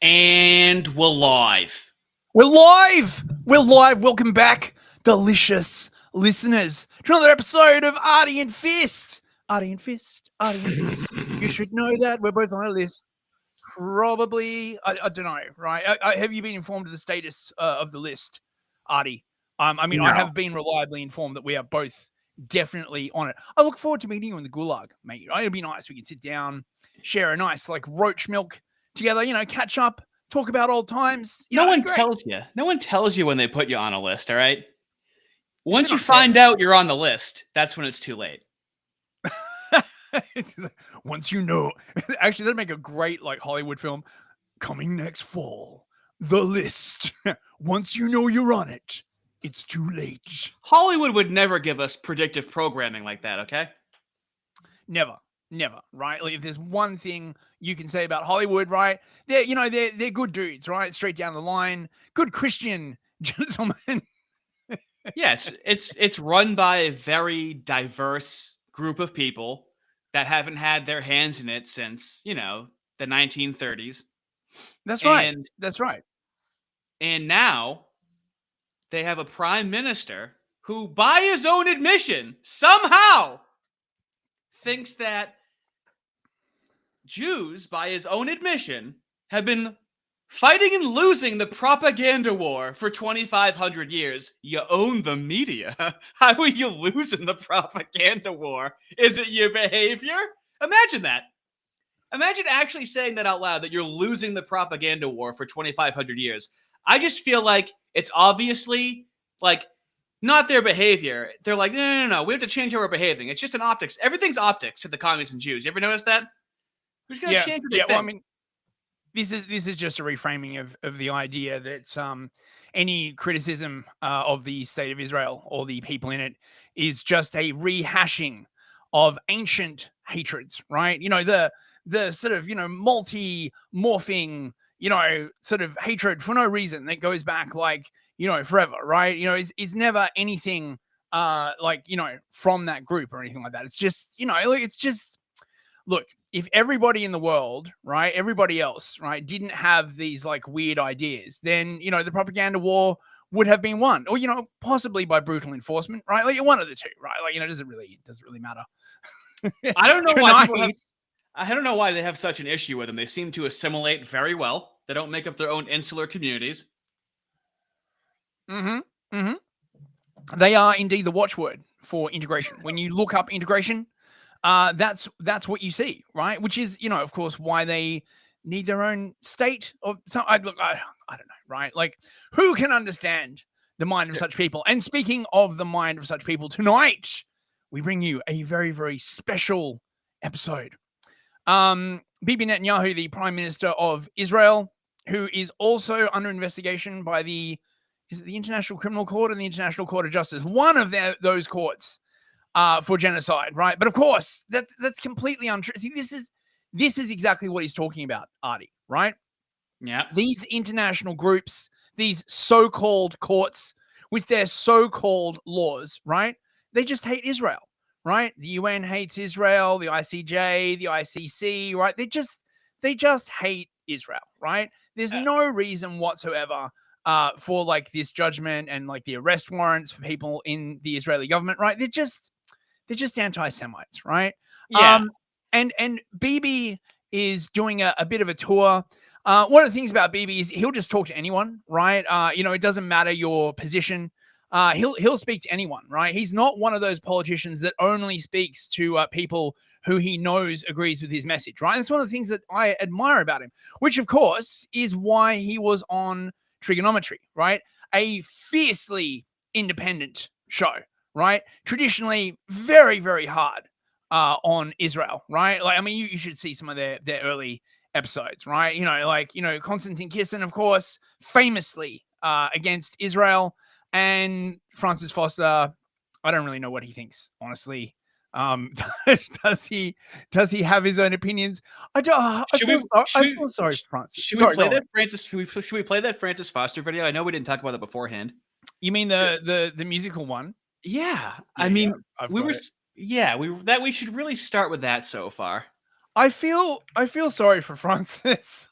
And we're live. We're live! We're live. Welcome back, delicious listeners, to another episode of Artie and Fist. Artie and Fist. Artie and Fist. You should know that. We're both on a list. Probably, I don't know, right? Have you been informed of the status of the list, Artie? No. I have been reliably informed that we are both definitely on it. I look forward to meeting you in the gulag, mate. It'd be nice. We can sit down, share a nice, roach milk together, catch up, talk about old times. No one tells you when they put you on a list, all right? Once you find out you're on the list, that's when it's too late. Once you know. Actually, that'd make a great Hollywood film. Coming next fall, The List. Once you know you're on it, it's too late. Hollywood would never give us predictive programming like that, okay? Never, right? If there's one thing you can say about Hollywood, right? They're good dudes, right? Straight down the line, good Christian gentlemen. Yes, it's run by a very diverse group of people that haven't had their hands in it since, the 1930s. That's right. And now they have a prime minister who, by his own admission, somehow thinks that Jews, by his own admission, have been fighting and losing the propaganda war for 2,500 years. You own the media. How are you losing the propaganda war? Is it your behavior? Imagine that. Imagine actually saying that out loud, that you're losing the propaganda war for 2,500 years. I just feel like it's obviously, not their behavior. They're like, no. We have to change how we're behaving. It's just an optics. Everything's optics to the communists and Jews. You ever notice that? Who's going to change what they think? Well, this is just a reframing of the idea that any criticism of the state of Israel or the people in it is just a rehashing of ancient hatreds, right? The sort of multi-morphing sort of hatred for no reason that goes back forever, right? It's never anything from that group or anything like that. It's just it's just, look, if everybody in the world, right, everybody else, right, didn't have these weird ideas, then the propaganda war would have been won, or possibly by brutal enforcement, right? One of the two, right? Does it really matter? I don't know why I don't know why they have such an issue with them. They seem to assimilate very well. They don't make up their own insular communities. They are indeed the watchword for integration. When you look up integration, that's what you see, right? Which is, of course, why they need their own state. Or some, I don't know, right? Who can understand the mind of such people? And speaking of the mind of such people, tonight we bring you a very, very special episode. Bibi Netanyahu, the Prime Minister of Israel, who is also under investigation by the International Criminal Court and the International Court of Justice, one of those courts, for genocide, right? But of course, that's completely untrue. See, this is exactly what he's talking about, Artie, right? Yeah. These international groups, these so-called courts with their so-called laws, right? They just hate Israel, right? The UN hates Israel, the ICJ, the ICC, right? They just hate Israel, right? There's no reason whatsoever for this judgment and the arrest warrants for people in the Israeli government, right? They're just anti-Semites, right? Yeah. And Bibi is doing a bit of a tour. One of the things about Bibi is he'll just talk to anyone, right? It doesn't matter your position. He'll speak to anyone, right? He's not one of those politicians that only speaks to people who he knows agrees with his message, right? That's one of the things that I admire about him, which of course is why he was on Trigonometry, right? A fiercely independent show, right? Traditionally very, very hard on Israel, right? You should see some of their early episodes, right? Konstantin Kisin, of course, famously against Israel. And Francis Foster, I don't really know what he thinks, honestly. Does he have his own opinions? I feel sorry for Francis. Should we play that Francis Foster video? I know we didn't talk about it beforehand. You mean the musical one? Yeah. We should really start with that so far. I feel sorry for Francis.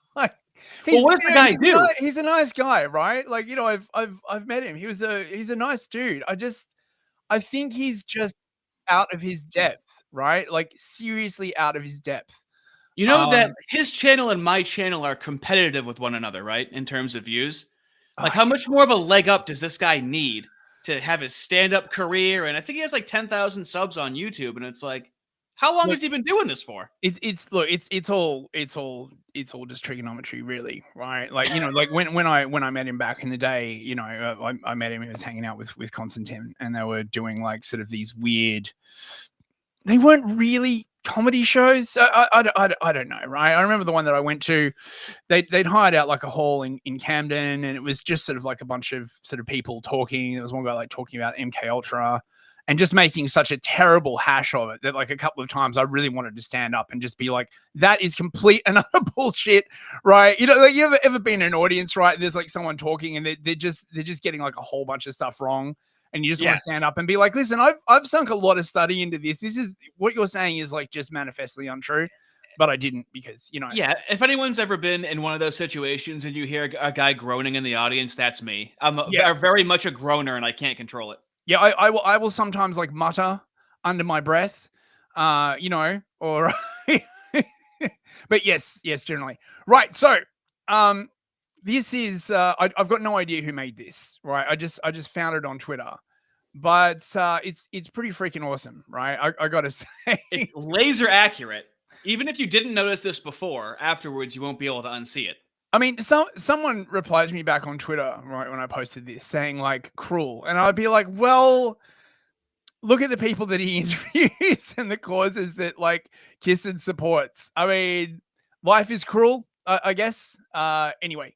Well, what does the guy do? He's a nice guy, right? Like, you know, I've met him. He's a nice dude. I think he's just out of his depth, right? Like seriously out of his depth. You know that his channel and my channel are competitive with one another, right? In terms of views. Like, how much more of a leg up does this guy need to have his stand-up career? And I think he has like 10,000 subs on YouTube, and it's like, how long has he been doing this for? It's all just trigonometry, really, right? Like, you know, like when I met him back in the day, you know, I met him. He was hanging out with Konstantin, and they were doing like sort of these weird. They weren't really comedy shows. I don't know, right? I remember the one that I went to. They'd hired out like a hall in Camden, and it was just sort of like a bunch of sort of people talking. There was one guy like talking about MK Ultra. And just making such a terrible hash of it that like a couple of times I really wanted to stand up and just be like, that is complete and utter bullshit, right? You know, like you ever been in an audience, right? There's like someone talking and they're just getting like a whole bunch of stuff wrong. And you just want to stand up and be like, listen, I've sunk a lot of study into this. This is what you're saying is like just manifestly untrue. But I didn't because, you know. Yeah, if anyone's ever been in one of those situations and you hear a guy groaning in the audience, that's me. I'm very much a groaner and I can't control it. Yeah, I will sometimes like mutter under my breath, you know, or but yes, generally. Right. So, this is I've got no idea who made this, right? I just found it on Twitter. But it's pretty freaking awesome, right? I gotta say. It's laser accurate. Even if you didn't notice this before, afterwards you won't be able to unsee it. I mean, someone replied to me back on Twitter, right, when I posted this, saying like cruel. And I'd be like, well, look at the people that he interviews and the causes that like Kisin supports. I mean, life is cruel, I guess. Anyway,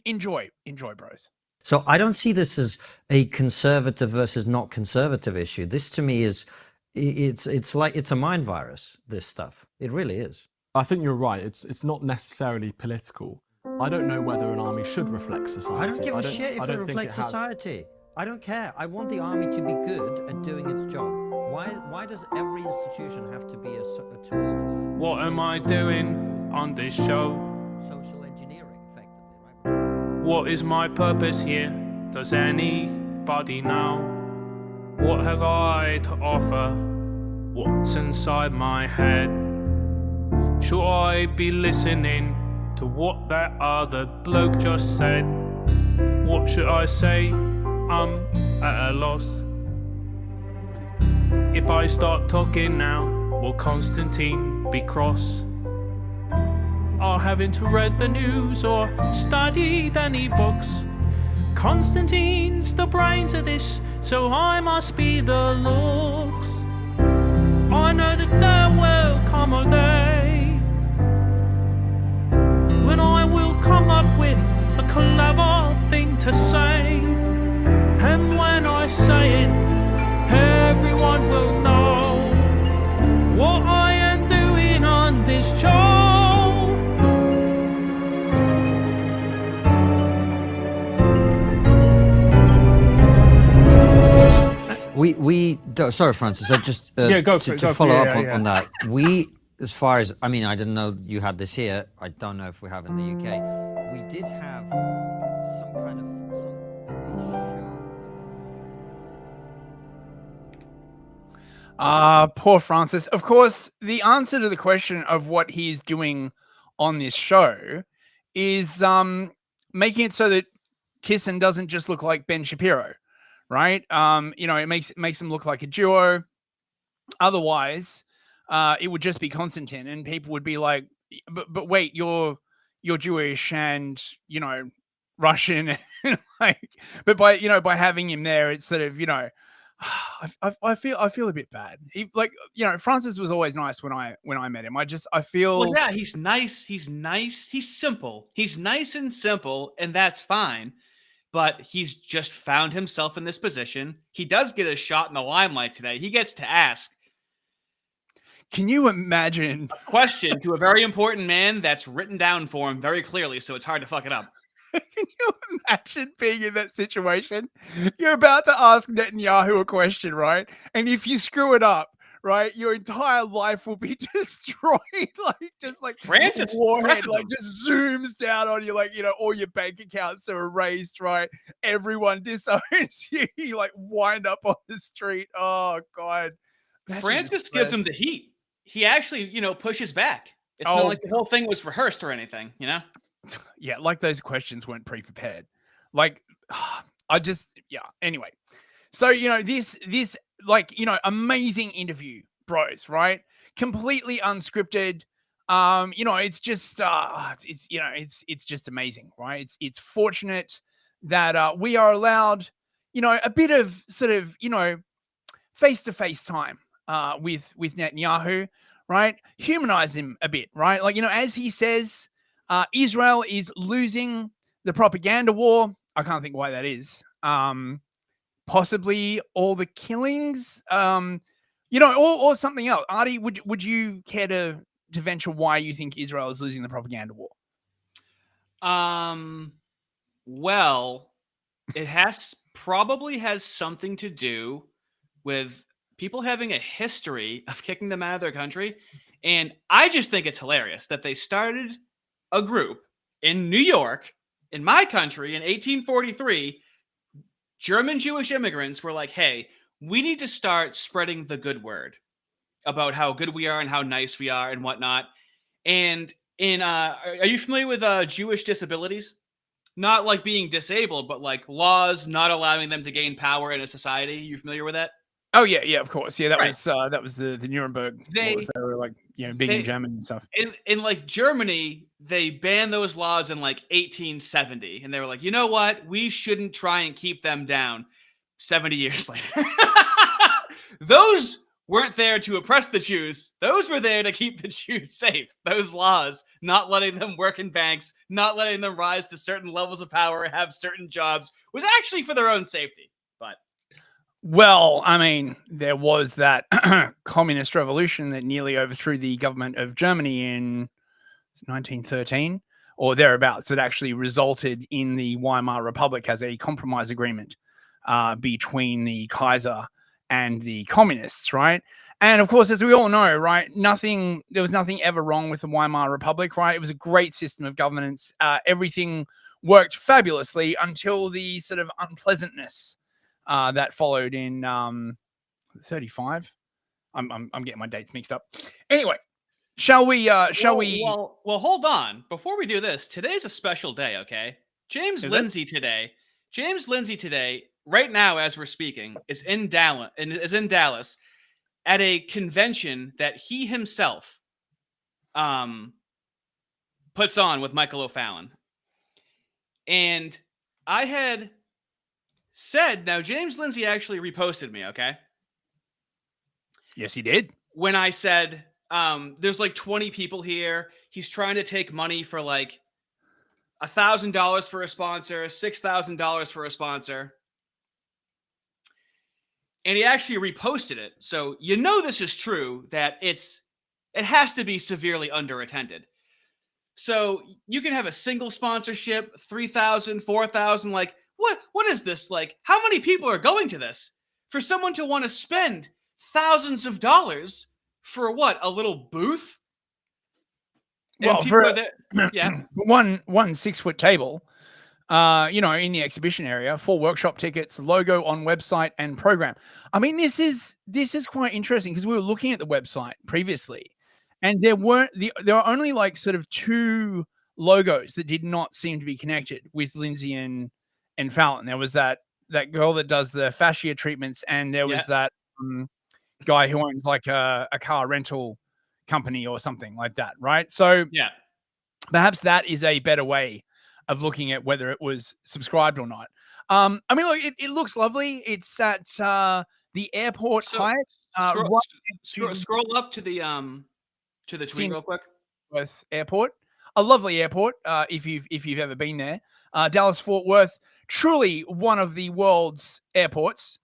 enjoy, bros. So I don't see this as a conservative versus not conservative issue. This to me is, it's like, it's a mind virus, this stuff. It really is. I think you're right. It's not necessarily political. I don't know whether an army should reflect society. I don't give a shit if it reflects society. I don't care. I want the army to be good at doing its job. Why does every institution have to be a tool of... What am I doing on this show? Social engineering, effectively, right? What is my purpose here? Does anybody know? What have I to offer? What's inside my head? Should I be listening to what that other bloke just said? What should I say? I'm at a loss. If I start talking now, will Konstantin be cross? Or having to read the news or studied any books? Konstantin's the brains of this, so I must be the looks. I know that there will come a day when I will come up with a clever thing to say. And when I say it, everyone will know what I am doing on this show. Sorry, Francis, I just to follow up on that. As far as, I mean, I didn't know you had this here. I don't know if we have in the UK. We did have some kind of poor Francis. Of course, the answer to the question of what he's doing on this show is making it so that Kisin doesn't just look like Ben Shapiro, right? You know, it makes them look like a duo. Otherwise, it would just be Konstantin, and people would be like, "But wait, you're Jewish and, you know, Russian." Like, but by having him there, it's sort of, you know, I feel a bit bad. He, like, you know, Francis was always nice when I met him. I feel, well, yeah, he's nice. He's simple. He's nice and simple, and that's fine. But he's just found himself in this position. He does get a shot in the limelight today. He gets to ask, can you imagine a question to a very important man that's written down for him very clearly, so it's hard to fuck it up. Can you imagine being in that situation? You're about to ask Netanyahu a question, right? And if you screw it up, right? Your entire life will be destroyed. Like just like Francis warhead, like just zooms down on you, like all your bank accounts are erased, right? Everyone disowns you. You like wind up on the street. Oh God. Francis gives him the heat. He actually, pushes back. It's not like the whole thing was rehearsed or anything, Yeah, like those questions weren't pre-prepared. Like, anyway. So, this like, amazing interview, bros, right? Completely unscripted. It's just it's just amazing, right? It's fortunate that we are allowed, a bit of sort of, face-to-face time with Netanyahu, right? Humanize him a bit, right? Like, as he says, Israel is losing the propaganda war. I can't think why that is. Possibly all the killings, or something else. Artie, would you care to venture why you think Israel is losing the propaganda war? Well, it probably has something to do with people having a history of kicking them out of their country. And I just think it's hilarious that they started a group in New York, in my country, in 1843. German Jewish immigrants were like, hey, we need to start spreading the good word about how good we are and how nice we are and whatnot. And are you familiar with Jewish disabilities? Not like being disabled, but like laws not allowing them to gain power in a society. You familiar with that? Oh yeah, of course. Yeah, that was the Nuremberg. They were like, big in Germany and stuff. In like Germany, they banned those laws in like 1870, and they were like, you know what? We shouldn't try and keep them down. 70 years later, those weren't there to oppress the Jews. Those were there to keep the Jews safe. Those laws, not letting them work in banks, not letting them rise to certain levels of power, have certain jobs, was actually for their own safety. But well, I mean, there was that communist revolution that nearly overthrew the government of Germany in 1913 or thereabouts. That actually resulted in the Weimar Republic as a compromise agreement between the Kaiser and the communists, right? And of course, as we all know, right, there was nothing ever wrong with the Weimar Republic, right? It was a great system of governance. Everything worked fabulously until the sort of unpleasantness that followed in 35. I'm getting my dates mixed up. Anyway, shall we? Well, hold on. Before we do this, today's a special day, okay? James Lindsay today, right now as we're speaking, is in Dallas at a convention that he himself puts on with Michael O'Fallon. And I had said, now James Lindsay actually reposted me, okay? Yes, he did. When I said, there's like 20 people here. He's trying to take money for like $1,000 for a sponsor, $6,000 for a sponsor. And he actually reposted it. So this is true, that it has to be severely underattended. So you can have a single sponsorship, 3,000, 4,000, like what is this? Like, how many people are going to this? For someone to want to spend thousands of dollars for what? A little booth? Well, for one 6-foot table, in the exhibition area, 4 workshop tickets, logo on website and program. I mean, this is quite interesting because we were looking at the website previously, and there were only like sort of 2 logos that did not seem to be connected with Lindsay and Fallon. There was that girl that does the fascia treatments, and there was that guy who owns like a car rental company or something like that, right? So perhaps that is a better way of looking at whether it was subscribed or not. I mean, look, it looks lovely. It's at the airport Hyatt. Scroll up to the tweet real quick. Airport, a lovely airport. If you've ever been there, Dallas Fort Worth, truly one of the world's airports.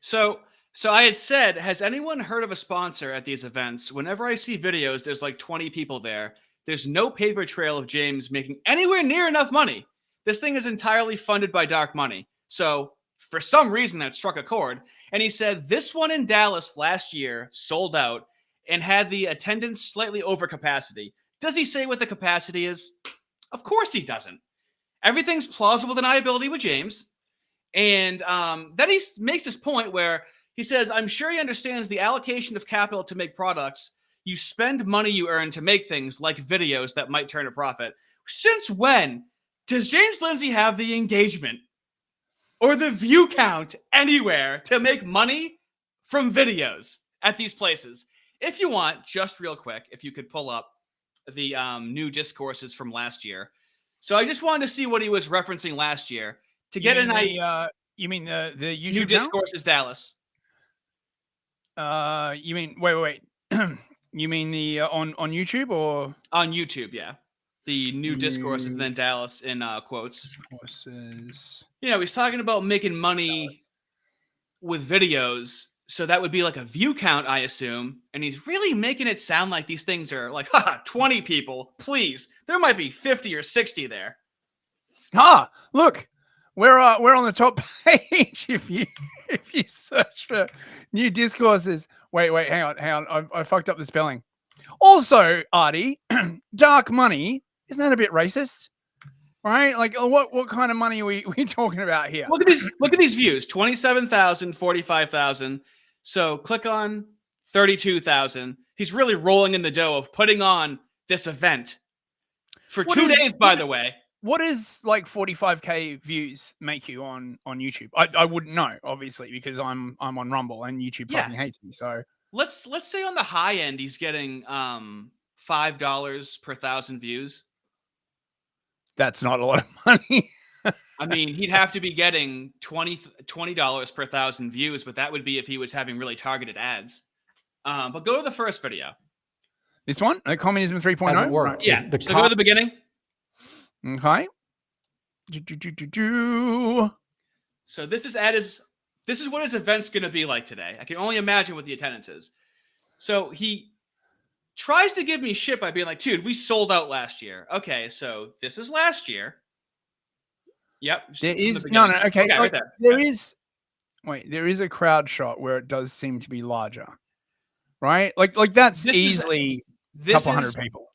So I had said, has anyone heard of a sponsor at these events? Whenever I see videos, there's like 20 people there. There's no paper trail of James making anywhere near enough money. This thing is entirely funded by dark money. So for some reason that struck a chord. And he said this one in Dallas last year sold out and had the attendance slightly over capacity. Does he say what the capacity is? Of course he doesn't. Everything's plausible deniability with James. And then he makes this point where he says, I'm sure he understands the allocation of capital to make products. You spend money you earn to make things like videos that might turn a profit. Since when does James Lindsay have the engagement or the view count anywhere to make money from videos at these places? If you want, just real quick, if you could pull up the new discourses from last year. So I just wanted to see what he was referencing last year to get an idea. You mean the YouTube New discourses Dallas? You mean wait. You mean the on YouTube or on YouTube? Yeah, the new discourses and then Dallas in quotes. Discourses. You know, he's talking about making money with videos. So that would be like a view count, I assume. And he's really making it sound like these things are like, 20 people, please. There might be 50 or 60 there. Look, we're on the top page. If you search for new discourses. Wait, hang on. I fucked up the spelling. Also, Artie, dark money, isn't that a bit racist? Right? Like, what kind of money are we talking about here? Look at these views: 27,000, 45,000. So click on 32,000. He's really rolling in the dough of putting on this event for 2 days, by the way. What is like 45k views make you on YouTube? I wouldn't know, obviously, because I'm on Rumble and YouTube fucking hates me. So let's say on the high end he's getting $5 per 1,000 views. That's not a lot of money. I mean, he'd have to be getting $20 per 1,000 views, but that would be if he was having really targeted ads. But go to the first video. This one, Communism 3.0. Right. Yeah. So go to the beginning. Okay. So this is what his event's going to be like today. I can only imagine what the attendance is. So he tries to give me shit by being like, dude, we sold out last year. Okay, so this is last year. Yep. There is okay. Like, right there is a crowd shot where it does seem to be larger, right? Like that's easily a couple hundred people.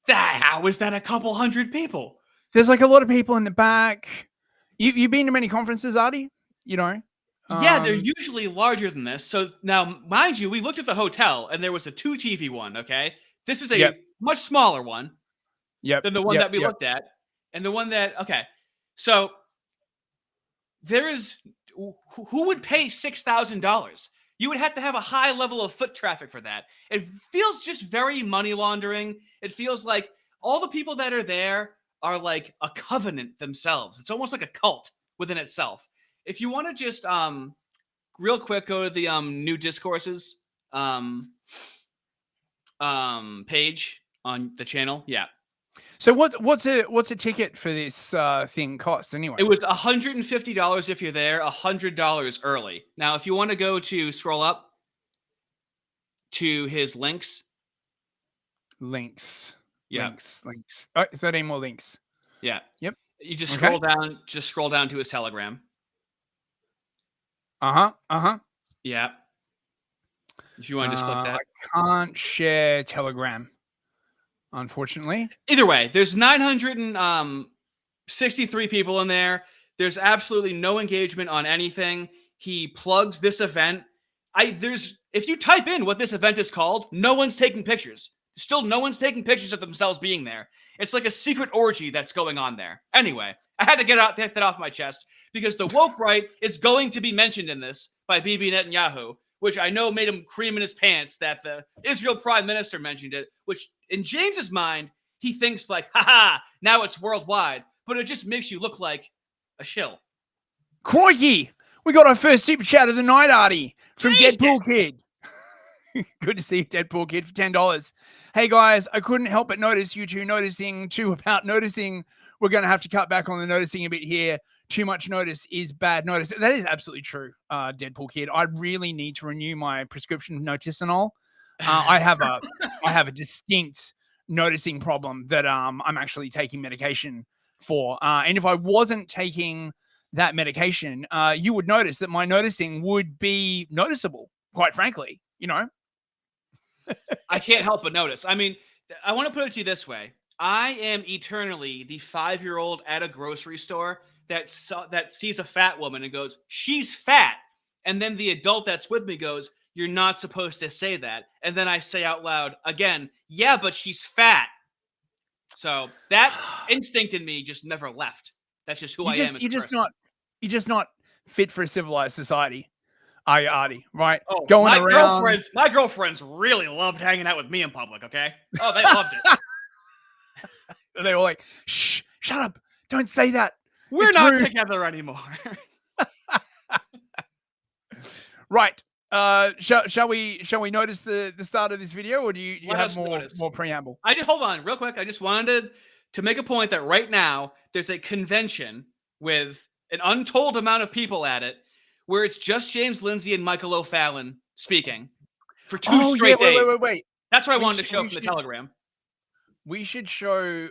How is that a couple hundred people? There's like a lot of people in the back. You've been to many conferences, Artie? You know? Yeah, they're usually larger than this. So now, mind you, we looked at the hotel and there was a 2 TV one. Okay, this is a much smaller one. Than the one that we looked at, and the one that So there is who would pay $6,000? You would have to have a high level of foot traffic for that. It feels just very money laundering. It feels like all the people that are there are like a covenant themselves. It's almost like a cult within itself. If you want to just real quick go to the new discourses page on the channel. Yeah. So what's a ticket for this thing cost anyway? It was $150 if you're there, $100 early. Now, if you want to go to scroll up to his links. Yeah. Links. Oh, is there any more links? Yeah. Yep. You just scroll down. Just scroll down to his Telegram. Yeah. If you want to just click that. I can't share Telegram, unfortunately. Either way, there's 963 people in there. There's absolutely no engagement on anything. He plugs this event. If you type in what this event is called, no one's taking pictures. Still, no one's taking pictures of themselves being there. It's like a secret orgy that's going on there. Anyway, I had to get that off my chest because the woke right is going to be mentioned in this by Bibi Netanyahu, which I know made him cream in his pants that the Israel prime minister mentioned it, which in James's mind, he thinks like, now it's worldwide, but it just makes you look like a shill. Crikey! We got our first super chat of the night, Artie, from Deadpool Kid. Good to see you, Deadpool Kid, for $10. Hey guys, I couldn't help but notice you two noticing too about noticing. We're going to have to cut back on the noticing a bit here. Too much notice is bad notice. That is absolutely true, Deadpool Kid. I really need to renew my prescription of noticinol. I have a distinct noticing problem that I'm actually taking medication for. And if I wasn't taking that medication, you would notice that my noticing would be noticeable, quite frankly, you know? I can't help but notice. I mean, I want to put it to you this way. I am eternally the 5-year-old at a grocery store that sees a fat woman and goes, she's fat. And then the adult that's with me goes, you're not supposed to say that. And then I say out loud again, yeah, but she's fat. So that instinct in me just never left. That's just who I am. You're just not fit for a civilized society. Are you, Artie? Right? Oh, going around. My girlfriends really loved hanging out with me in public. Okay. Oh, they loved it. They were like, shh, shut up. Don't say that. We're It's not rude. together anymore. Right. Shall we notice the start of this video, or do you have more preamble? Hold on real quick. I just wanted to make a point that right now there's a convention with an untold amount of people at it where it's just James Lindsay and Michael O'Fallon speaking for 2 straight days. Wait. That's what I wanted to show from the Telegram. We should show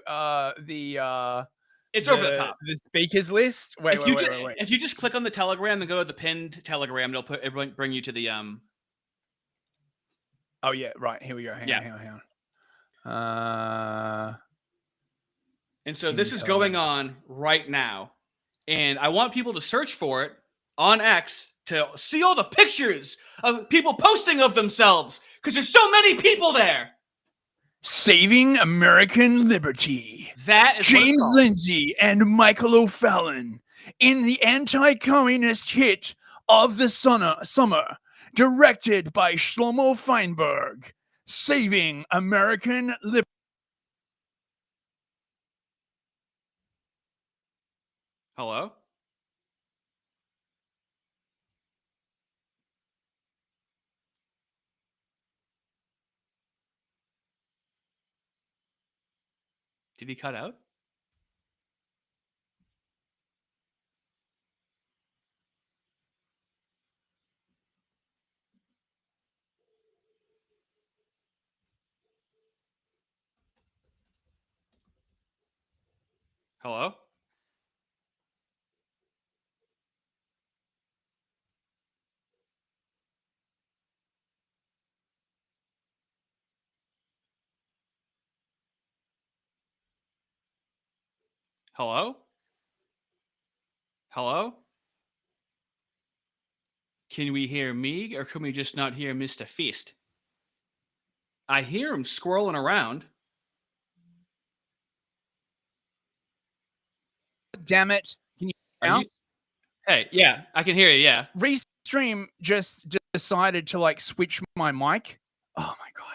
it's over the top. The speakers list. Wait. If you just click on the Telegram and go to the pinned Telegram, it'll bring you to the Oh yeah, right. Here we go. Hang on. And so this is going on right now, and I want people to search for it on X to see all the pictures of people posting of themselves because there's so many people there. Saving American Liberty. That is James Lindsay and Michael O'Fallon in the anti-communist hit of the summer, directed by Shlomo Feinberg. Saving American Liberty. Hello? Did he cut out? Hello? Hello? Hello? Can we hear me, or can we just not hear Mr. Feast? I hear him squirreling around. Damn it. Can you hear me? Hey, yeah, I can hear you, yeah. Restream just decided to like switch my mic. Oh my God.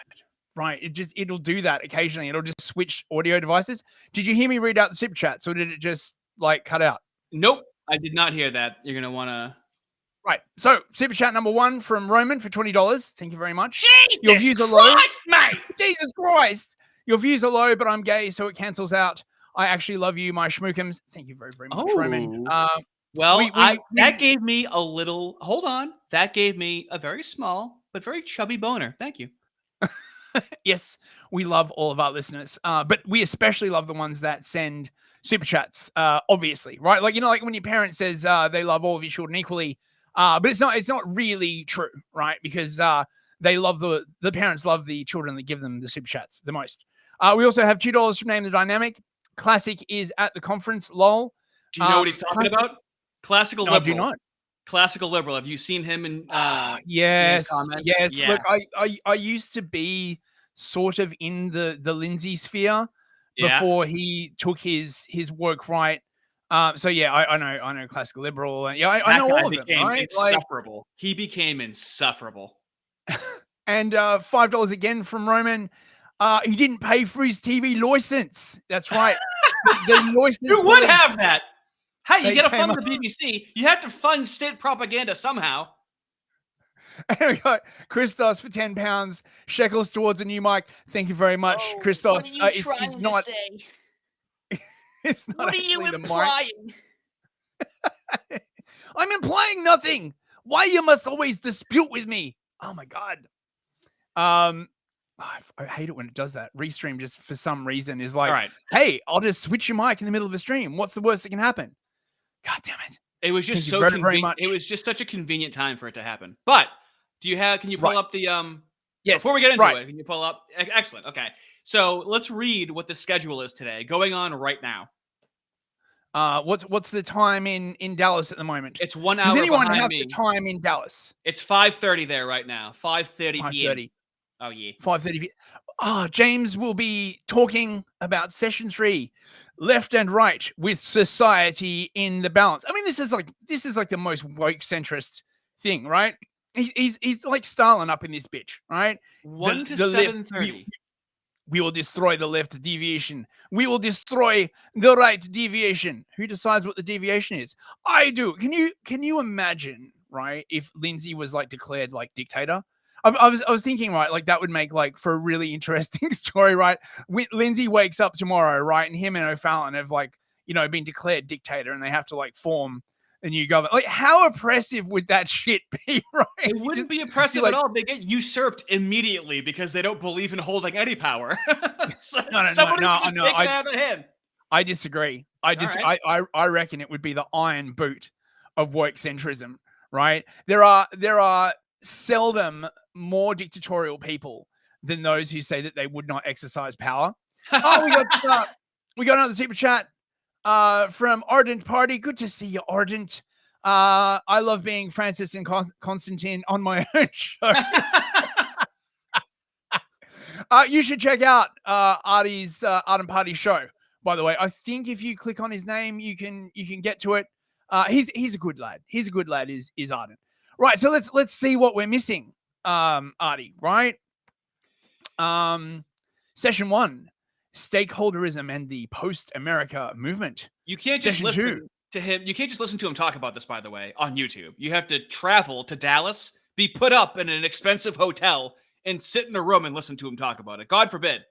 Right. It'll do that occasionally. It'll just switch audio devices. Did you hear me read out the super chats, or did it just like cut out? Nope. I did not hear that. You're going to want to. Right. So super chat number 1 from Roman for $20. Thank you very much. Jesus Your views are low. Christ, mate! Jesus Christ. Your views are low, but I'm gay, so it cancels out. I actually love you, my schmookums. Thank you very, very much, Roman. That gave me a little. Hold on. That gave me a very small but very chubby boner. Thank you. Yes, we love all of our listeners, but we especially love the ones that send super chats. Obviously, right? Like, you know, like when your parent says they love all of your children equally, but it's not really true, right? Because they love the parents love the children that give them the super chats the most. We also have $2 from Name the Dynamic. Classic is at the conference. Lol. Do you know what he's talking about? Classical liberal. I do not. Classical liberal. Have you seen him in? Yes. Yes. Yeah. Look, I used to be sort of in the Lindsay sphere before he took his woke right. So yeah, I know classical liberal, and yeah, I know all of them. Right? Insufferable. He became insufferable. And $5 again from Roman. He didn't pay for his TV license. That's right. the license. Who would have that? Hey, you got to fund the BBC. You have to fund state propaganda somehow. And we got Christos for £10. Shekels towards a new mic. Thank you very much, Christos. It's not. It's not. What are you implying? I'm implying nothing. Why you must always dispute with me? Oh my God. I hate it when it does that. Restream just for some reason is like, all right, hey, I'll just switch your mic in the middle of a stream. What's the worst that can happen? God damn it. It was just Thank you very, very much. It was just such a convenient time for it to happen. But can you pull up the Yes. before we get into it, can you pull up excellent. Okay. So let's read what the schedule is today, going on right now. What's the time in Dallas at the moment? It's 1 hour. Does anyone behind have me. the time in Dallas? It's 5:30 there right now. 5:30 p.m. 5:30. Oh yeah. 5:30. James will be talking about session 3, left and right with society in the balance. I mean, this is like the most woke centrist thing, right? He's like Stalin up in this bitch, right? 1 to 7:30. We will destroy the left deviation. We will destroy the right deviation. Who decides what the deviation is? I do. Can you imagine, right, if Lindsay was like declared like dictator? I was thinking, right, like that would make like for a really interesting story, right? Lindsay wakes up tomorrow, right, and him and O'Fallon have like, been declared dictator, and they have to like form a new government. Like, how oppressive would that shit be, right? It wouldn't be oppressive at all. They get usurped immediately because they don't believe in holding any power. No. Take it out of their hand. I disagree. I reckon it would be the iron boot of woke centrism, right? There are seldom more dictatorial people than those who say that they would not exercise power. We got another super chat from Ardent Party. Good to see you, Ardent. I love being Francis and Konstantin on my own show. You should check out Artie's Ardent Party show. By the way, I think if you click on his name, you can get to it. He's a good lad. He's a good lad. Is Ardent. Right. So let's see what we're missing, Artie. Right. Session 1. Stakeholderism and the post-America movement. You can't just listen to him. You can't just listen to him talk about this, by the way, on YouTube. You have to travel to Dallas, be put up in an expensive hotel, and sit in a room and listen to him talk about it. God forbid.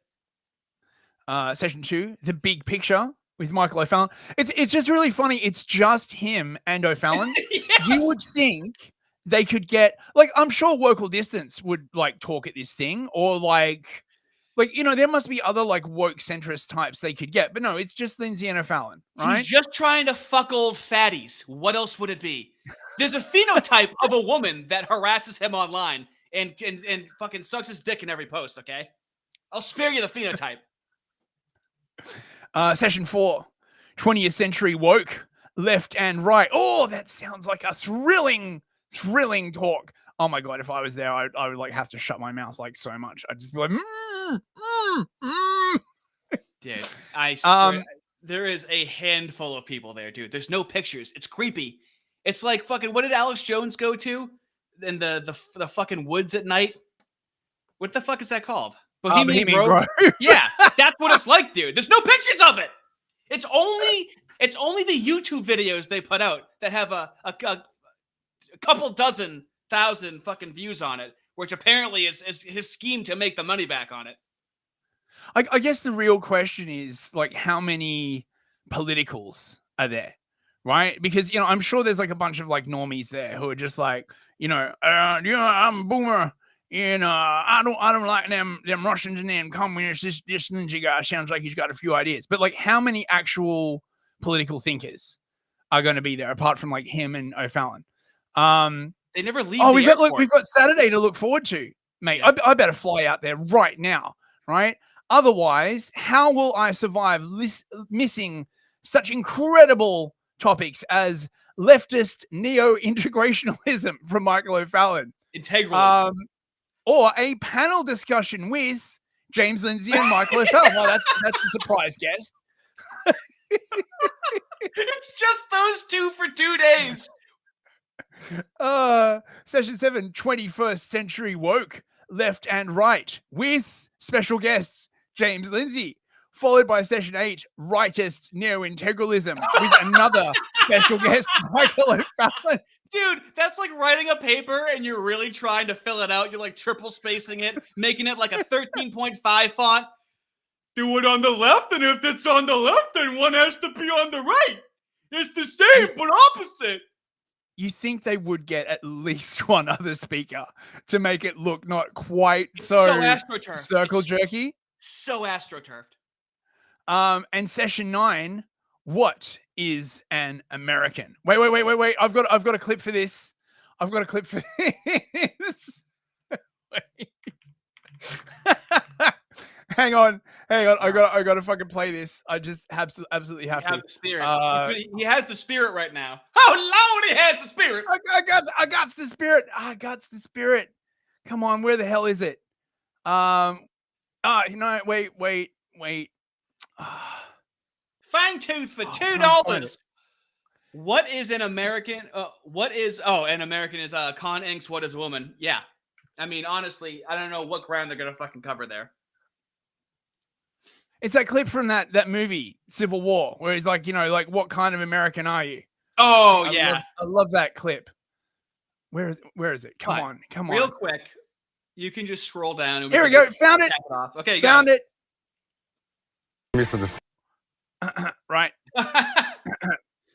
Session 2, the big picture with Michael O'Fallon. It's just really funny. It's just him and O'Fallon. Yes. You would think they could get, like, I'm sure Local Distance would like talk at this thing, or like there must be other like woke centrist types they could get, but no, it's just Lindsay and O'Fallon, right? He's just trying to fuck old fatties. What else would it be? There's a phenotype of a woman that harasses him online and fucking sucks his dick in every post. Okay, I'll spare you the phenotype. Session 4, 20th century woke, left and right. Oh, that sounds like a thrilling talk. Oh my God, if I was there, I would like have to shut my mouth like so much. I'd just be like, Dude, I swear, there is a handful of people there, dude. There's no pictures. It's creepy. It's like fucking, what did Alex Jones go to in the fucking woods at night? What the fuck is that called? Bohemian Grove? Yeah, that's what it's like, dude. There's no pictures of it. It's only the YouTube videos they put out that have a couple dozen thousand fucking views on it, which apparently is his scheme to make the money back on it. I guess the real question is like, how many politicals are there, right? Because I'm sure there's like a bunch of like normies there who are just like, I'm a boomer, and I don't like them Russians and them communists. This Lindsay guy sounds like he's got a few ideas, but like, how many actual political thinkers are going to be there apart from like him and O'Fallon? They never leave. Oh, we've got Saturday to look forward to, mate. Yeah. I better fly out there right now, right? Otherwise, how will I survive missing such incredible topics as leftist neo-integrationalism from Michael O'Fallon, integralism, or a panel discussion with James Lindsay and Michael O'Fallon? Well, that's a surprise guest. It's just those two for 2 days. Session 7, 21st century woke, left and right, with special guest James Lindsay, followed by session 8, rightist neo-integralism, with another special guest Michael O'Fallon. Dude, that's like writing a paper and you're really trying to fill it out. You're like triple spacing it, making it like a 13.5 font. Do it on the left, and if it's on the left, then one has to be on the right. It's the same, but opposite. You think they would get at least one other speaker to make it look not quite so astroturfed. Circle jerky? So astroturfed. And session 9, what is an American? Wait. I've got a clip for this. I've got a clip for this. Hang on. I got to fucking play this. I just absolutely have to. The spirit. He has the spirit right now. Oh Lord, he has the spirit. I got the spirit. I got the spirit. Come on, where the hell is it? Wait. Fangtooth for $2. What is an American? An American is Con Inc.'s What is a Woman? Yeah. I mean, honestly, I don't know what ground they're gonna fucking cover there. It's that clip from that movie, Civil War, where he's like, what kind of American are you? Oh, I love that clip. Where is it? Come on. Real quick, you can just scroll down. And Here we go. Found it. Okay, found it. Right.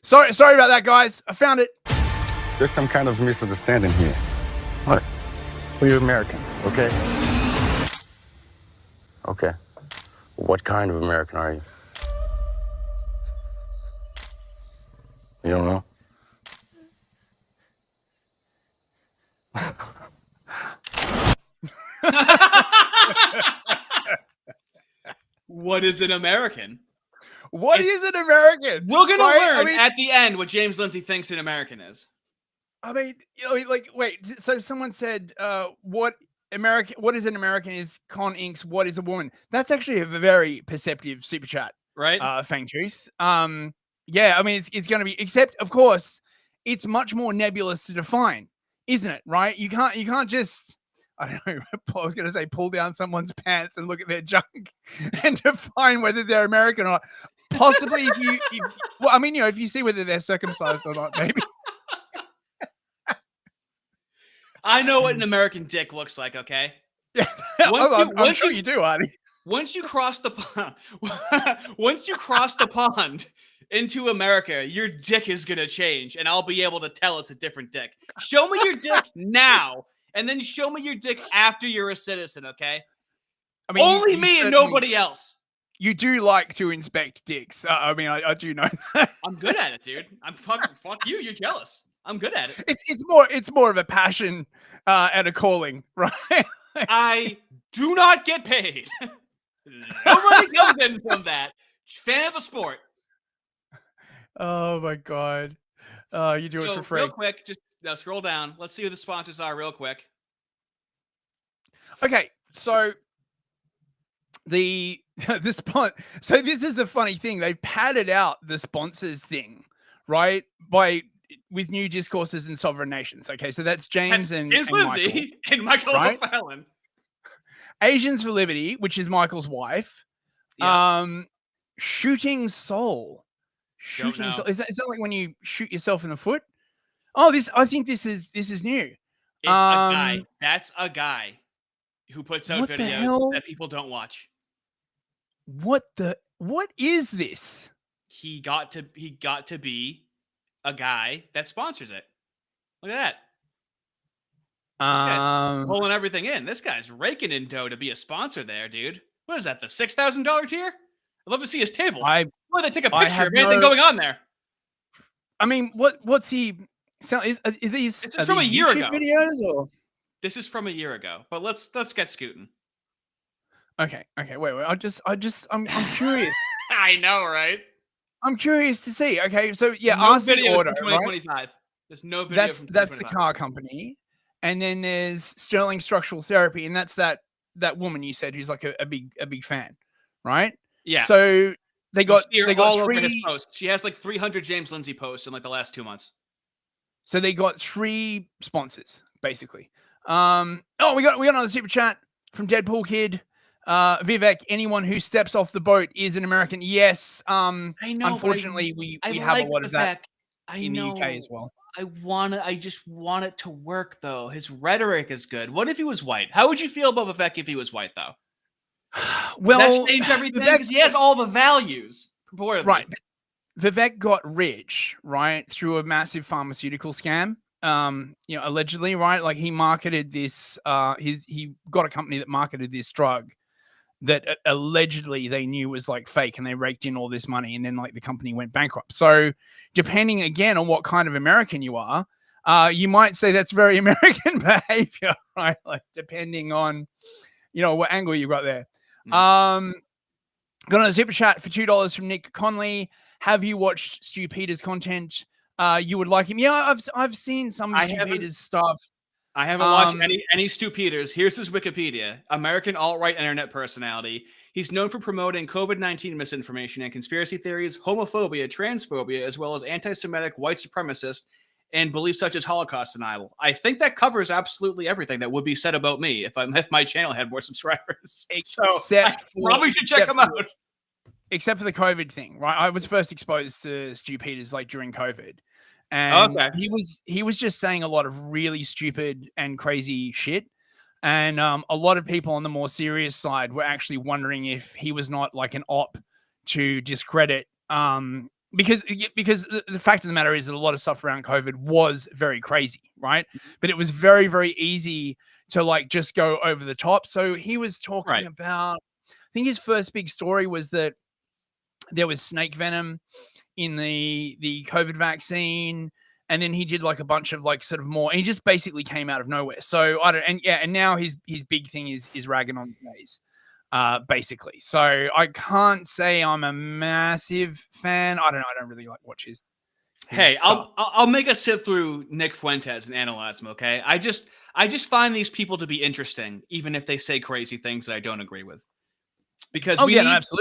Sorry about that, guys. I found it. There's some kind of misunderstanding here. What? Well, you're American, okay? Okay. What kind of American are you? You don't know? What is an American? What is an American? We're gonna learn at the end what James Lindsay thinks an American is. I mean, wait. So someone said, "What is an American?" Is Con Inc.'s What is a Woman? That's actually a very perceptive super chat, right? Fangtooth. Yeah. I mean, it's going to be. Except, of course, it's much more nebulous to define, isn't it? Right? You can't just. I don't know. I was going to say pull down someone's pants and look at their junk and define whether they're American or not. Possibly, if you see whether they're circumcised or not, maybe. I know what an American dick looks like. Okay. Yeah, I'm sure you do, Artie. Once you cross the pond into America, your dick is gonna change, and I'll be able to tell it's a different dick. Show me your dick now, and then show me your dick after you're a citizen. Okay. I mean, only me and nobody else. You do like to inspect dicks. I I do know that. I'm good at it, dude. I'm fuck you. You're jealous. I'm good at it. It's more of a passion and a calling, right? I do not get paid. Nobody comes in from that. Fan of the sport. Oh my god. You do it for free. Real quick, just scroll down. Let's see who the sponsors are real quick. Okay, so so this is the funny thing. They've padded out the sponsors thing, right? With new discourses in sovereign nations. Okay, so that's James Lindsay Michael, and Michael right? O'Fallon. Asians for Liberty, which is Michael's wife. Yeah. Shooting Soul. Shooting Soul. Is that like when you shoot yourself in the foot? Oh, I think this is new. It's a guy. That's a guy who puts out videos that people don't watch. What is this? He got to be a guy that sponsors it. Look at that. Pulling everything in. This guy's raking in dough to be a sponsor there, dude. What is that? The $6,000 tier? I'd love to see his table. Why they take a picture of anything going on there? I mean, what's he? So is these? This is from a year ago. Videos or? This is from a year ago. But let's get scooting. Okay. Wait. I'm curious. I know, right? I'm curious to see. Okay, so yeah, no RC Auto, 2025. Right? There's no video. That's the car company, and then there's Sterling Structural Therapy, and that's that woman you said who's like a big fan, right? Yeah. So they got all 3 over his posts. She has like 300 James Lindsay posts in like the last 2 months. So they got 3 sponsors basically. We got another super chat from Deadpool Kid. Vivek, anyone who steps off the boat is an American. Yes. I know. Unfortunately, we have a lot of that in the UK as well. I just want it to work though. His rhetoric is good. What if he was white? How would you feel about Vivek if he was white though? Well, that changed everything because he has all the values. Purportedly. Right. Vivek got rich, right, through a massive pharmaceutical scam. Allegedly, right? Like he marketed this. He got a company that marketed this drug. that allegedly they knew was like fake, and they raked in all this money, and then like the company went bankrupt. So depending again on what kind of American you are, you might say that's very American behavior, right? Like depending on, what angle you got there. Got a super chat for $2 from Nick Conley. Have you watched Stu Peters' content? You would like him? Yeah, I've seen some of Stu Peters' stuff. I haven't watched any Stu Peters. Here's his Wikipedia. American alt-right internet personality. He's known for promoting COVID-19 misinformation and conspiracy theories, homophobia, transphobia, as well as anti-Semitic, white supremacist, and beliefs such as Holocaust denial. I think that covers absolutely everything that would be said about me if my channel had more subscribers. Probably should check him out. Except for the COVID thing, right? I was first exposed to Stu Peters like during COVID. And he was just saying a lot of really stupid and crazy shit. And a lot of people on the more serious side were actually wondering if he was not like an op to discredit. Because the fact of the matter is that a lot of stuff around COVID was very crazy, right? But it was very, very easy to like just go over the top. So he was talking about, I think his first big story was that there was snake venom in the COVID vaccine, and then he did like a bunch of like sort of more, and he just basically came out of nowhere. So and now his big thing is ragging on gays, basically. So I can't say I'm a massive fan. I don't really like watch his Hey, stuff. I'll make us sit through Nick Fuentes and analyze him, okay? I just find these people to be interesting, even if they say crazy things that I don't agree with. Because we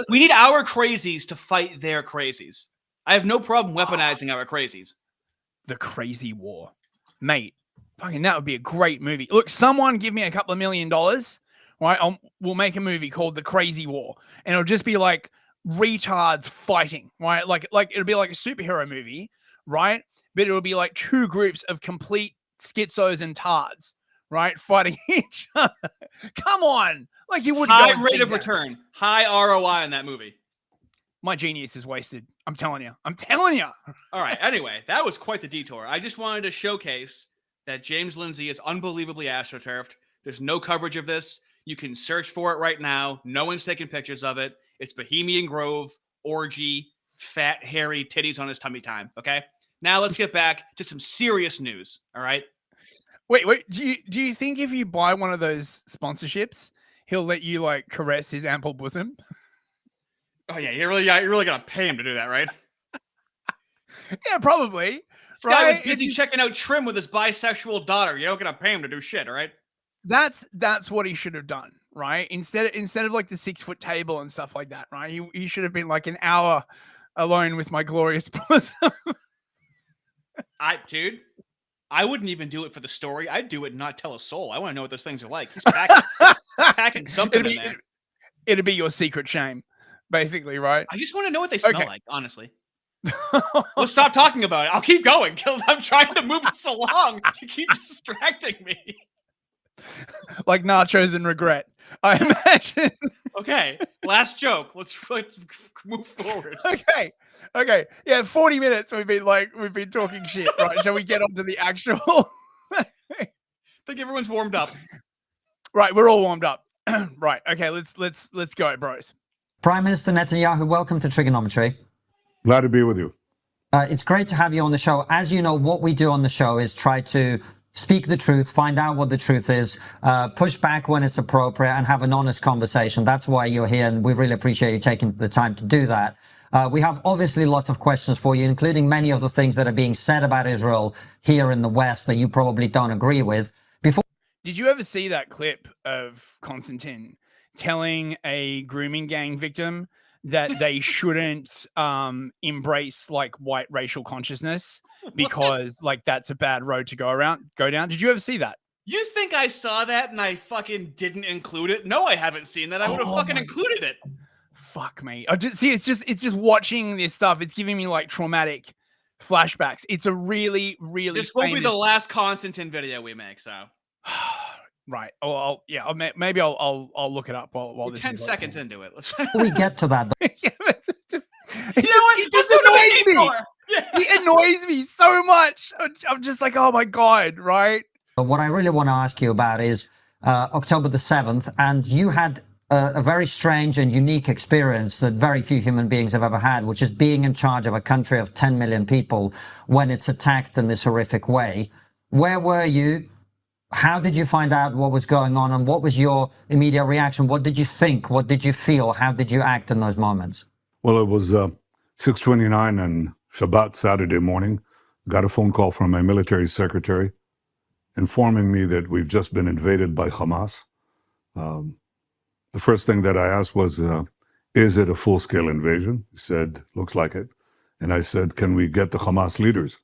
need our crazies to fight their crazies. I have no problem weaponizing our crazies. The Crazy War. Mate, fucking that would be a great movie. Look, someone give me a couple of $1 million, right? We'll make a movie called The Crazy War. And it'll just be like retards fighting, right? Like it'll be like a superhero movie, right? But it'll be like two groups of complete schizos and tards, right? Fighting each other. Come on. Like you wouldn't high rate of return. High ROI in that movie. My genius is wasted. I'm telling you. All right. Anyway, that was quite the detour. I just wanted to showcase that James Lindsay is unbelievably astroturfed. There's no coverage of this. You can search for it right now. No one's taking pictures of it. It's Bohemian Grove, orgy, fat, hairy titties on his tummy time. Okay. Now let's get back to some serious news. All right. Wait. Do you think if you buy one of those sponsorships, he'll let you like caress his ample bosom? Oh yeah, you're really gonna pay him to do that, right? Yeah, probably. This guy was busy checking out Trim with his bisexual daughter. You're not gonna pay him to do shit, all right? That's what he should have done, right? Instead of like the 6-foot table and stuff like that, right? He should have been like an hour alone with my glorious bosom. Dude, I wouldn't even do it for the story. I'd do it and not tell a soul. I want to know what those things are like. He's packing something in there. It'd be your secret shame. Basically, right? I just want to know what they smell like, honestly. Let's stop talking about it. I'll keep going. I'm trying to move this along. You keep distracting me. Like nachos and regret, I imagine. Okay, last joke. Let's move forward. Okay. Yeah, 40 minutes we've been talking shit, right? Shall we get on to the actual? I think everyone's warmed up. Right, we're all warmed up. Right. Okay, let's go, bros. Prime Minister Netanyahu, welcome to Trigonometry. Glad to be with you. It's great to have you on the show. As you know, what we do on the show is try to speak the truth, find out what the truth is, push back when it's appropriate, and have an honest conversation. That's why you're here, and we really appreciate you taking the time to do that. We have obviously lots of questions for you, including many of the things that are being said about Israel here in the West that you probably don't agree with. Did you ever see that clip of Konstantin telling a grooming gang victim that they shouldn't embrace like white racial consciousness because like that's a bad road to go down? Did you ever see that? You think I saw that and I fucking didn't include it? No, I haven't seen that. I would have fucking included it. Fuck me. It's just watching this stuff. It's giving me like traumatic flashbacks. It's a really, really. This won't be the last Konstantin video we make, so. Right. Oh, maybe I'll look it up while this 10 is seconds into it. We get to that. It just annoys me. Yeah. It annoys me so much. I'm just like, oh my God, right? What I really want to ask you about is October the 7th, and you had a very strange and unique experience that very few human beings have ever had, which is being in charge of a country of 10 million people when it's attacked in this horrific way. Where were you? How did you find out what was going on, and what was your immediate reaction? What did you think? What did you feel? How did you act in those moments? Well, it was 6:29 on Shabbat, Saturday morning. Got a phone call from my military secretary informing me that we've just been invaded by Hamas. The first thing that I asked was, is it a full-scale invasion? He said, looks like it. And I said, can we get the Hamas leaders?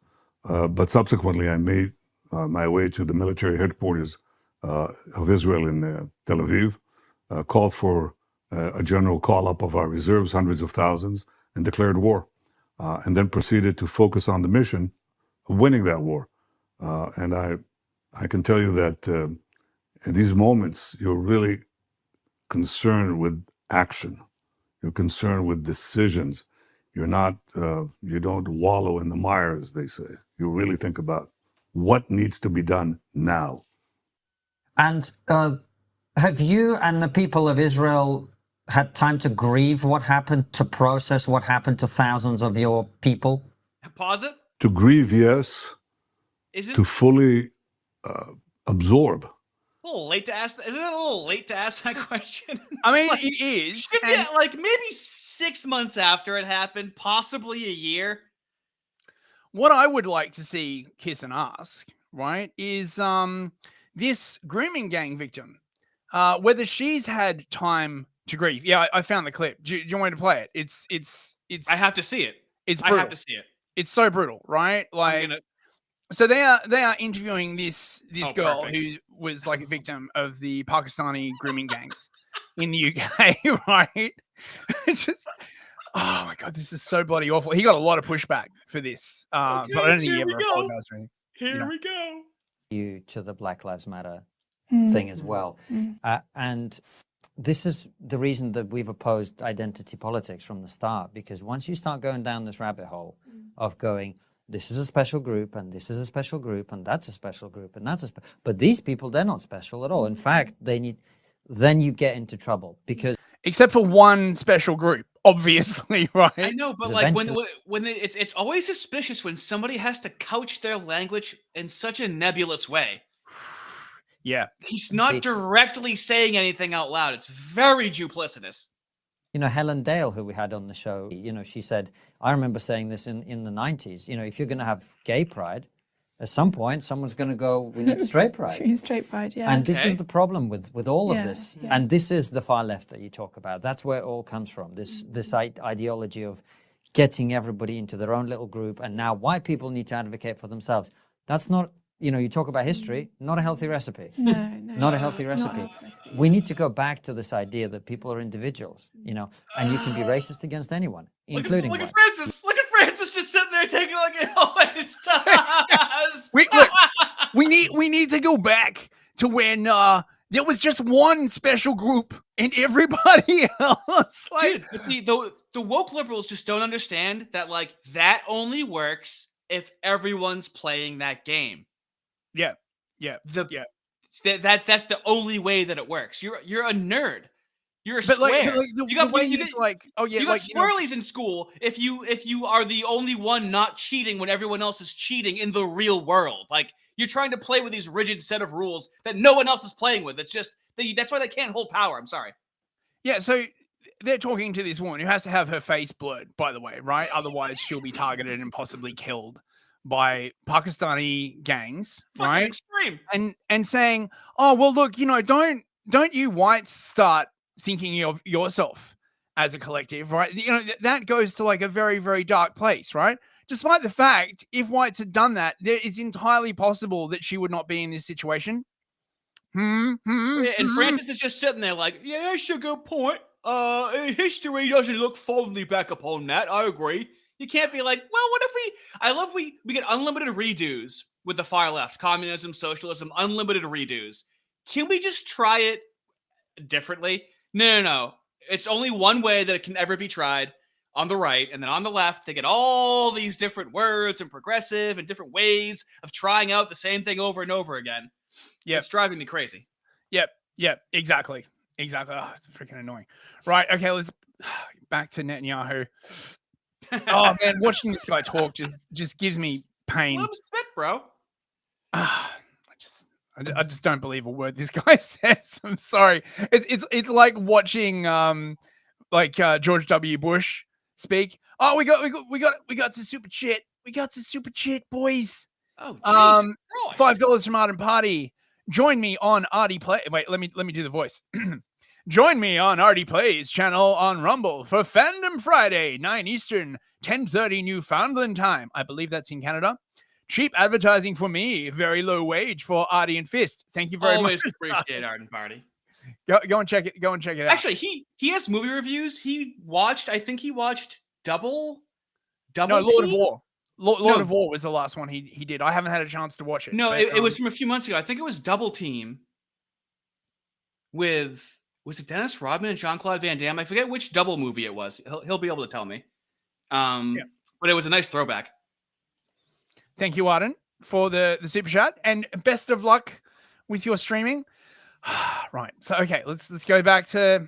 But subsequently, I made my way to the military headquarters of Israel in Tel Aviv, called for a general call-up of our reserves, hundreds of thousands, and declared war, and then proceeded to focus on the mission of winning that war. And I can tell you that in these moments, you're really concerned with action. You're concerned with decisions. You're not, you don't wallow in the mire, as they say. You really think about what needs to be done now. And have you and the people of Israel had time to grieve what happened, to process what happened to thousands of your people? Pause it. To grieve, yes. Is it to fully absorb? a little late to ask? Isn't it a little late to ask that question? I mean, Like, it is. should and- be, like maybe 6 months after it happened, possibly a year. What I would like to see Kisin ask, right, is this grooming gang victim, whether she's had time to grieve. Yeah, I found the clip. Do you want me to play it? It's I have to see it. it's I brutal. have to see it. It's so brutal, right? I'm Like, gonna- so they are interviewing this Oh, girl perfect. who was like a victim of the Pakistani grooming gangs in the UK, right? Just, oh my god, this is so bloody awful. He got a lot of pushback for this, but I Okay, don't think he here we ever go. apologized or anything. Here know. we go. You to the Black Lives Matter Mm. thing as well. And this is the reason that we've opposed identity politics from the start, because once you start going down this rabbit hole of going, this is a special group, and this is a special group, and that's a special group, and that's a but these people, they're not special at all. In fact, they need, then you get into trouble, because Except for one special group, obviously, right? I know, but Because like eventually- when it's always suspicious when somebody has to couch their language in such a nebulous way. Yeah. He's not It- directly saying anything out loud. It's very duplicitous. you know, Helen Dale, who we had on the show, you know, she said, I remember saying this in the 90s, you know, if you're going to have gay pride, at some point, someone's going to go, we need straight pride. True straight pride, yeah. And this Okay. is the problem with all Yeah, of this. yeah. And this is the far left that you talk about. That's where it all comes from, this ideology of getting everybody into their own little group. And now white people need to advocate for themselves. That's not, you know, you talk about history, not a healthy recipe. No, Not a healthy not recipe. a healthy recipe. We need to go back to this idea that people are individuals, you know, and you can be racist against anyone, including look white. at Francis. Look at Francis just sitting there taking like it always does. Look, we need to go back to when there was just one special group and everybody else. Like, Dude, but the woke liberals just don't understand that like that only works if everyone's playing that game. yeah. That's the only way that it works. You're a nerd. You're a But square. like, you the got way you he's got, like, oh yeah, you got like, you know, swirlies in school if you are the only one not cheating when everyone else is cheating in the real world. Like you're trying to play with these rigid set of rules that no one else is playing with. It's just that's why they can't hold power. I'm sorry. yeah. So they're talking to this woman who has to have her face blurred, by the way, right? Otherwise, she'll be targeted and possibly killed by Pakistani gangs, Fucking right? extreme. And saying, oh well, look, you know, don't you whites start thinking of yourself as a collective, right? You know, that goes to like a very, very dark place, right? Despite the fact, if whites had done that, it's entirely possible that she would not be in this situation. And Francis is just sitting there like, yeah, that's a good point. History doesn't look fondly back upon that. I agree. You can't be like, well, what if I love we get unlimited redos with the far left, communism, socialism, unlimited redos. Can we just try it differently? No. It's only one way that it can ever be tried, on the right, and then on the left, they get all these different words and progressive and different ways of trying out the same thing over and over again. Yep. It's driving me crazy. Yep, exactly. Exactly. Oh, it's freaking annoying. Right. Okay. Let's back to Netanyahu. Oh man, watching this guy talk just gives me pain. Let him spit, bro. I just don't believe a word this guy says. I'm sorry. It's like watching George W. Bush speak. Oh, we got some super shit. We got some super shit, boys. Oh, Jesus $5 from Art and Party. Join me on Artie Play. Wait, let me do the voice. Join me on Artie Plays channel on Rumble for Fandom Friday, 9 Eastern, 10:30 Newfoundland time. I believe that's in Canada. Cheap advertising for me, very low wage for Artie and Fist. Thank you very much. Always appreciate Art and Party. Go and check it. Go and check it out. Actually, he has movie reviews. I think he watched Double. No, Lord of War. Lord of War was the last one he did. I haven't had a chance to watch it. No, it was from a few months ago. I think it was Double Team with, was it Dennis Rodman and Jean-Claude Van Damme? I forget which double movie it was. He'll be able to tell me. But it was a nice throwback. Thank you, Arden, for the super chat, and best of luck with your streaming. Right. So okay, let's go back to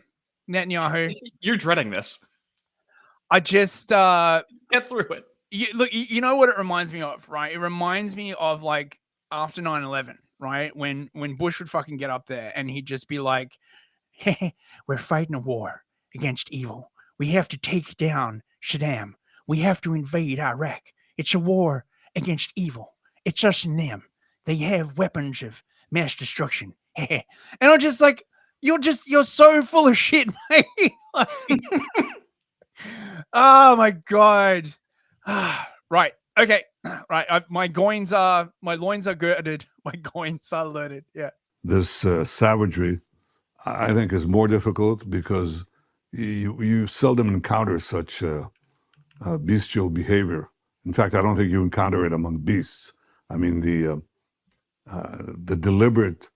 Netanyahu. You're dreading this. I just get through it. You know what it reminds me of, right? It reminds me of like after 9/11, right? When Bush would fucking get up there and he'd just be like, hey, we're fighting a war against evil. We have to take down Saddam. We have to invade Iraq. It's a war against evil. It's us and them. They have weapons of mass destruction. And I'm just like, you're so full of shit, mate. Like, oh my God. Right. Okay. Right. My loins are girded. My goins are loaded. Yeah. This savagery, I think, is more difficult because you seldom encounter such bestial behavior. In fact, I don't think you encounter it among beasts. I mean, the deliberate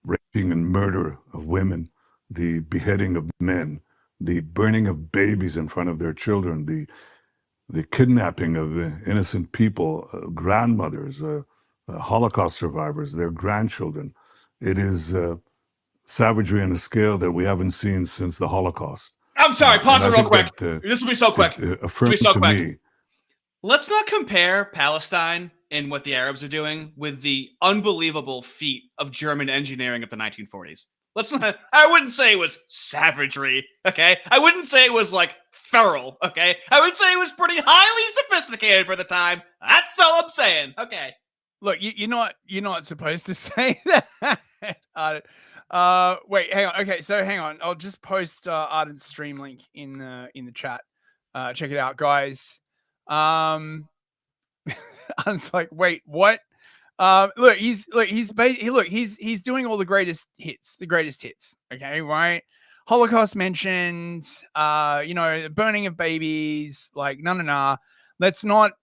raping and murder of women, the beheading of men, the burning of babies in front of their children, the kidnapping of innocent people, grandmothers, Holocaust survivors, their grandchildren. It is savagery on a scale that we haven't seen since the Holocaust. I'm sorry, pause it real quick. This will be so quick. Me. Let's not compare Palestine and what the Arabs are doing with the unbelievable feat of German engineering of the 1940s. Let's not. I wouldn't say it was savagery, okay? I wouldn't say it was like feral, okay? I would say it was pretty highly sophisticated for the time. That's all I'm saying, okay? Look, you're not supposed to say that. Wait, hang on. Okay, so hang on. I'll just post Arden's stream link in the chat. Check it out, guys. Arden's like, wait, what? Look, he's doing all the greatest hits. Okay, right? Holocaust mentioned, burning of babies, like, no. Let's not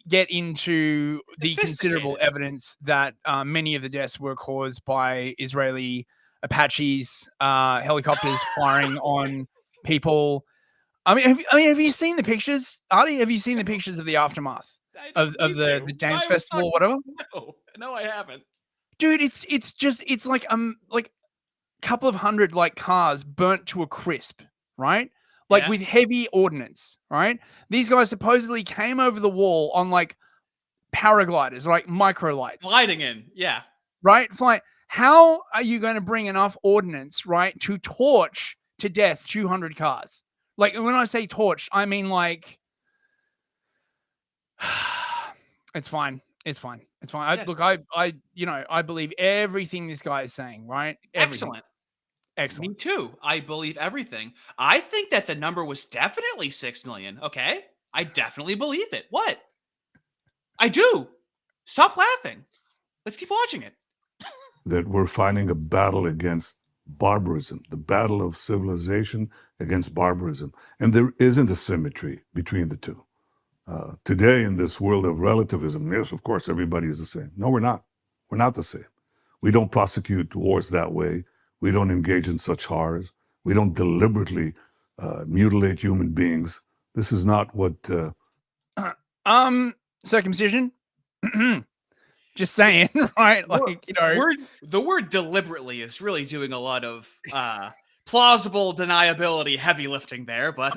get into the considerable evidence that many of the deaths were caused by Israeli Apaches, helicopters firing on people. I mean, have you seen the pictures, Artie? Have you seen the pictures of the aftermath of the dance festival or whatever? No, I haven't. Dude, it's like a couple of hundred like cars burnt to a crisp, right? Like with heavy ordnance, right? These guys supposedly came over the wall on like paragliders, like micro lights. Gliding in, yeah. Right? Flying. How are you going to bring enough ordnance, right, to torch to death 200 cars? Like, when I say torch, I mean like, it's fine. It's fine. I believe everything this guy is saying, right? Everything. Excellent. Me too. I believe everything. I think that the number was definitely 6 million. Okay. I definitely believe it. What? I do. Stop laughing. Let's keep watching it. That we're fighting a battle against barbarism, the battle of civilization against barbarism. And there isn't a symmetry between the two. Today, in this world of relativism, yes, of course, everybody is the same. No, we're not. We're not the same. We don't prosecute wars that way. We don't engage in such horrors. We don't deliberately mutilate human beings. This is not what... circumcision. Just saying, right? Like, you know, the word deliberately is really doing a lot of plausible deniability, heavy lifting there. But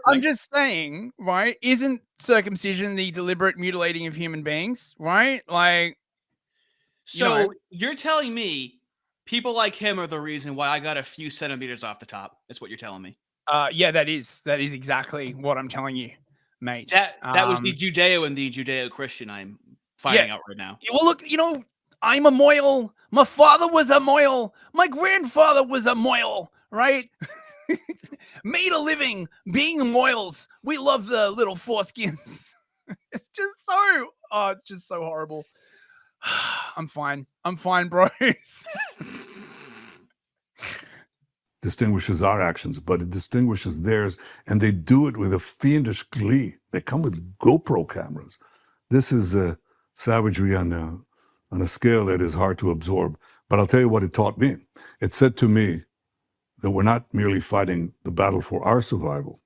I'm just saying, right? Isn't circumcision the deliberate mutilating of human beings, right? Like, so you're telling me people like him are the reason why I got a few centimeters off the top. That's what you're telling me. Yeah, that is exactly what I'm telling you, mate. That was the Judeo and the Judeo-Christian I'm finding out right now. Well, look, you know, I'm a Moyle. My father was a Moyle. My grandfather was a Moyle, right? Made a living being Moyles. We love the little foreskins. It's just so horrible. I'm fine, bros. Distinguishes our actions, but it distinguishes theirs, and they do it with a fiendish glee. They come with GoPro cameras. This is savagery on a scale that is hard to absorb. But I'll tell you what it taught me. It said to me that we're not merely fighting the battle for our survival.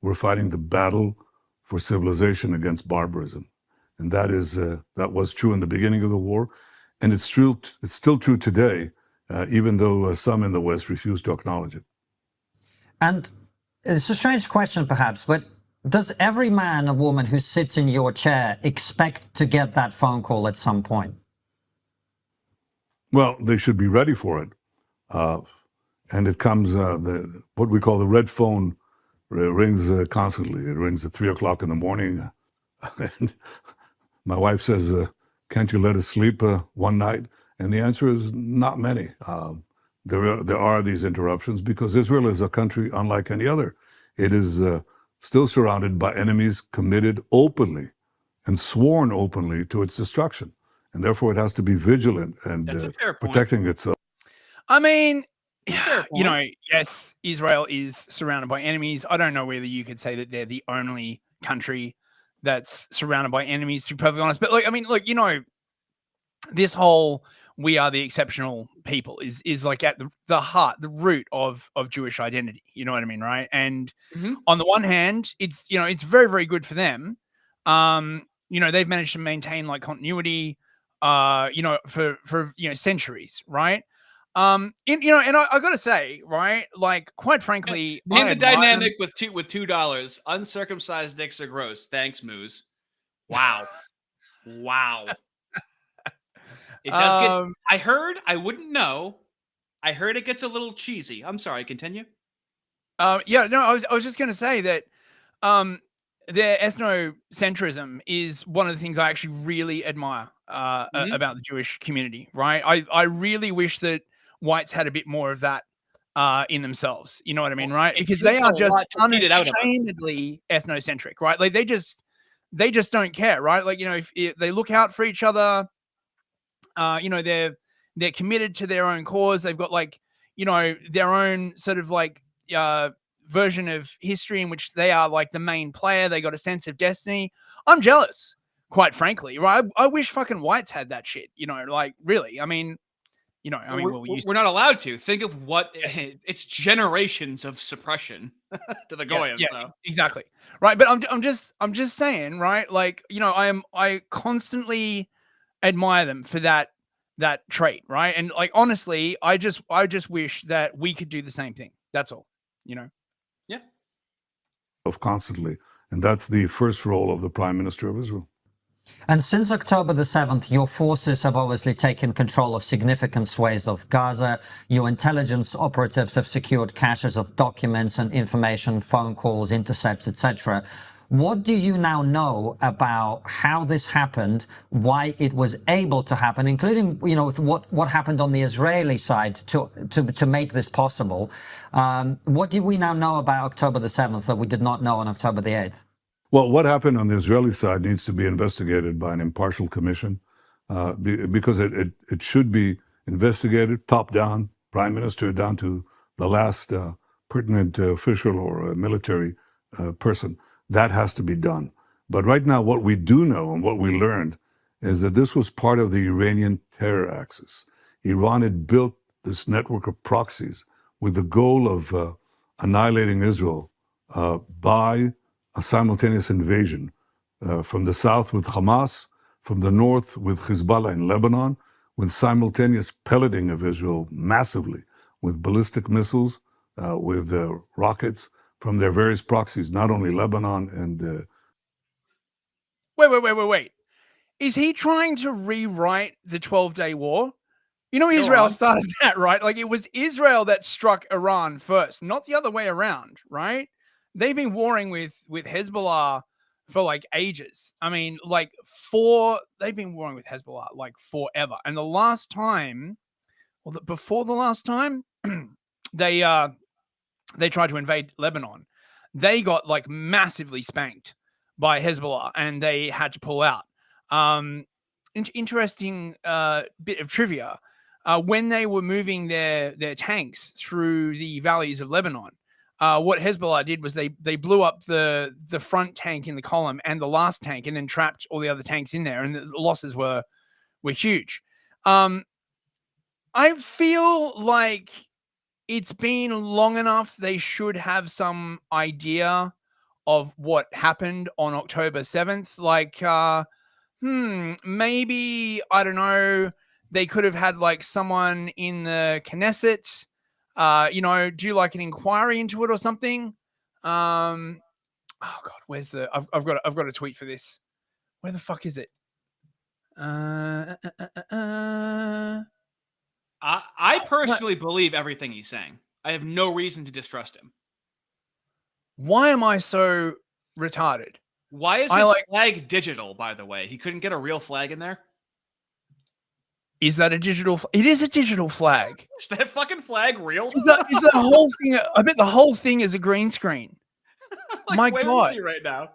We're fighting the battle for civilization against barbarism. And that was true in the beginning of the war. And it's still true today, even though some in the West refuse to acknowledge it. And it's a strange question, perhaps, but does every man or woman who sits in your chair expect to get that phone call at some point? Well, they should be ready for it. And it comes, what we call the red phone rings constantly. It rings at 3 o'clock in the morning. And my wife says, can't you let us sleep one night? And the answer is not many. There are these interruptions because Israel is a country unlike any other. It is still surrounded by enemies committed openly and sworn openly to its destruction. And therefore it has to be vigilant and protecting itself. I mean, you know, yes, Israel is surrounded by enemies. I don't know whether you could say that they're the only country that's surrounded by enemies, to be perfectly honest. But like, I mean, look, you know, this whole we are the exceptional people is like at the heart, the root of Jewish identity. You know what I mean, right? And on the one hand, it's, you know, it's very, very good for them. You know, they've managed to maintain like continuity, you know, for you know, centuries, right? You know, and I got to say, right, like, quite frankly, name the dynamic with $2. Uncircumcised dicks are gross. Thanks, Moose. Wow. Wow. It does get, I heard, I wouldn't know. I heard it gets a little cheesy. I'm sorry, continue. Yeah, no, I was just going to say that their ethnocentrism is one of the things I actually really admire about the Jewish community, right? I really wish that whites had a bit more of that in themselves. You know what I mean, right? Because they are just unashamedly ethnocentric, right? Like they just don't care, right? Like, you know, if they look out for each other, you know, they're committed to their own cause. They've got like, you know, their own sort of like version of history in which they are like the main player. They got a sense of destiny. I'm jealous, quite frankly, right? I wish fucking whites had that shit, you know, like really. I mean, you know, I mean, we're not allowed to think of what it's generations of suppression to the Goyim. Yeah, so. Exactly. Right. But I'm just saying, right? Like, you know, I constantly admire them for that trait, right? And like, honestly, I just wish that we could do the same thing. That's all, you know? Yeah. Constantly. And that's the first role of the Prime Minister of Israel. And since October the 7th, your forces have obviously taken control of significant swathes of Gaza. Your intelligence operatives have secured caches of documents and information, phone calls, intercepts, etc. What do you now know about how this happened, why it was able to happen, including, you know, what happened on the Israeli side to make this possible? What do we now know about October the 7th that we did not know on October the 8th? Well, what happened on the Israeli side needs to be investigated by an impartial commission because it should be investigated top down, Prime Minister down to the last pertinent official or military person. That has to be done. But right now, what we do know and what we learned is that this was part of the Iranian terror axis. Iran had built this network of proxies with the goal of annihilating Israel by a simultaneous invasion from the south with Hamas, from the north with Hezbollah in Lebanon, with simultaneous pelleting of Israel massively with ballistic missiles, with rockets from their various proxies, not only Lebanon and... Wait. Is he trying to rewrite the 12-day war? You know, Israel started that, right? Like, it was Israel that struck Iran first, not the other way around, right? They've been warring with Hezbollah for like ages. I mean, like they've been warring with Hezbollah like forever. And the last time, before the last time, they tried to invade Lebanon, they got like massively spanked by Hezbollah and they had to pull out. Interesting bit of trivia. When they were moving their tanks through the valleys of Lebanon, what Hezbollah did was they blew up the front tank in the column and the last tank, and then trapped all the other tanks in there, and the losses were huge. I feel like it's been long enough. They should have some idea of what happened on October 7th. Like, maybe, I don't know, they could have had like someone in the Knesset, do like an inquiry into it or something. Oh God, where's the? I've got a tweet for this. Where the fuck is it? I personally believe everything he's saying. I have no reason to distrust him. Why am I so retarded? Why is his flag digital, by the way? He couldn't get a real flag in there? Is that a digital? It is a digital flag. Is that fucking flag real? Is the whole thing? I bet the whole thing is a green screen. Like, where is he right now?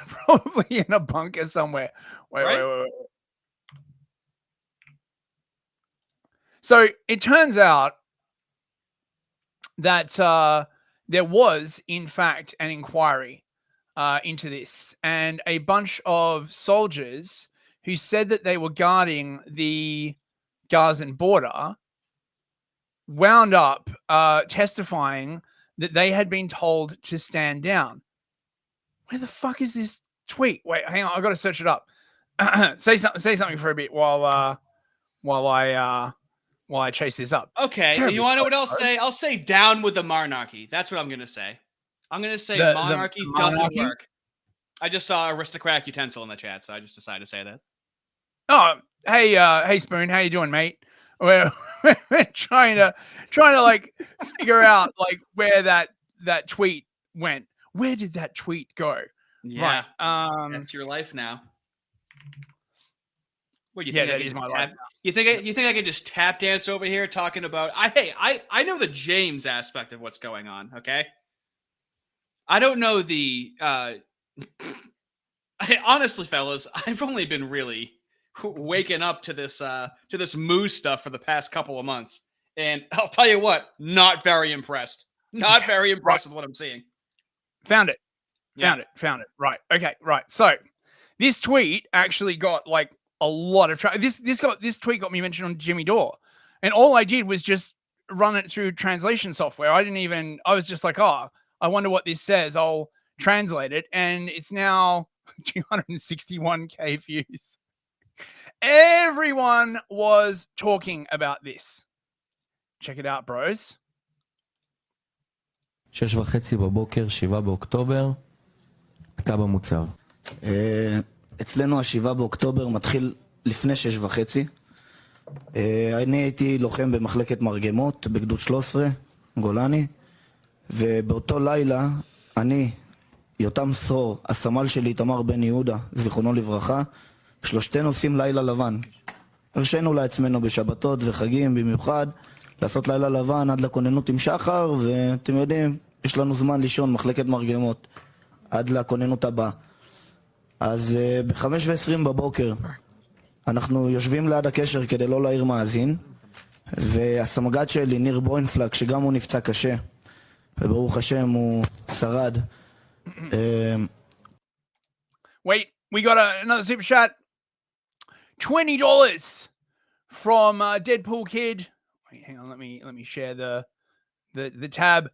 Probably in a bunker somewhere. Wait. So it turns out that there was, in fact, an inquiry into this, and a bunch of soldiers who said that they were guarding the Gazan border wound up testifying that they had been told to stand down. Where the fuck is this tweet? Wait, hang on, I've got to search it up. Say something for a bit while I chase this up. Okay, you want to know what I'll say? I'll say down with the monarchy. That's what I'm going to say. I'm going to say monarchy doesn't work. I just saw aristocrat utensil in the chat, so I just decided to say that. Oh, hey Spoon, how you doing, mate? We're trying to like figure out like where that tweet went. Where did that tweet go? Yeah, right. That's your life now. What do you think? That is my life. You think I could just tap dance over here talking about? I know the James aspect of what's going on. Okay, I don't know the. Honestly, fellas, I've only been really waking up to this moose stuff for the past couple of months, and I'll tell you what, not very impressed. Not very impressed with what I'm seeing. Found it. Right. Okay. Right. So this tweet actually got like a lot of this tweet got me mentioned on Jimmy Dore, and all I did was just run it through translation software. I was just like, oh, I wonder what this says. I'll translate it, and it's now 261K views. Everyone was talking about this. Check it out, bros. 6:30 בבוקר, 7 באוקטובר, כתב המוצב. אצלנו ה-7 באוקטובר מתחיל לפני 6:30. אני הייתי לוחם במחלקת מרגמות בגדוד 13, גולני, ובאותו לילה אני, יותם סרור, הסמל שלי תמר בן יהודה, זיכרונו לברכה, שלושתנו עושים לילה לבן. הרשינו לעצמנו בשבתות וחגים במיוחד, לעשות לילה לבן עד לכוננות עם שחר, ואתם יודעים, יש לנו זמן לישון מחלקת מרגמות עד לכוננות הבאה. אז ב-5:20 בבוקר אנחנו יושבים ליד הקשר כדי לא להעיר מאזין, והסמג"ד שלי, ניר בוינפלק, שגם הוא נפצע קשה, וברוך השם הוא שרד. Wait, we got another super chat. $20 from Deadpool Kid. Wait, hang on, let me share the tab.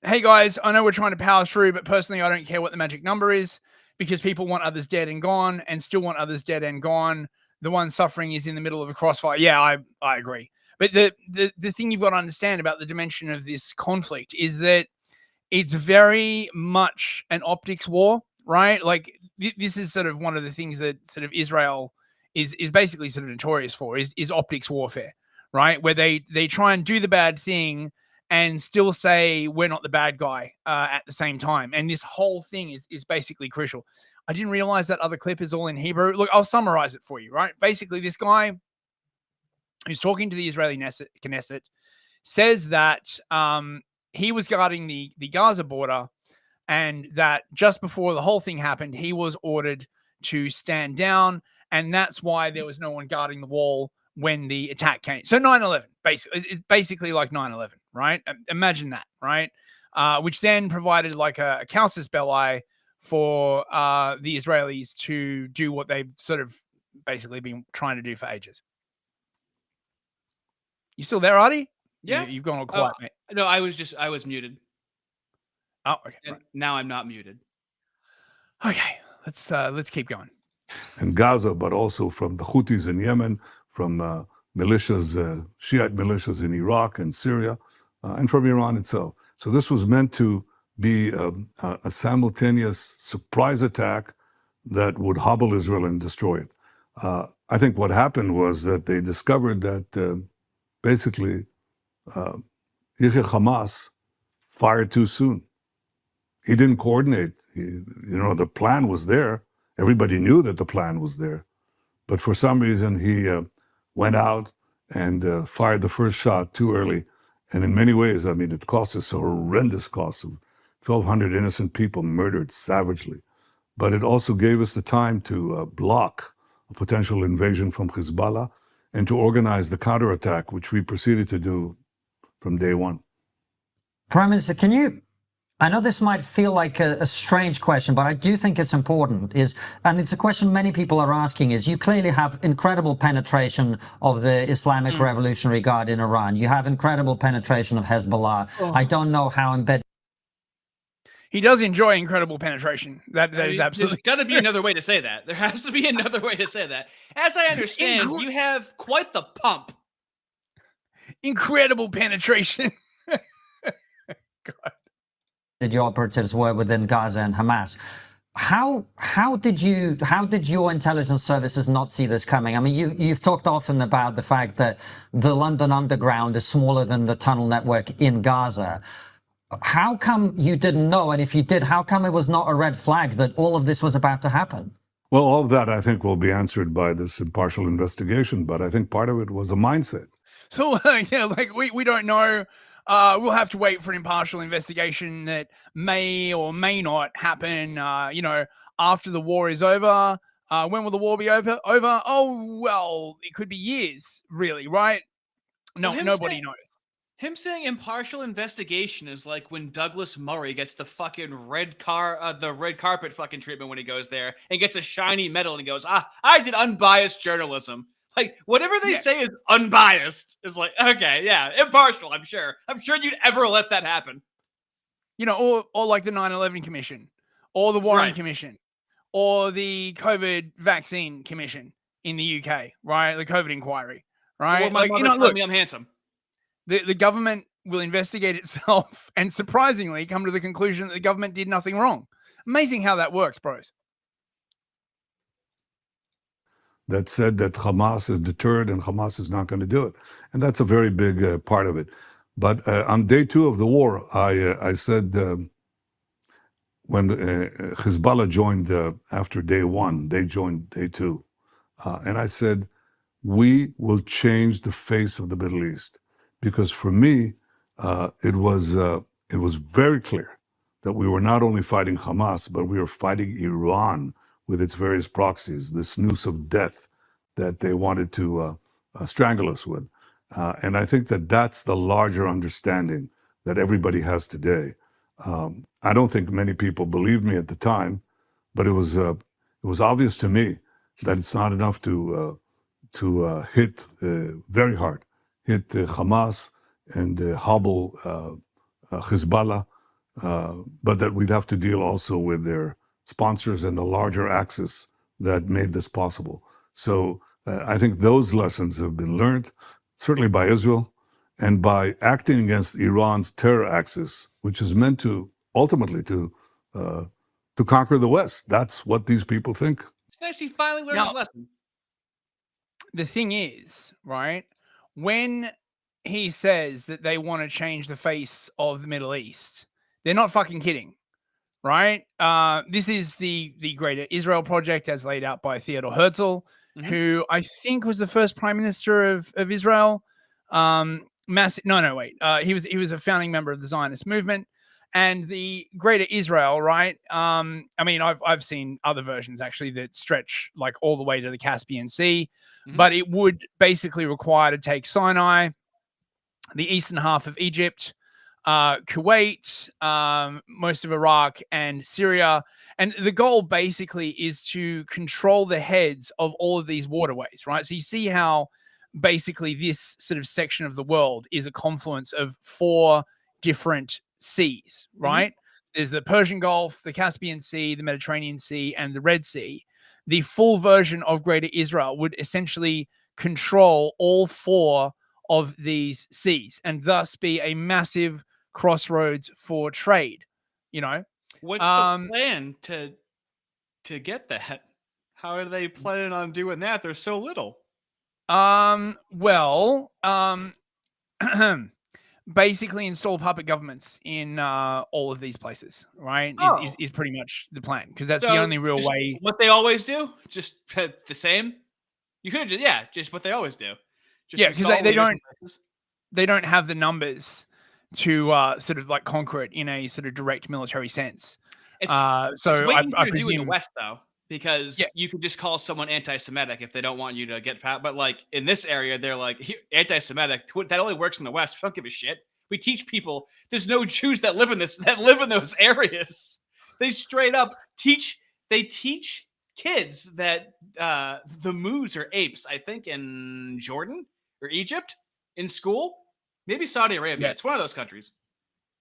Hey guys, I know we're trying to power through, but personally I don't care what the magic number is. because people want others dead and gone and still want others dead and gone. The one suffering is in the middle of a crossfire. Yeah, I agree. But the thing you've got to understand about the dimension of this conflict is that it's very much an optics war, right? Like this is sort of one of the things that sort of Israel is basically sort of notorious for is optics warfare, right? Where they try and do the bad thing and still say we're not the bad guy at the same time. And this whole thing is basically crucial. I didn't realize that other clip is all in Hebrew. Look, I'll summarize it for you, right? Basically, this guy who's talking to the Israeli Knesset says that he was guarding the Gaza border and that just before the whole thing happened, he was ordered to stand down. And that's why there was no one guarding the wall when the attack came. So 9/11, basically, it's basically like 9/11, right? Imagine that, right? Which then provided like a casus belli for the Israelis to do what they've sort of basically been trying to do for ages. You still there, Artie? Yeah. You've gone all quiet, mate. No, I was muted. Oh, okay. And Right. now I'm not muted. Okay, let's keep going. In Gaza, but also from the Houthis in Yemen, from militias, Shiite militias in Iraq and Syria, and from Iran itself. So this was meant to be a simultaneous surprise attack that would hobble Israel and destroy it. I think what happened was that they discovered that basically Yahya Hamas fired too soon. He didn't coordinate. The plan was there. Everybody knew that the plan was there. But for some reason, he went out and fired the first shot too early. And in many ways, I mean, it cost us a horrendous cost of 1,200 innocent people murdered savagely. But it also gave us the time to block a potential invasion from Hezbollah and to organize the counterattack, which we proceeded to do from day one. Prime Minister, can you, I know this might feel like a strange question, but I do think it's important, and it's a question many people are asking, is you clearly have incredible penetration of the Islamic Revolutionary Guard in Iran. You have incredible penetration of Hezbollah. I don't know how embedded. He does enjoy incredible penetration. That is absolutely. There's got to be another way to say that. There has to be another way to say that. As I understand, you have quite the pump. Incredible penetration. God. Did your operatives were within Gaza and Hamas? How did your intelligence services not see this coming? I mean, you've talked often about the fact that the London Underground is smaller than the tunnel network in Gaza. How come you didn't know? And if you did, how come it was not a red flag that all of this was about to happen? Well, all of that, I think, will be answered by this impartial investigation. But I think part of it was a mindset. So, we don't know. We'll have to wait for an impartial investigation that may or may not happen, after the war is over. When will the war be over? Oh, well, it could be years, really, right? No, nobody knows. Him saying impartial investigation is like when Douglas Murray gets the fucking red carpet fucking treatment when he goes there and gets a shiny medal and he goes, I did unbiased journalism. Like, whatever they say is unbiased is like, okay, yeah, impartial, I'm sure. I'm sure you'd ever let that happen. Or like the 9/11 Commission, or the Warren Commission, or the COVID vaccine commission in the UK, right? The COVID inquiry, right? Or my mother telling me I'm handsome. The government will investigate itself and surprisingly come to the conclusion that the government did nothing wrong. Amazing how that works, bros. That said that Hamas is deterred and Hamas is not going to do it. And that's a very big part of it. But on day 2 of the war, I said when Hezbollah joined after day 1, they joined day 2. And I said, we will change the face of the Middle East. Because for me, it was very clear that we were not only fighting Hamas, but we were fighting Iran with its various proxies, this noose of death that they wanted to strangle us with. And I think that that's the larger understanding that everybody has today. I don't think many people believed me at the time, but it was obvious to me that it's not enough to hit very hard. Hit Hamas and hobble Hezbollah, but that we'd have to deal also with their sponsors and the larger axis that made this possible. So I think those lessons have been learned, certainly by Israel, and by acting against Iran's terror axis, which is meant to ultimately to conquer the West. That's what these people think. It's nice he finally learned his lesson. The thing is, right, when he says that they want to change the face of the Middle East, they're not fucking kidding, right? This is the Greater Israel Project as laid out by Theodor Herzl, who I think was the first prime minister of Israel. He was a founding member of the Zionist movement. And the Greater Israel, right? I mean, I've seen other versions actually that stretch like all the way to the Caspian Sea, but it would basically require to take Sinai, the eastern half of Egypt, Kuwait, most of Iraq, and Syria. And the goal basically is to control the heads of all of these waterways, right? So you see how basically this sort of section of the world is a confluence of 4 different seas, right? There's the Persian Gulf, the Caspian Sea, the Mediterranean Sea, and the Red Sea. The full version of Greater Israel would essentially control all 4 of these seas and thus be a massive crossroads for trade, you know? What's the plan to get that? How are they planning on doing that? There's so little. Basically install puppet governments in all of these places, right? Is pretty much the plan, because that's the only real way. What they always do, just the same. You could just what they always do. Because they don't have the numbers to sort of like conquer it in a sort of direct military sense. It's I presume do in the West though, because you could just call someone anti-Semitic if they don't want you to get pat. But like in this area, they're like anti-Semitic. That only works in the West. We don't give a shit. We teach people there's no Jews that live in those areas. They straight up teach. They teach kids that the moose are apes. I think in Jordan or Egypt in school, maybe Saudi Arabia. Yeah. It's one of those countries.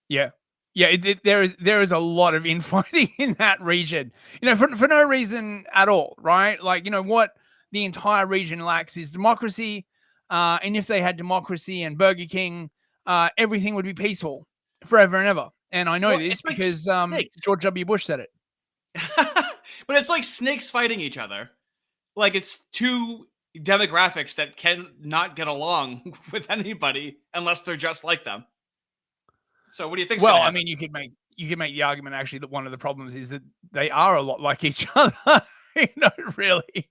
Yeah. Yeah, there is a lot of infighting in that region, you know, for no reason at all, right? Like, you know, what the entire region lacks is democracy, and if they had democracy and Burger King, everything would be peaceful forever and ever. And I know this because George W. Bush said it. But it's like snakes fighting each other. Like it's 2 demographics that can not get along with anybody unless they're just like them. So what do you think? Well, I mean, you could make the argument actually that one of the problems is that they are a lot like each other. You know, really.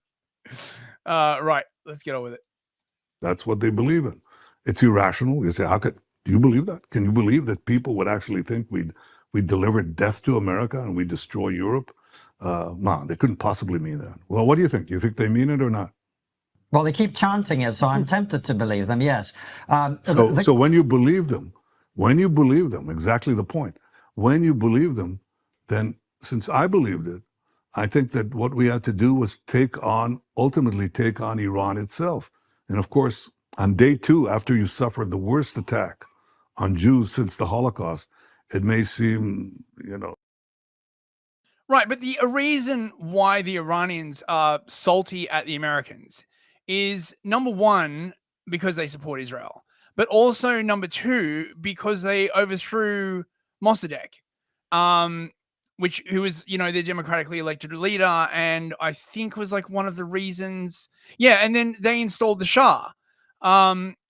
Right. Let's get on with it. That's what they believe in. It's irrational. You say, do you believe that? Can you believe that people would actually think we delivered death to America and we destroy Europe? No, they couldn't possibly mean that. Well, what do you think? Do you think they mean it or not? Well, they keep chanting it, so I'm tempted to believe them, yes. So when you believe them, exactly the point. When you believe them, then since I believed it, I think that what we had to do was ultimately take on Iran itself. And of course, on day 2, after you suffered the worst attack on Jews since the Holocaust, it may seem, you know. Right, but the reason why the Iranians are salty at the Americans is, number 1, because they support Israel. But also, number 2, because they overthrew Mossadegh, who was, you know, the democratically elected leader, and I think was like one of the reasons. Yeah, and then they installed the Shah,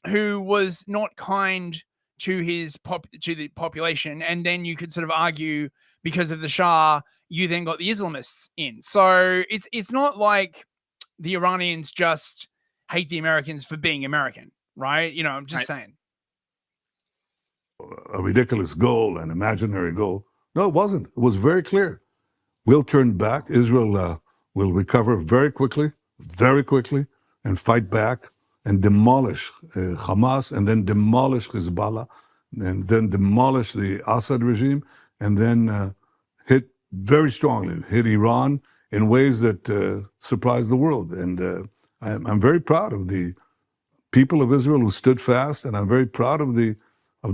who was not kind to the population, and then you could sort of argue because of the Shah, you then got the Islamists in. So it's not like the Iranians just hate the Americans for being American. Right? You know, I'm just saying. A ridiculous goal, an imaginary goal. No, it wasn't. It was very clear. We'll turn back. Israel will recover very quickly, and fight back and demolish Hamas, and then demolish Hezbollah, and then demolish the Assad regime, and then hit Iran in ways that surprised the world. And I'm very proud of the people of Israel who stood fast, and I'm very proud of the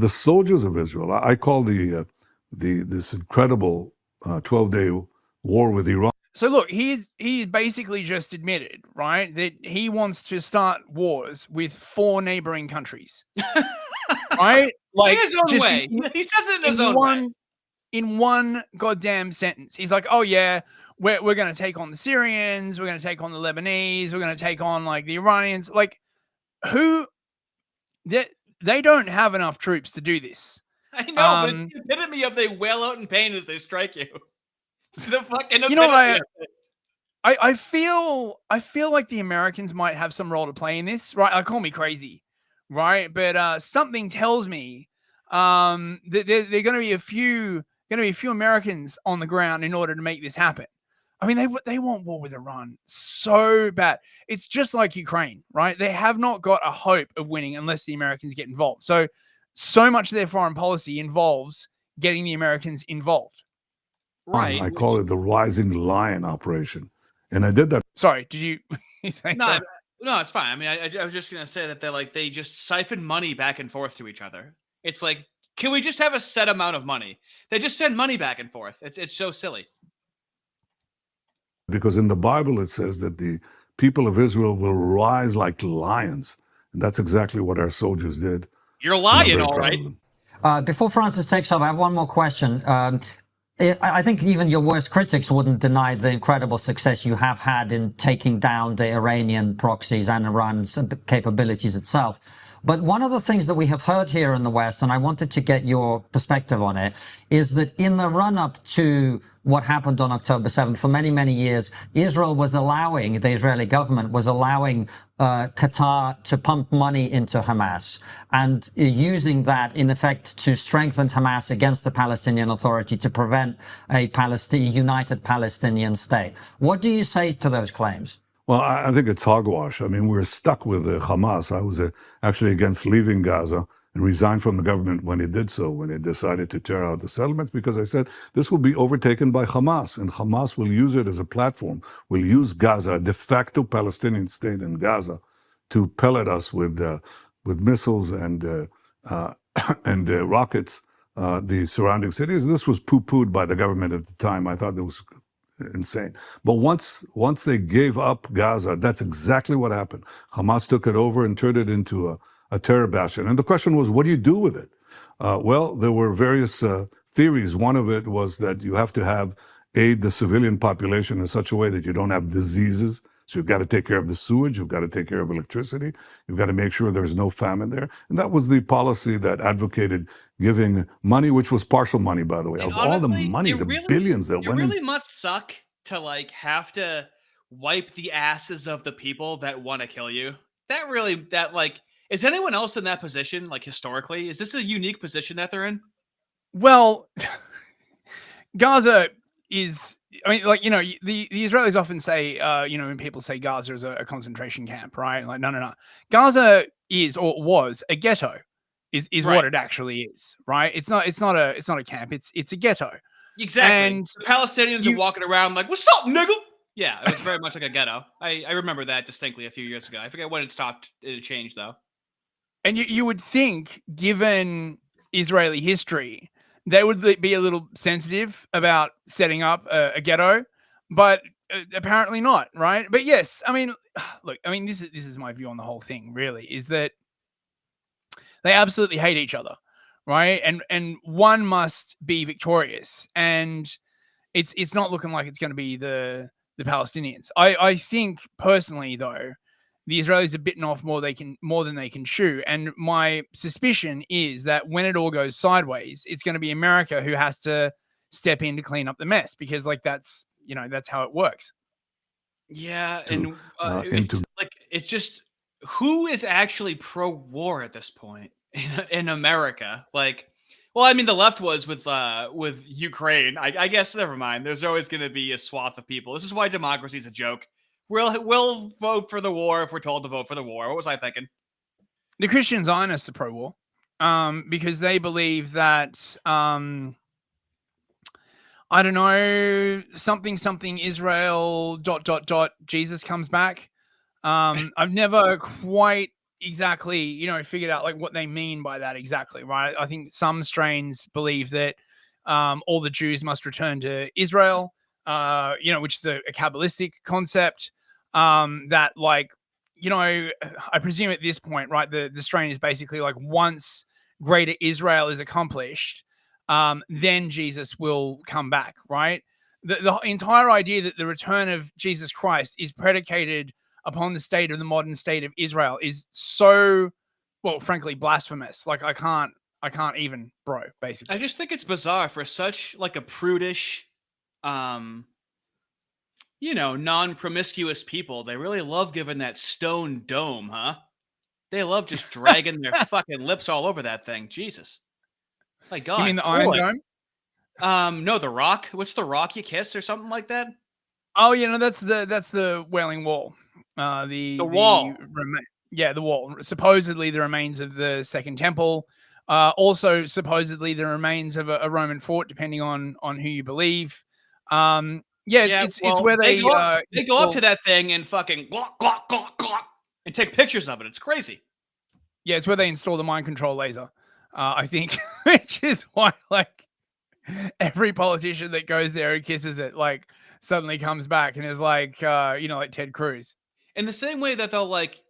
soldiers of Israel. I call this incredible 12-day war with Iran. So look, he's basically just admitted, right, that he wants to start wars with 4 neighboring countries, right? Like, in his own way. He says it in his own way. In one goddamn sentence, he's like, "Oh yeah, we're going to take on the Syrians, we're going to take on the Lebanese, we're going to take on like the Iranians." Like, who? They don't have enough troops to do this. I know, but it's the epitome of they wail out in pain as they strike you. The fucking you know, I feel like the Americans might have some role to play in this, right? Call me crazy, right? But something tells me that there are going to be a few Americans on the ground in order to make this happen. I mean, they want war with Iran so bad. It's just like Ukraine, right? They have not got a hope of winning unless the Americans get involved. So much of their foreign policy involves getting the Americans involved. Right. I call it the Rising Lion Operation. And I did that. Sorry, did you say no, that? No, it's fine. I mean, I was just going to say that they just siphon money back and forth to each other. It's like, can we just have a set amount of money? They just send money back and forth. It's so silly. Because in the Bible, it says that the people of Israel will rise like lions. And that's exactly what our soldiers did. You're lying, all right. Before Francis takes over, I have one more question. I think even your worst critics wouldn't deny the incredible success you have had in taking down the Iranian proxies and Iran's capabilities itself. But one of the things that we have heard here in the West, and I wanted to get your perspective on it, is that in the run-up to what happened on October 7th, for many, many years, Israel was allowing, the Israeli government was allowing Qatar to pump money into Hamas and using that, in effect, to strengthen Hamas against the Palestinian Authority to prevent a united Palestinian state. What do you say to those claims? Well, I think it's hogwash. I mean, we're stuck with Hamas. I was actually against leaving Gaza and resigned from the government when it did so, when it decided to tear out the settlements, because I said this will be overtaken by Hamas, and Hamas will use it as a platform, will use Gaza, a de facto Palestinian state in Gaza, to pellet us with missiles and rockets, the surrounding cities. This was poo-pooed by the government at the time. I thought it was insane. But once they gave up Gaza, that's exactly what happened. Hamas took it over and turned it into a terror bastion. And the question was, what do you do with it? Well, there were various theories. One of it was that you have to aid the civilian population in such a way that you don't have diseases. So you've got to take care of the sewage, you've got to take care of electricity, you've got to make sure there's no famine there. And that was the policy that advocated giving money, which was partial money, by the way. And of honestly, all the money, the billions that went in. It really must suck to have to wipe the asses of the people that want to kill you. Is anyone else in that position, historically? Is this a unique position that they're in? Well, Gaza is, I mean, the Israelis often say, when people say Gaza is a concentration camp, right? Like, no. Gaza is, or was, a ghetto, is right. What it actually is, right? It's not a camp. It's a ghetto. Exactly. And the Palestinians are walking around like, "What's up, nigga?" Yeah, it was very much like a ghetto. I remember that distinctly a few years ago. I forget when it stopped. It changed though. And you would think, given Israeli history, they would be a little sensitive about setting up a ghetto, but apparently not, right? But yes, I mean, look, I mean, this is my view on the whole thing. Really, is that they absolutely hate each other, right? And one must be victorious, and it's not looking like it's going to be the Palestinians. I think personally, though, the Israelis are bitten off more than they can chew. And my suspicion is that when it all goes sideways, it's going to be America who has to step in to clean up the mess, because that's how it works. Yeah, and it's just, who is actually pro-war at this point in America? Well, I mean, the left was with Ukraine. I guess never mind. There's always going to be a swath of people. This is why democracy is a joke. We'll vote for the war if we're told to vote for the war. What was I thinking? The Christian Zionists are pro-war, because they believe that I don't know, something Israel ... Jesus comes back. I've never quite exactly figured out what they mean by that exactly, right? I think some strains believe that all the Jews must return to Israel. which is a Kabbalistic concept, that like, I presume at this point, right, the strain is basically like once greater Israel is accomplished, then Jesus will come back, right? The entire idea that the return of Jesus Christ is predicated upon the state of the modern state of Israel is so, well, frankly, blasphemous. Like I can't even, bro, basically. I just think it's bizarre for such like a prudish, non-promiscuous people. They really love giving that stone dome, huh? They love just dragging their fucking lips all over that thing. Jesus. My God. You mean the Iron Dome? No, the Rock. What's the Rock you kiss or something like that? Oh, that's the Wailing Wall. The wall. The wall. Supposedly the remains of the Second Temple. Also supposedly the remains of a Roman fort, depending on who you believe. It's where they go up to that thing and fucking glock, glock, glock, glock, and take pictures of it. It's crazy. Yeah, it's where they install the mind control laser, I think, which is why like every politician that goes there and kisses it like suddenly comes back and is like, like Ted Cruz. In the same way that they'll like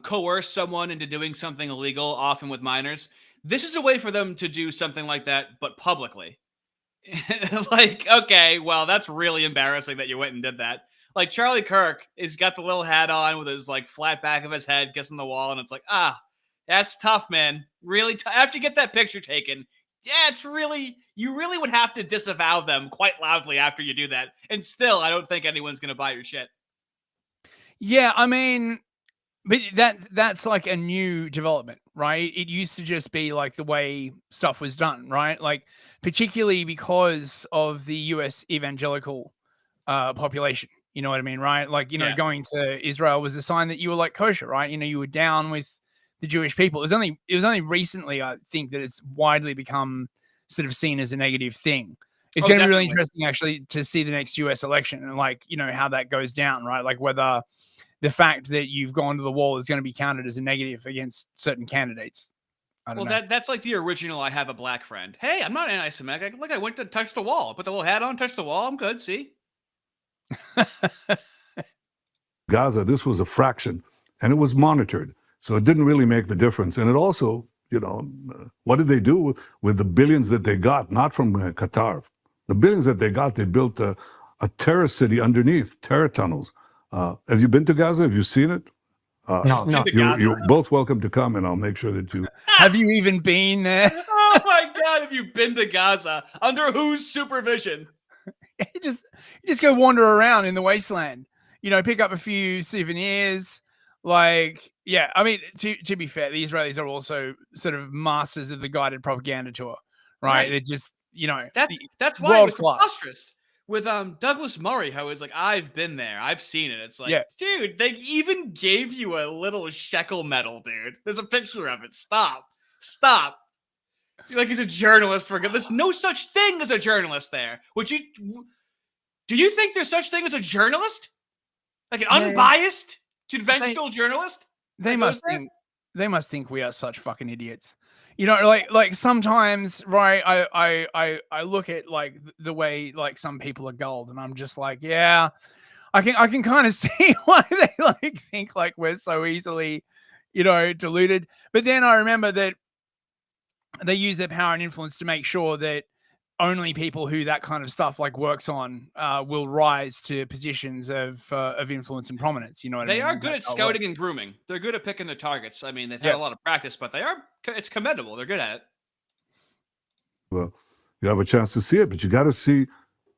coerce someone into doing something illegal, often with minors, this is a way for them to do something like that, but publicly. Like, okay, well, that's really embarrassing that you went and did that. Like Charlie Kirk has got the little hat on with his like flat back of his head kissing the wall, and it's like, that's tough, man. Really tough. After you get that picture taken, you really would have to disavow them quite loudly after you do that. And still, I don't think anyone's going to buy your shit. Yeah, I mean, but that's like a new development, right? It used to just be like the way stuff was done, right? Like particularly because of the US evangelical population, you know what I mean, right? Like, going to Israel was a sign that you were like kosher, right? You were down with the Jewish people. It was only recently, I think, that it's widely become sort of seen as a negative thing. It's going to be really interesting actually to see the next US election and like, how that goes down, right? Like whether the fact that you've gone to the wall is going to be counted as a negative against certain candidates. I don't know. That's like the original I have a black friend. Hey, I'm not anti-Semitic. I went to touch the wall. Put the little hat on, touch the wall. I'm good, see? Gaza, this was a fraction, and it was monitored. So it didn't really make the difference. And it also, what did they do with the billions that they got? Not from Qatar. The billions that they got, they built a terror city underneath, terror tunnels. Have you been to Gaza? Have you seen it? No. You're both welcome to come, and I'll make sure that you... Have you even been there? Oh my God, have you been to Gaza? Under whose supervision? You just go wander around in the wasteland. Pick up a few souvenirs. Like, yeah, I mean, to be fair, the Israelis are also sort of masters of the guided propaganda tour, right? They're just, that's why it was preposterous. With Douglas Murray, how he's like, I've been there, I've seen it. It's like, dude, they even gave you a little shekel medal, dude. There's a picture of it. Stop. You're like, he's a journalist. There's no such thing as a journalist there. Do you think there's such thing as a journalist? Like an unbiased conventional journalist? They must think we are such fucking idiots. Like sometimes, right? I look at like the way like some people are gulled, and I'm just like, yeah, I can kind of see why they like think like we're so easily, deluded. But then I remember that they use their power and influence to make sure that only people who that kind of stuff like works on will rise to positions of influence and prominence. You know what I mean? They are good at scouting and grooming. They're good at picking their targets. I mean, they've had a lot of practice, but it's commendable. They're good at it. Well, you have a chance to see it, but you got to see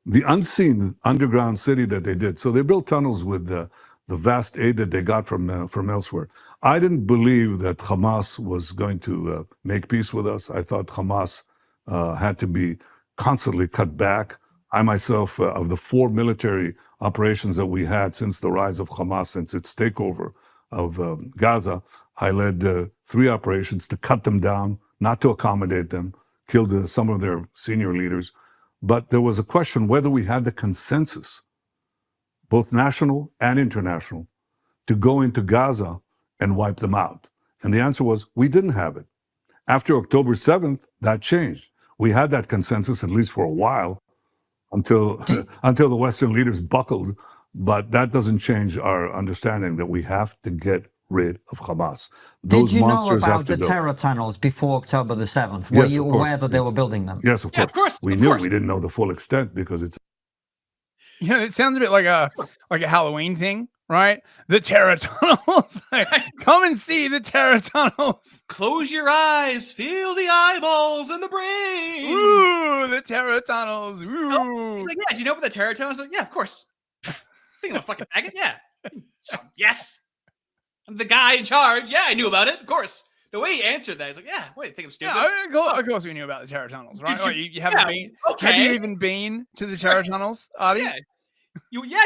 the unseen underground city that they did. So they built tunnels with the vast aid that they got from elsewhere. I didn't believe that Hamas was going to make peace with us. I thought Hamas had to be constantly cut back. I myself, of the 4 military operations that we had since the rise of Hamas, since its takeover of Gaza, I led 3 operations to cut them down, not to accommodate them, killed some of their senior leaders. But there was a question whether we had the consensus, both national and international, to go into Gaza and wipe them out. And the answer was, we didn't have it. After October 7th, that changed. We had that consensus, at least for a while, until the Western leaders buckled. But that doesn't change our understanding that we have to get rid of Hamas. Those Did you know monsters have about to the go. terror tunnels before October the 7th? Were Yes, you of course. aware that they were building them? Yes, of Yeah, course. of course. We of knew. course. We didn't know the full extent because it's You know, it sounds a bit like a Halloween thing, right? The terror tunnels. Like, come and see the terror tunnels. Close your eyes, feel the eyeballs and the brain. Ooh, the terror tunnels. Ooh. He's like, yeah, do you know about the terror tunnels? Like, yeah, of course. Think I'm a fucking faggot? Yeah. So, yes. I'm the guy in charge. Yeah, I knew about it. Of course. The way he answered that, he's like, yeah, wait, think I'm stupid? Yeah, of course we knew about the terror tunnels, right? You haven't been. Okay. Have you even been to the terror tunnels, Artie? Yeah.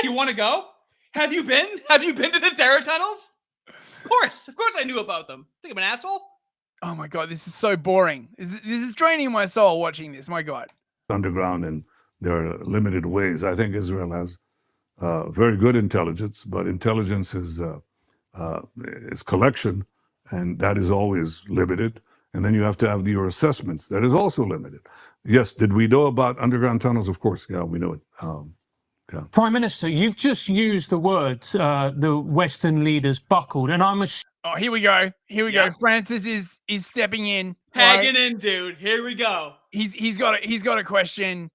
You want to go? Have you been? Have you been to the terror tunnels? Of course I knew about them. Think I'm an asshole? Oh my god, this is so boring. This is draining my soul watching this. My god. underground and there are limited ways. I think Israel has very good intelligence, but intelligence is collection, and that is always limited. And then you have to have your assessments. That is also limited. Yes, did we know about underground tunnels? Of course, yeah, we knew it. Yeah. Prime Minister, you've just used the words the Western leaders buckled, and I'm Oh, here we go. Here we go. Francis is stepping in. Pegging in, dude. Here we go. He's got a question.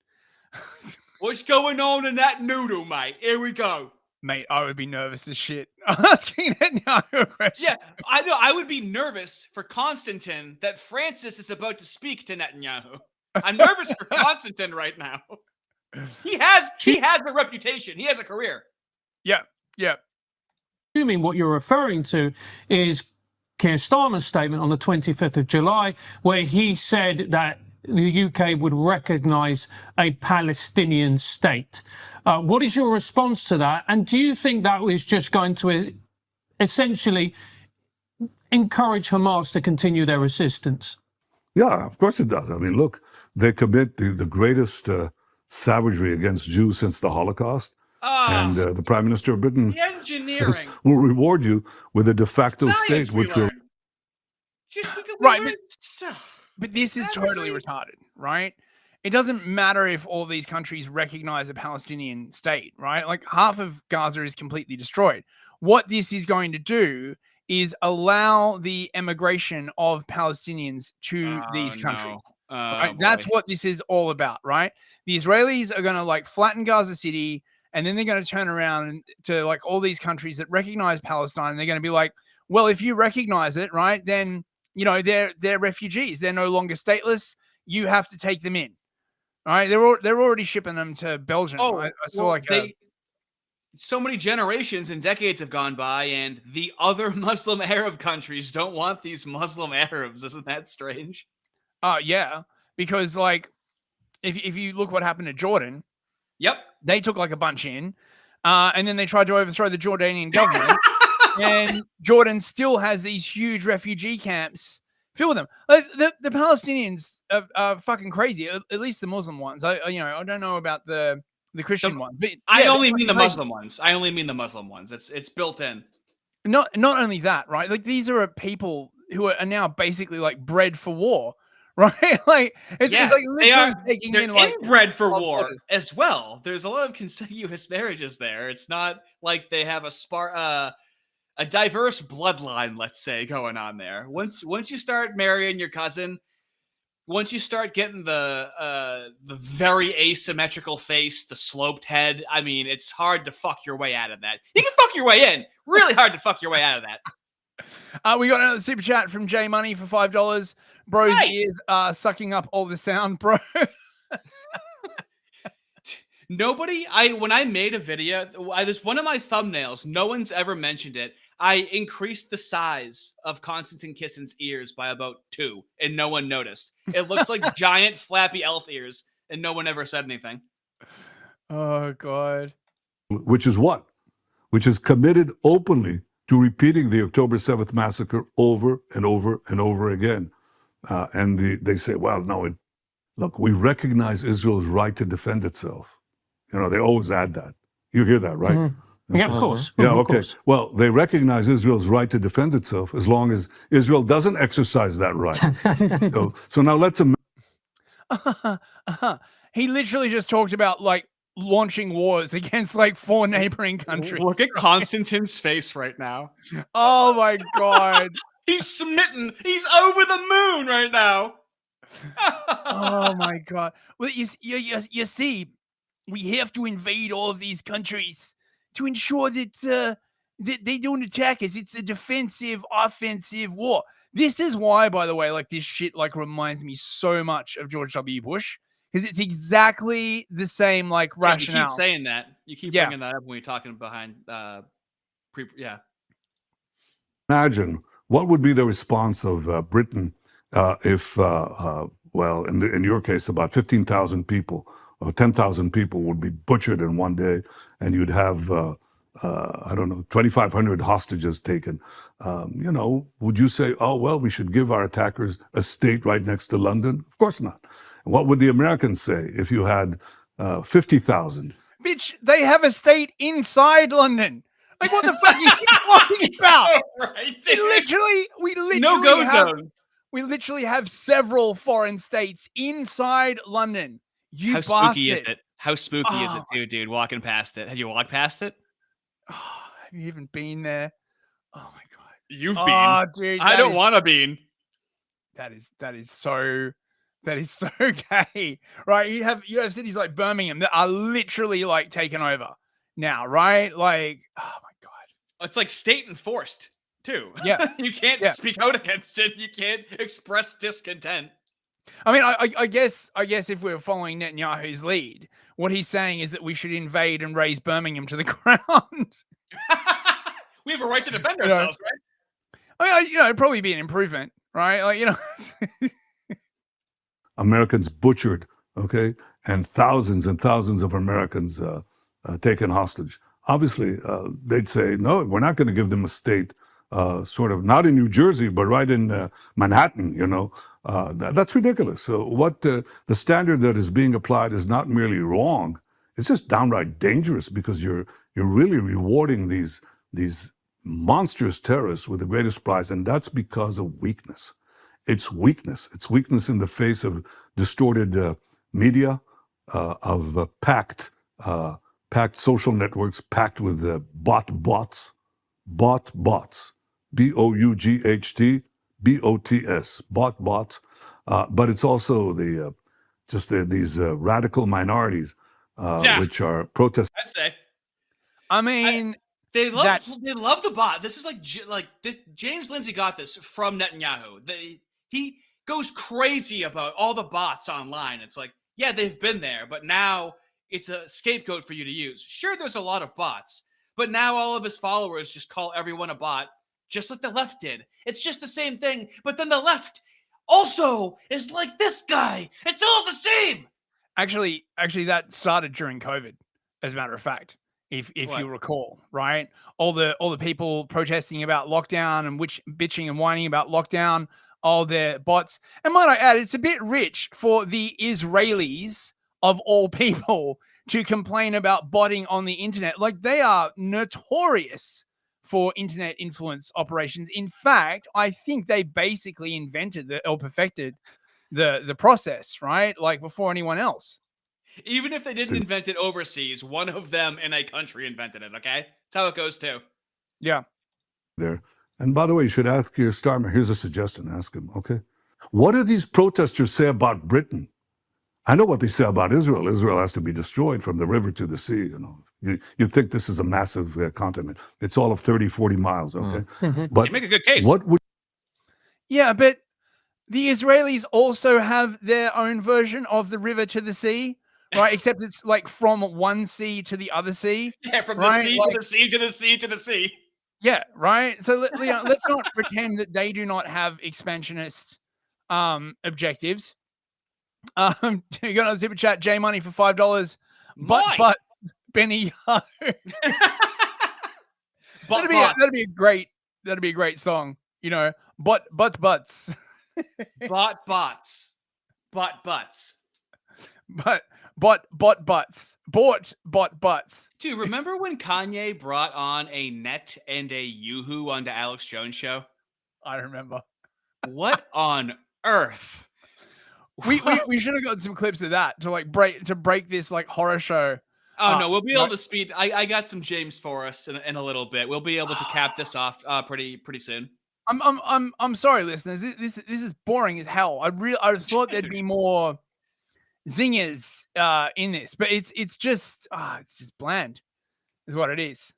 What's going on in that noodle, mate? Here we go. Mate, I would be nervous as shit asking Netanyahu a question. Yeah, I know. I would be nervous for Konstantin that Francis is about to speak to Netanyahu. I'm nervous for Konstantin right now. He has a reputation. He has a career. Yeah. assuming what you're referring to is Keir Starmer's statement on the 25th of July, where he said that the UK would recognise a Palestinian state. What is your response to that? And do you think that is just going to essentially encourage Hamas to continue their resistance? Yeah, of course it does. I mean, look, they commit the greatest savagery against Jews since the Holocaust. And the Prime Minister of Britain says, will reward you with a de facto state, which will... Right, but this is totally retarded, right? It doesn't matter if all these countries recognize a Palestinian state, right? Like half of Gaza is completely destroyed. What this is going to do is allow the emigration of Palestinians to these countries. No. Right? That's what this is all about, right? The Israelis are going to like flatten Gaza City, and then they're going to turn around to like all these countries that recognize Palestine. And they're going to be like, well, if you recognize it, right, then you know they're refugees. They're no longer stateless. You have to take them in. All right, they're already shipping them to Belgium. Oh, I saw so many generations and decades have gone by, and the other Muslim Arab countries don't want these Muslim Arabs. Isn't that strange? Yeah, because like if you look what happened to Jordan, yep, they took like a bunch in, and then they tried to overthrow the Jordanian government, and Jordan still has these huge refugee camps filled with them. Like, the Palestinians are fucking crazy. At least the Muslim ones. I don't know about the Christian ones, but I only mean the Muslim ones. I only mean the Muslim ones. It's built in. Not only that, right? Like these are people who are now basically like bred for war. Right, like it's like literally taking in like inbred for war as well. There's a lot of contiguous marriages there. It's not like they have a diverse bloodline, let's say, going on there. Once you start marrying your cousin, once you start getting the very asymmetrical face, the sloped head, I mean, it's hard to fuck your way out of that. You can fuck your way in. Really hard to fuck your way out of that. We got another super chat from J Money for $5. Bro's ears are sucking up all the sound, bro. When I made a video, there's one of my thumbnails. No one's ever mentioned it. I increased the size of Konstantin Kissin's ears by about 2, and no one noticed. It looks like giant flappy elf ears, and no one ever said anything. Oh, God. Which is what? Which is committed openly to repeating the October 7th massacre over and over and over again. And they say, well, no, look, we recognize Israel's right to defend itself. You know, they always add that. You hear that, right? Mm-hmm. Yeah, of course. Yeah, of okay. Course. Well, they recognize Israel's right to defend itself as long as Israel doesn't exercise that right. So now let's He literally just talked about like launching wars against like 4 neighboring countries. Look at Konstantin's face right now. Oh my god. He's smitten. He's over the moon right now. Oh my god. Well, you see, we have to invade all of these countries to ensure that they don't attack us. It's a defensive, offensive war. This is why, by the way, like this shit like reminds me so much of George W. Bush, because it's exactly the same like rationale. You keep saying that. You keep bringing that up when you're talking behind. Imagine what would be the response of Britain if, well, in your case, about 15,000 people or 10,000 people would be butchered in one day, and you'd have, I don't know, 2,500 hostages taken. You know, would you say, oh, well, we should give our attackers a state right next to London? Of course not. What would the Americans say if you had 50,000? Bitch, they have a state inside London. Like, what the fuck are you talking about? Right, we literally no-go zones. We literally have several foreign states inside London. You How bastard. spooky is it? How spooky is it, dude? Walking past it. Have you walked past it? Oh, have you even been there? Oh my god. You've been. Dude, I don't want to be. That is so gay. Right? You have cities like Birmingham that are literally like taken over now, right? Like, oh my god. It's like state enforced too. Yeah. You can't speak out against it. You can't express discontent. I mean, I guess if we're following Netanyahu's lead, what he's saying is that we should invade and raise Birmingham to the ground. We have a right to defend ourselves, right? I mean, it'd probably be an improvement, right? Like, Americans butchered, okay, and thousands of Americans taken hostage. Obviously, they'd say, no, we're not going to give them a state, sort of not in New Jersey, but right in Manhattan, you know. That's ridiculous. So what the standard that is being applied is not merely wrong, it's just downright dangerous, because you're really rewarding these monstrous terrorists with the greatest prize, and that's because of weakness. It's weakness. It's weakness in the face of distorted media, of packed social networks, packed with bots, B-O-U-G-H-T, B-O-T-S, bots. But it's also these radical minorities which are protesting. I'd say. I mean, they love the bot. This is like this. James Lindsay got this from Netanyahu. He goes crazy about all the bots online. It's like, yeah, they've been there, but now it's a scapegoat for you to use. Sure, there's a lot of bots, but now all of his followers just call everyone a bot, just like the left did. It's just the same thing, but then the left also is like this guy. It's all the same. Actually, that started during COVID, as a matter of fact. If you recall, right? All the people protesting about lockdown and bitching and whining about lockdown, all their bots. And might I add, it's a bit rich for the Israelis of all people to complain about botting on the internet. Like, they are notorious for internet influence operations. In fact, I think they basically invented or perfected the process, right? Like, before anyone else. Even if they didn't invent it overseas, one of them in a country invented it, okay? That's how it goes too. Yeah. There. And by the way, you should ask your Starmer. Here's a suggestion. Ask him, okay? What do these protesters say about Britain? I know what they say about Israel. Israel has to be destroyed from the river to the sea, you know. You think this is a massive continent. It's all of 30, 40 miles, okay? Mm-hmm. But you make a good case. Yeah, but the Israelis also have their own version of the river to the sea, right? Except it's like from one sea to the other sea. Yeah, from the sea to the sea to the sea to the sea. Yeah, right. So let's not pretend that they do not have expansionist objectives. You got a super chat, J Money for $5. But Benny Yo. That'd be a great song. You know, butts. Bot bots. Bot butts. Dude, remember when Kanye brought on a Net and a Yoo-hoo onto Alex Jones' show? I remember. What on earth? We should have gotten some clips of that to break this like horror show. Oh no, we'll be able to speed. I got some James for us in a little bit. We'll be able to cap this off pretty soon. I'm sorry, listeners. This is boring as hell. I thought there'd be more zingers in this, but it's just bland, is what it is.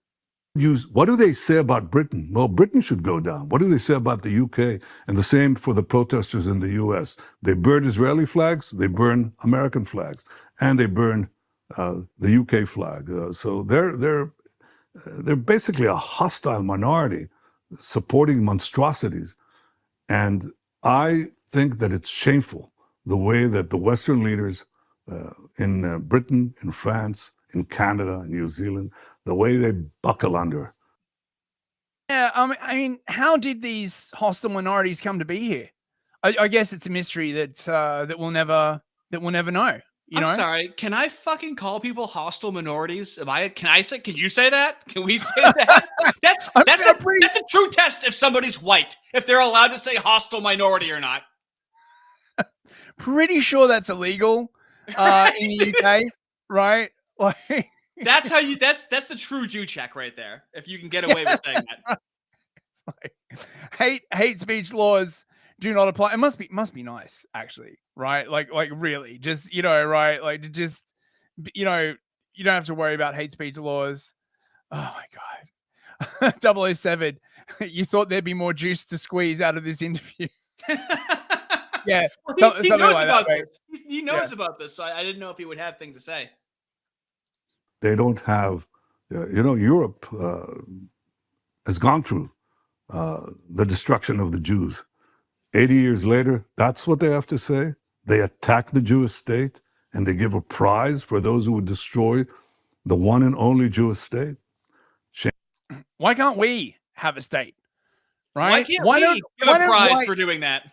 What do they say about Britain? Well, Britain should go down. What do they say about the UK? And the same for the protesters in the US. They burn Israeli flags, they burn American flags, and they burn the UK flag. So they're basically a hostile minority supporting monstrosities. And I think that it's shameful the way that the Western leaders in Britain, in France, in Canada, in New Zealand, the way they buckle under. Yeah, I mean, how did these hostile minorities come to be here? I guess it's a mystery that we'll never know. I'm sorry. Can I fucking call people hostile minorities? Can you say that? Can we say that? That's the true test if somebody's white, if they're allowed to say hostile minority or not. Pretty sure that's illegal in the UK, right? Like that's the true Jew check right there. If you can get away with saying that. It's like hate speech laws do not apply. It must be nice, actually, right? Like really, just right? Like just you don't have to worry about hate speech laws. Oh my god, 007. You thought there'd be more juice to squeeze out of this interview? Yeah, well, he knows about this. He knows about this, so I didn't know if he would have things to say. They don't have, Europe has gone through the destruction of the Jews. 80 years later, that's what they have to say. They attack the Jewish state and they give a prize for those who would destroy the one and only Jewish state. Why can't we have a state? Right? Why can't we give a prize for doing that?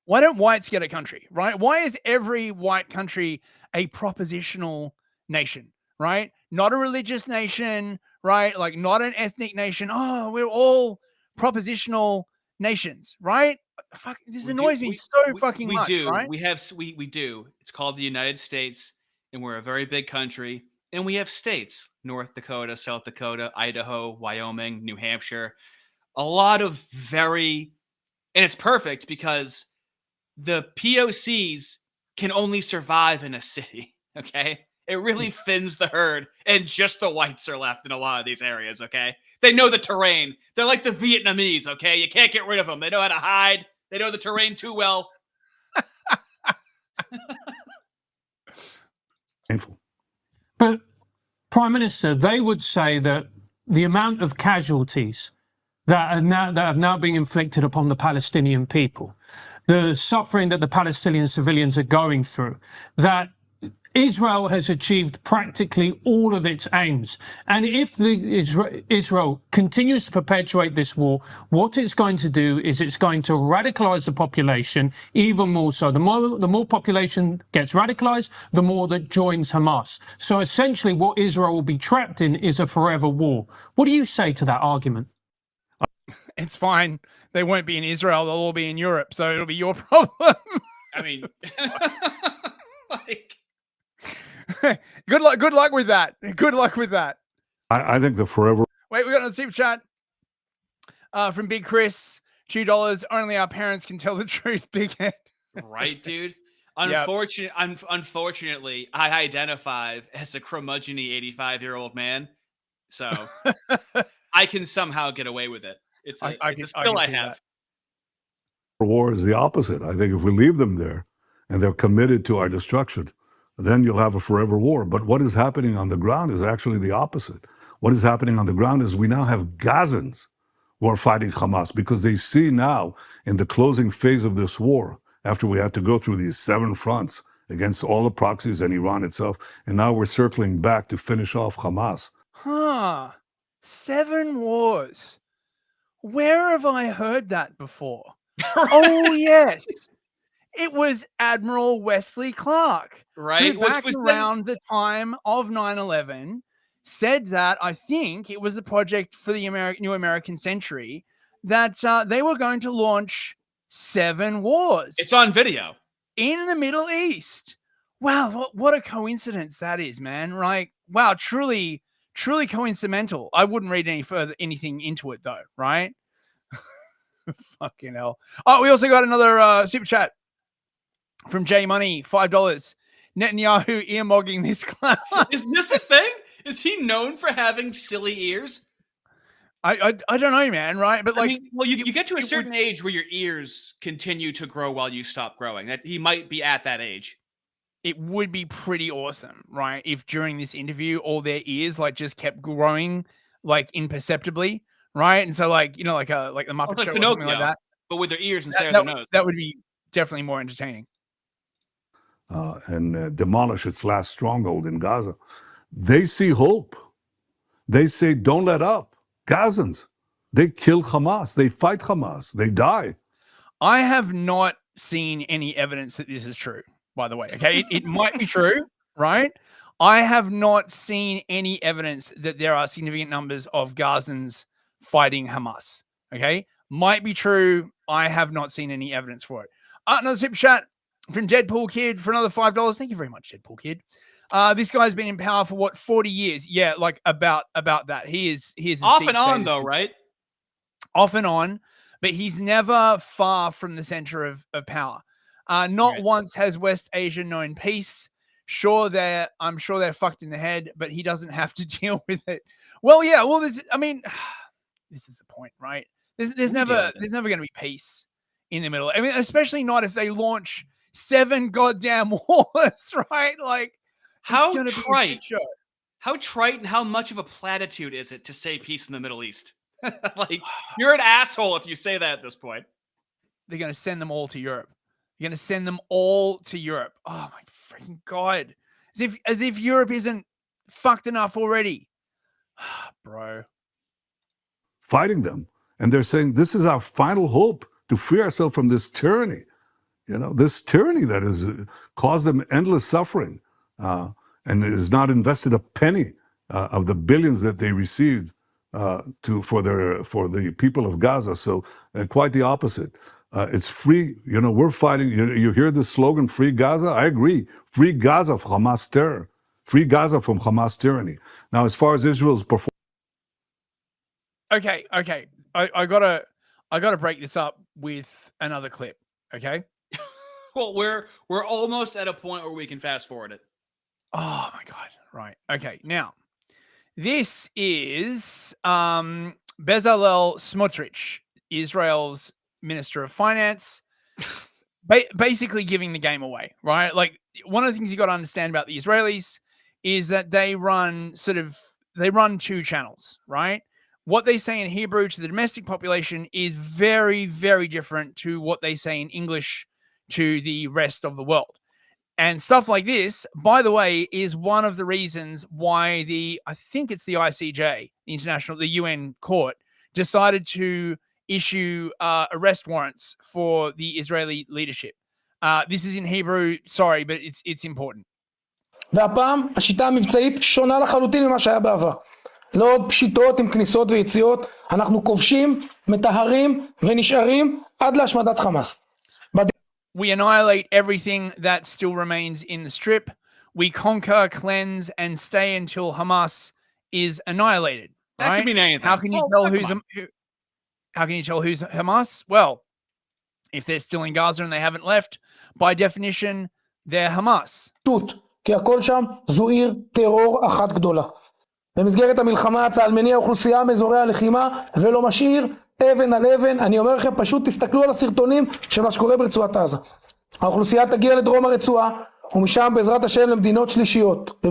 Why don't whites get a country? Right? Why is every white country a propositional nation? Right? Not a religious nation, right? Like not an ethnic nation. Oh, we're all propositional nations, right? Fuck, this annoys me so fucking much. Right? We do. It's called the United States, and we're a very big country, and we have states: North Dakota, South Dakota, Idaho, Wyoming, New Hampshire. A lot of and it's perfect because the POCs can only survive in a city. Okay. It really thins the herd, and just the whites are left in a lot of these areas, okay? They know the terrain. They're like the Vietnamese, okay? You can't get rid of them. They know how to hide. They know the terrain too well. Painful. But, Prime Minister, they would say that the amount of casualties that have now been inflicted upon the Palestinian people, the suffering that the Palestinian civilians are going through, that Israel has achieved practically all of its aims. And if Israel continues to perpetuate this war, what it's going to do is it's going to radicalize the population even more so. The more population gets radicalized, the more that joins Hamas. So essentially what Israel will be trapped in is a forever war. What do you say to that argument? It's fine. They won't be in Israel. They'll all be in Europe. So it'll be your problem. I mean, like... Good luck with that. Good luck with that. I think the forever. Wait, we got a super chat from Big Chris. $2. Only our parents can tell the truth. Big head. Right, dude. Unfortunately, I identify as a curmudgeon-y 85-year-old man, so I can somehow get away with it. It's a skill I have. War is the opposite. I think if we leave them there and they're committed to our destruction, then you'll have a forever war. But what is happening on the ground is actually the opposite. What is happening on the ground is we now have Gazans who are fighting Hamas because they see now in the closing phase of this war, after we had to go through these 7 fronts against all the proxies and Iran itself, and now we're circling back to finish off Hamas. 7 wars. Where have I heard that before? Oh, yes. It was Admiral Wesley Clark, right? Who back around the time of 9/11 said that, I think it was the project for the New American Century, that they were going to launch 7 wars. It's on video. in the Middle East. Wow, what a coincidence that is, man. Right? Wow, truly coincidental. I wouldn't read anything into it though, right? Fucking hell. Oh, we also got another super chat from J Money, $5. Netanyahu earmogging this clown. Is this a thing? Is he known for having silly ears? I don't know, man, right? But like, I mean, well, you get to a certain age where your ears continue to grow while you stop growing. That he might be at that age. It would be pretty awesome, right? If during this interview, all their ears like just kept growing like imperceptibly, right? And so like, you know, like the Muppet Show or something like that. But with their ears instead of their nose. That would be definitely more entertaining. And demolish its last stronghold in Gaza. They see hope. They say, don't let up. Gazans, they kill Hamas. They fight Hamas. They die. I have not seen any evidence that this is true, by the way. Okay, it might be true, right? I have not seen any evidence that there are significant numbers of Gazans fighting Hamas. Okay, might be true. I have not seen any evidence for it. Another super chat from Deadpool Kid for another $5. Thank you very much, Deadpool Kid. This guy's been in power for what, 40 years? Yeah, like about that. He is off and on though, right? Off and on, but he's never far from the center of power. Not once has West Asia known peace. I'm sure they're fucked in the head, but he doesn't have to deal with it. Well, yeah. Well, this is the point, right? There's never going to be peace in the middle. I mean, especially not if they launch 7 goddamn wars, right? Like, how trite and how much of a platitude is it to say peace in the Middle East? Like, you're an asshole if you say that at this point. They're going to send them all to Europe. You're going to send them all to Europe. Oh my freaking God. As if Europe isn't fucked enough already. Bro. Fighting them. And they're saying, this is our final hope to free ourselves from this tyranny. You know, this tyranny that has caused them endless suffering and has not invested a penny of the billions that they received for the people of Gaza. So quite the opposite. It's free. You know, we're fighting. You hear this slogan, free Gaza? I agree. Free Gaza from Hamas terror. Free Gaza from Hamas tyranny. Now, as far as Israel's performance. Okay. I gotta break this up with another clip. Okay. Well, we're almost at a point where we can fast forward it. Oh my God. Right. Okay. Now, this is Bezalel Smotrich, Israel's Minister of Finance, basically giving the game away, right? Like, one of the things you got to understand about the Israelis is that they run 2 channels, right? What they say in Hebrew to the domestic population is very, very different to what they say in English to the rest of the world. And stuff like this, by the way, is one of the reasons why I think it's the ICJ, the UN court, decided to issue arrest warrants for the Israeli leadership. This is in Hebrew, sorry, but it's important. והפעם השיטה המבצעית שונה לחלוטין ממה שהיה בעבר. לא עוד פשיטות עם כניסות ויציאות, אנחנו כובשים, מטהרים ונשארים עד להשמדת חמאס. We annihilate everything that still remains in the strip. We conquer, cleanse, and stay until Hamas is annihilated. That right? could mean anything. How can you tell who's Hamas? Well, if they're still in Gaza and they haven't left, by definition, they're Hamas. כי הכל שם זו עיר טרור אחת גדולה. במסגרת המלחמה צה"ל מניע אוכלוסייה מאזורי הלחימה ולא משאיר אבן על אבן. אני אומר לכם, פשוט תסתכלו על הסרטונים של מה שקורה ברצועת עזה. האוכלוסייה תגיע לדרום הרצועה ומשם בעזרת השם למדינות שלישיות.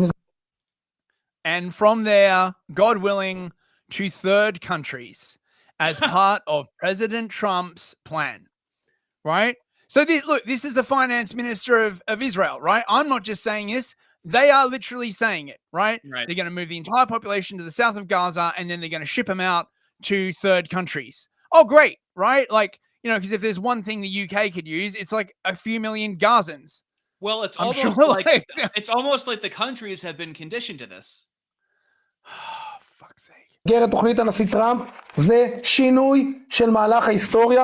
And from there, God willing, to third countries as part of President Trump's plan. Right? So this is the finance minister of Israel, right? I'm not just saying this. They are literally saying it, right? They're going to move the entire population to the south of Gaza and then they're going to ship them out to third countries. Oh, great, right? Like, you know, because if there's one thing the UK could use, it's like a few million Gazans. Well, it's almost like the countries have been conditioned to this. Fuck's sake. במסגרת תוכנית הנשיא טראמפ זה שינוי של מהלך ההיסטוריה,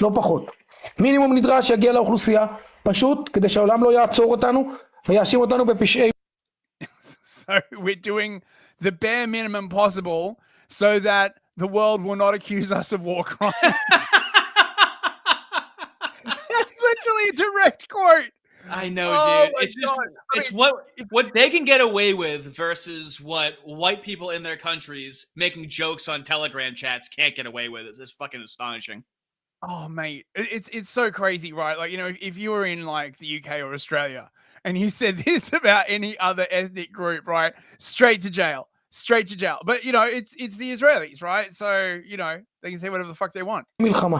לא פחות. מינימום נדרש שיגיע לאוכלוסייה פשוט כדי שהעולם לא יעצור אותנו ויאשים אותנו בפשעי... So we're doing the bare minimum possible so that the world will not accuse us of war crimes. That's literally a direct quote. I know, Oh dude. my It's just God. it's what they can get away with versus what white people in their countries making jokes on Telegram chats can't get away with. It's just fucking astonishing. Oh, mate, it's so crazy, right? Like, you know, if you were in like the UK or Australia and you said this about any other ethnic group, right? Straight to jail. But you know, it's the Israelis, right? So, you know, they can say whatever the fuck they want. מלחמה.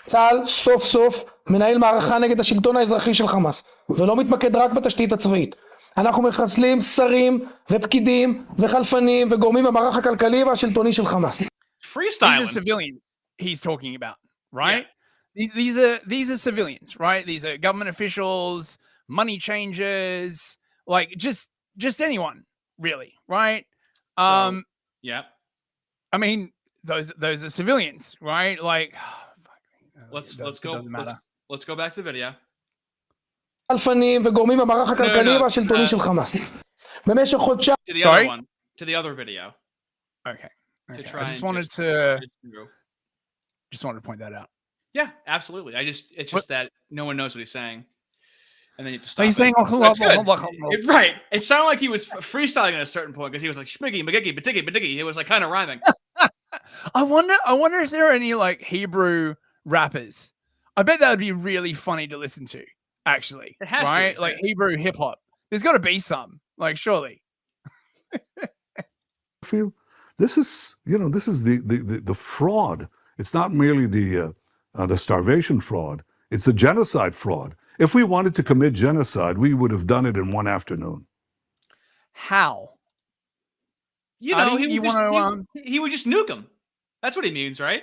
צה"ל סוף סוף מנהל מערכה נגד השלטון האזרחי של חמאס, ולא מתמקד רק בתשתית הצבאית. אנחנו מחסלים שרים ופקידים וחלפנים וגורמים במערך הכלכלי והשלטוני של חמאס. These are civilians he's talking about, right? Yeah. These are civilians, right? These are government officials, money changers, like just anyone, really, right? Yeah. I mean, those are civilians, right? Like, let's go back to the video. חלפנים וגורמים במערך הכלכלי והשלטוני של חמאס. במשך חודשיים... To the other video. Okay. I just wanted to point that out. Yeah, absolutely. It's just that no one knows what he's saying. And then you have to stop. He's saying, right. It sounded like he was freestyling at a certain point because he was like shmiggy, magiggy, batiggy. It was like kind of rhyming. I wonder if there are any like Hebrew rappers. I bet that would be really funny to listen to, actually. It has right? to, like Hebrew hip hop. There's got to be some, like, surely. This is the fraud. It's not merely the starvation fraud. It's the genocide fraud. If we wanted to commit genocide, we would have done it in one afternoon. How? You know, he would just nuke them. That's what he means, right?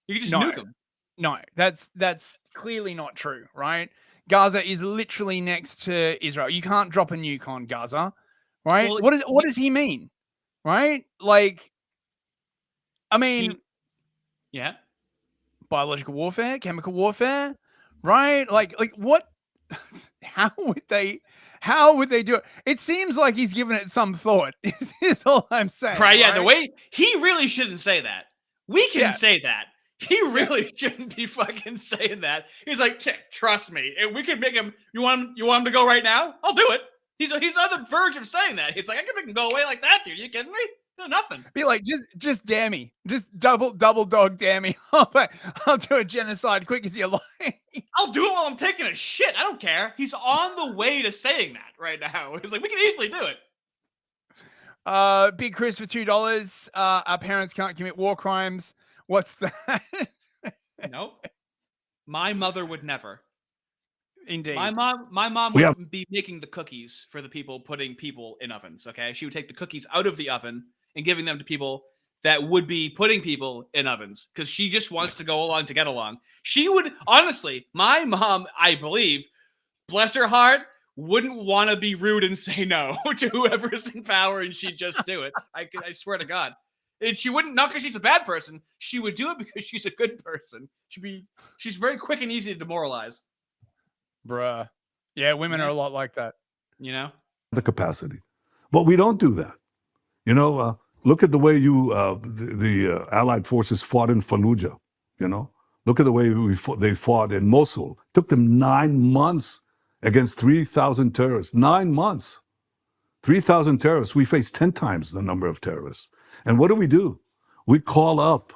You could just nuke them. No, that's clearly not true, right? Gaza is literally next to Israel. You can't drop a nuke on Gaza, right? Well, what does he mean? Right? Like, I mean, biological warfare, chemical warfare, right? Like what? How would they do it? It seems like he's given it some thought. Is all I'm saying. Right? Yeah. The way he really shouldn't say that. We can say that. He really shouldn't be fucking saying that. He's like, trust me, and we can make him. You want him to go right now? I'll do it. He's on the verge of saying that. He's like, I can make him go away like that, dude. You kidding me? No, nothing. Be like, just dare me. Just double dog dare me. I'll do a genocide quick as you like. I'll do it while I'm taking a shit. I don't care. He's on the way to saying that right now. He's like, we can easily do it. Big Chris for $2. Our parents can't commit war crimes. What's that? Nope. My mother would never. Indeed. My mom wouldn't be making the cookies for the people putting people in ovens, okay? She would take the cookies out of the oven and giving them to people that would be putting people in ovens because she just wants to go along to get along. She would, honestly, my mom, I believe, bless her heart, wouldn't want to be rude and say no to whoever's in power, and she'd just do it. I swear to God. And she wouldn't, not because she's a bad person, she would do it because she's a good person. She's very quick and easy to demoralize. Bruh. Yeah, women are a lot like that. You know? The capacity. But we don't do that. You know, look at the way the Allied forces fought in Fallujah, you know? Look at the way they fought in Mosul. It took them 9 months against 3,000 terrorists. 9 months. 3,000 terrorists. We face 10 times the number of terrorists. And what do? We call up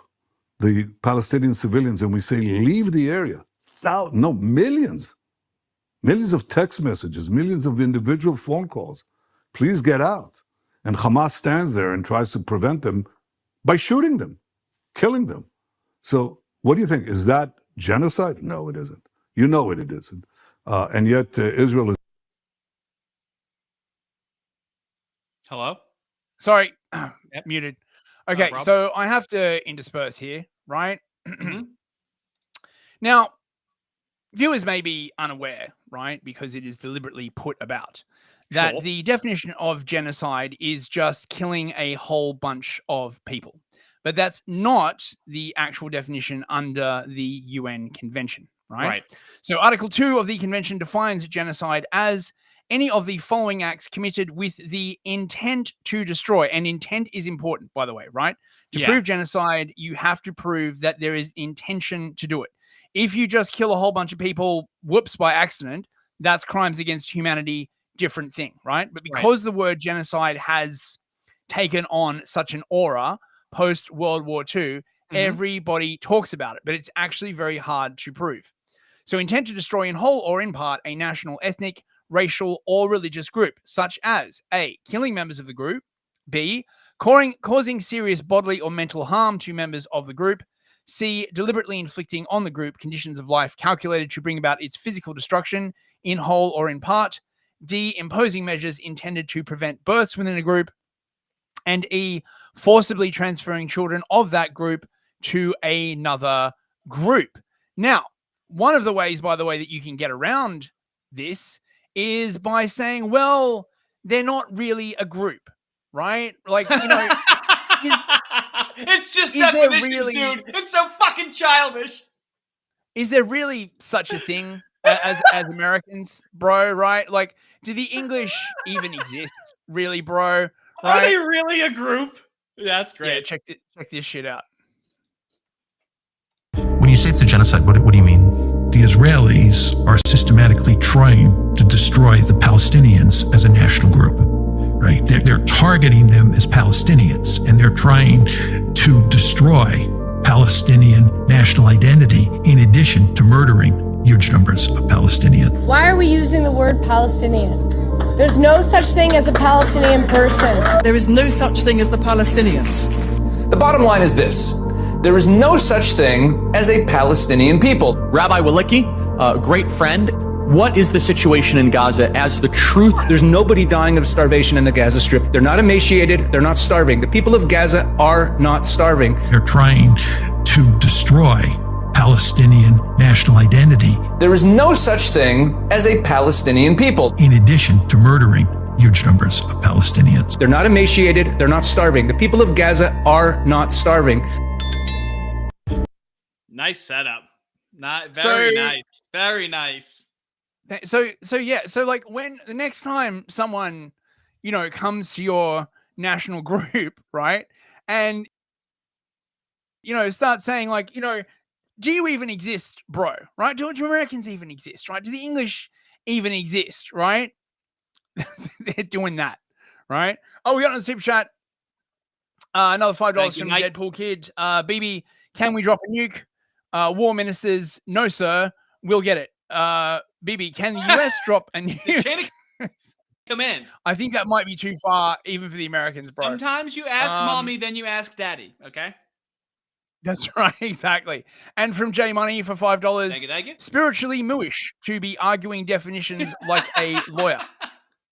the Palestinian civilians and we say, leave the area. Millions. Millions of text messages, millions of individual phone calls. Please get out. And Hamas stands there and tries to prevent them by shooting them, killing them. So what do you think? Is that genocide? No, it isn't. You know it isn't. And yet Israel is... Hello? Sorry, muted. Okay, so I have to intersperse here, right? Now, viewers may be unaware, right, because it is deliberately put about, that the definition of genocide is just killing a whole bunch of people. But that's not the actual definition under the UN Convention, right? So Article 2 of the Convention defines genocide as any of the following acts committed with the intent to destroy. And intent is important, by the way, right? To prove genocide, you have to prove that there is intention to do it. If you just kill a whole bunch of people, whoops, by accident, that's crimes against humanity, different thing, right? But because the word genocide has taken on such an aura post World War II, everybody talks about it, but it's actually very hard to prove. So intent to destroy in whole or in part a national, ethnic, racial, or religious group, such as A, killing members of the group, B, causing serious bodily or mental harm to members of the group, C, deliberately inflicting on the group conditions of life calculated to bring about its physical destruction in whole or in part, D, imposing measures intended to prevent births within a group, and E, forcibly transferring children of that group to another group. Now, one of the ways, by the way, that you can get around this is by saying, well, they're not really a group, right? Like, you know, it's just definitions, dude. It's so fucking childish. Is there really such a thing as Americans, bro, right? Like, do the English even exist, really, bro? Right? Are they really a group? That's great. Yeah, check this shit out. When you say it's a genocide, what do you mean? The Israelis are systematically trying to destroy the Palestinians as a national group, right? They're targeting them as Palestinians, and they're trying to destroy Palestinian national identity in addition to murdering huge numbers of Palestinians. Why are we using the word Palestinian? There's no such thing as a Palestinian person. There is no such thing as the Palestinians. The bottom line is this. There is no such thing as a Palestinian people. Rabbi Walicki, a great friend, what is the situation in Gaza as the truth? There's nobody dying of starvation in the Gaza Strip. They're not emaciated. They're not starving. The people of Gaza are not starving. They're trying to destroy Palestinian national identity. There is no such thing as a Palestinian people. In addition to murdering huge numbers of Palestinians. They're not emaciated. They're not starving. The people of Gaza are not starving. Nice setup. Not very nice. Very nice. So like when the next time someone, you know, comes to your national group, right? And, you know, start saying like, you know, do you even exist, bro? Right? Do Americans even exist? Right? Do the English even exist? Right? They're doing that. Right? Oh, we got on the super chat. Another $5 from Deadpool Kid. BB, can we drop a nuke? War ministers, no, sir. We'll get it. BB, can the US drop a nuke? Chain of command. I think that might be too far, even for the Americans, bro. Sometimes you ask mommy, then you ask daddy. Okay. That's right, exactly. And from J Money for $5. Thank you. Spiritually mooish to be arguing definitions like a lawyer.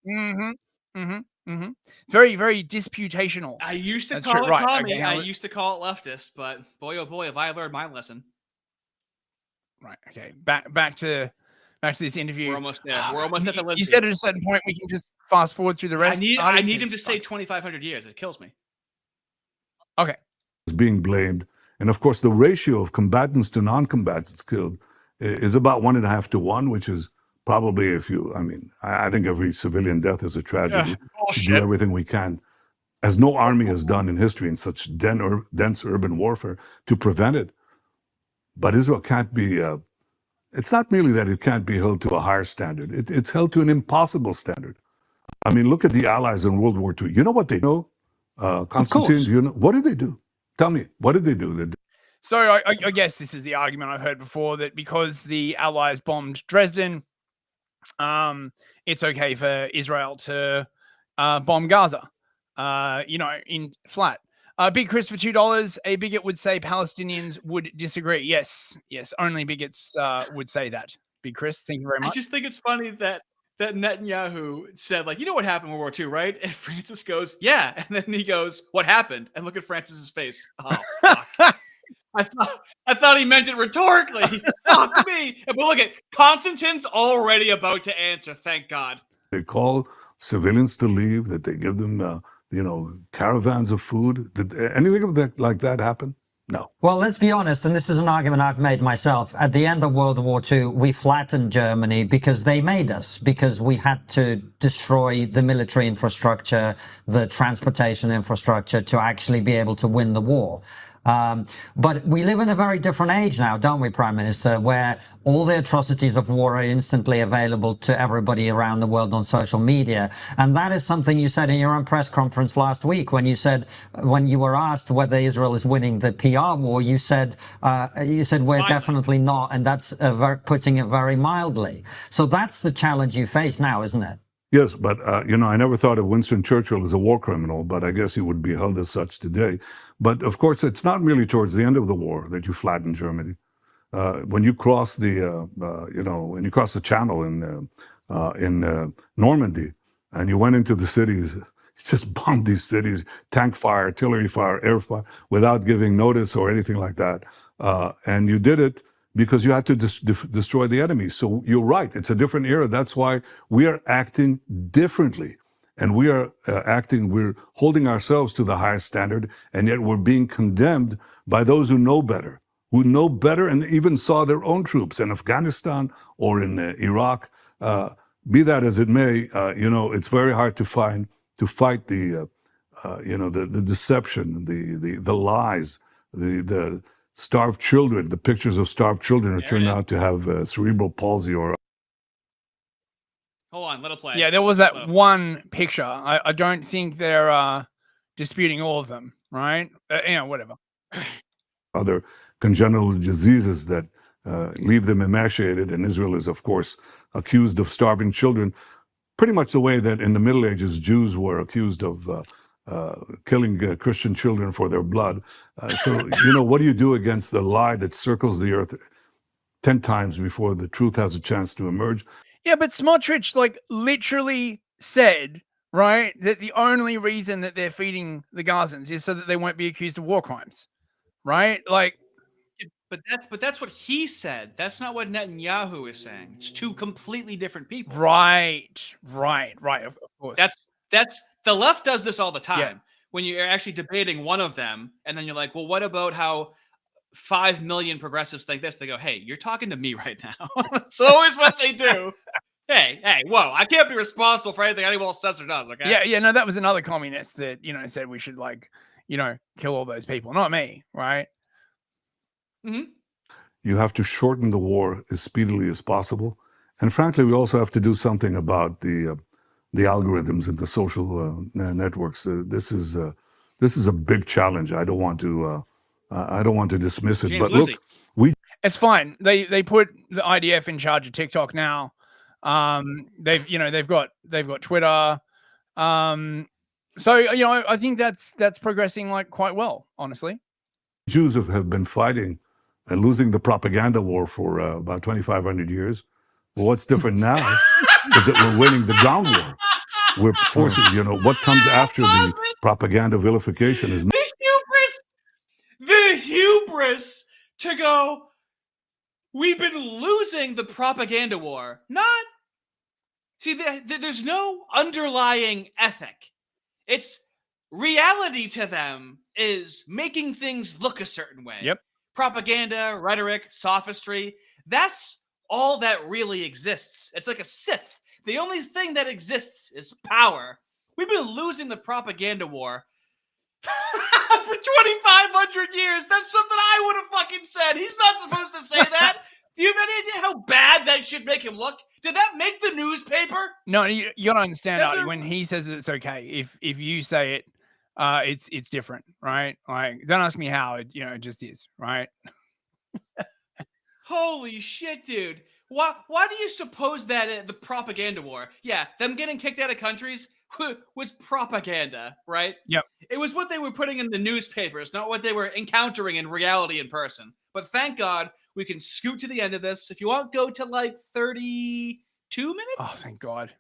It's very, very disputational. I used to call it commie. I used to call it leftist, but boy, oh boy, have I learned my lesson. Right. Okay. Back to this interview. We're almost there. We're almost at the limit. You said at a certain point we can just fast forward through the rest. I need him to say 2,500 years. It kills me. Okay. Is being blamed, and of course the ratio of combatants to non-combatants killed is about 1.5 to 1, which is probably, I think every civilian death is a tragedy. We do everything we can, as no army has done in history in such dense urban warfare, to prevent it. But Israel can't be, it's not merely that it can't be held to a higher standard. It's held to an impossible standard. I mean, look at the Allies in World War II. You know what they know? Konstantin, do you know? What did they do? Tell me, what did they do? So I guess this is the argument I've heard before, that because the Allies bombed Dresden, it's okay for Israel to bomb Gaza, in flat. Big Chris for $2. A bigot would say Palestinians would disagree. Yes, only bigots would say that. Big Chris, thank you very much. I just think it's funny that Netanyahu said, like, you know what happened in World War II, right? And Francis goes, yeah. And then he goes, what happened? And look at Francis's face. Oh, fuck. I thought he meant it rhetorically. Fuck me. But look at Konstantin's already about to answer. Thank God. They call civilians to leave, that they give them, caravans of food. Did anything of that like that happen? No. Well, let's be honest, and this is an argument I've made myself. At the end of World War II, we flattened Germany because they made us, because we had to destroy the military infrastructure, the transportation infrastructure to actually be able to win the war. But we live in a very different age now, don't we, Prime Minister, where all the atrocities of war are instantly available to everybody around the world on social media. And that is something you said in your own press conference last week when you said, when you were asked whether Israel is winning the PR war, you said we're definitely not. And that's putting it very mildly. So that's the challenge you face now, isn't it? Yes, but, I never thought of Winston Churchill as a war criminal, but I guess he would be held as such today. But, of course, it's not really towards the end of the war that you flatten Germany. When you cross when you cross the channel in Normandy and you went into the cities, you just bombed these cities, tank fire, artillery fire, air fire, without giving notice or anything like that. And you did it because you had to destroy the enemy. So you're right, it's a different era. That's why we are acting differently. And we are we're holding ourselves to the highest standard, and yet we're being condemned by those who know better and even saw their own troops in Afghanistan or in Iraq. Be that as it may, it's very hard to fight the deception, the lies, the starved children. The pictures of starved children who turn out to have cerebral palsy or. Hold on, let it play. Yeah, there was that one picture. I don't think they're disputing all of them, right? Whatever. Other congenital diseases that leave them emaciated, and Israel is, of course, accused of starving children, pretty much the way that in the Middle Ages Jews were accused of killing Christian children for their blood. So, what do you do against the lie that circles the earth 10 times before the truth has a chance to emerge? Yeah, but Smotrich literally said, right, that the only reason that they're feeding the Gazans is so that they won't be accused of war crimes, right? But that's what he said. That's not what Netanyahu is saying. It's two completely different people. Right. Of course. That's the left does this all the time. Yeah. When you're actually debating one of them, and then you're like, well, what about how 5 million progressives think this? They go, hey, you're talking to me right now. That's always what they do. Hey, whoa, I can't be responsible for anything anyone else says or does, okay? Yeah, no, that was another communist that, said we should kill all those people, not me, right? Mm-hmm. You have to shorten the war as speedily as possible. And frankly, we also have to do something about the algorithms and the social networks. This is a big challenge. I don't want to dismiss it. James But Lindsay. look, it's fine. They put the IDF in charge of TikTok now. They've got Twitter. So I think that's progressing quite well, honestly. Jews have been fighting and losing the propaganda war for about 2,500 years. Well, what's different now is that we're winning the ground war. We're forcing, what comes after the propaganda vilification is the hubris to go, we've been losing the propaganda war. There's no underlying ethic. It's reality to them is making things look a certain way. Yep. Propaganda, rhetoric, sophistry. That's all that really exists. It's like a Sith. The only thing that exists is power. We've been losing the propaganda war for 2,500 years. That's something I would have fucking said. He's not supposed to say that. Do you have any idea how bad that should make him look? Did that make the newspaper? No, you gotta understand, Artie, when he says that it's okay. If you say it, it's different, right? Don't ask me how. It just is, right? Holy shit, dude. Why do you suppose that the propaganda war, them getting kicked out of countries was propaganda, right? Yep. It was what they were putting in the newspapers, not what they were encountering in reality in person. But thank God we can scoot to the end of this. If you want, go to 32 minutes. Oh, thank God.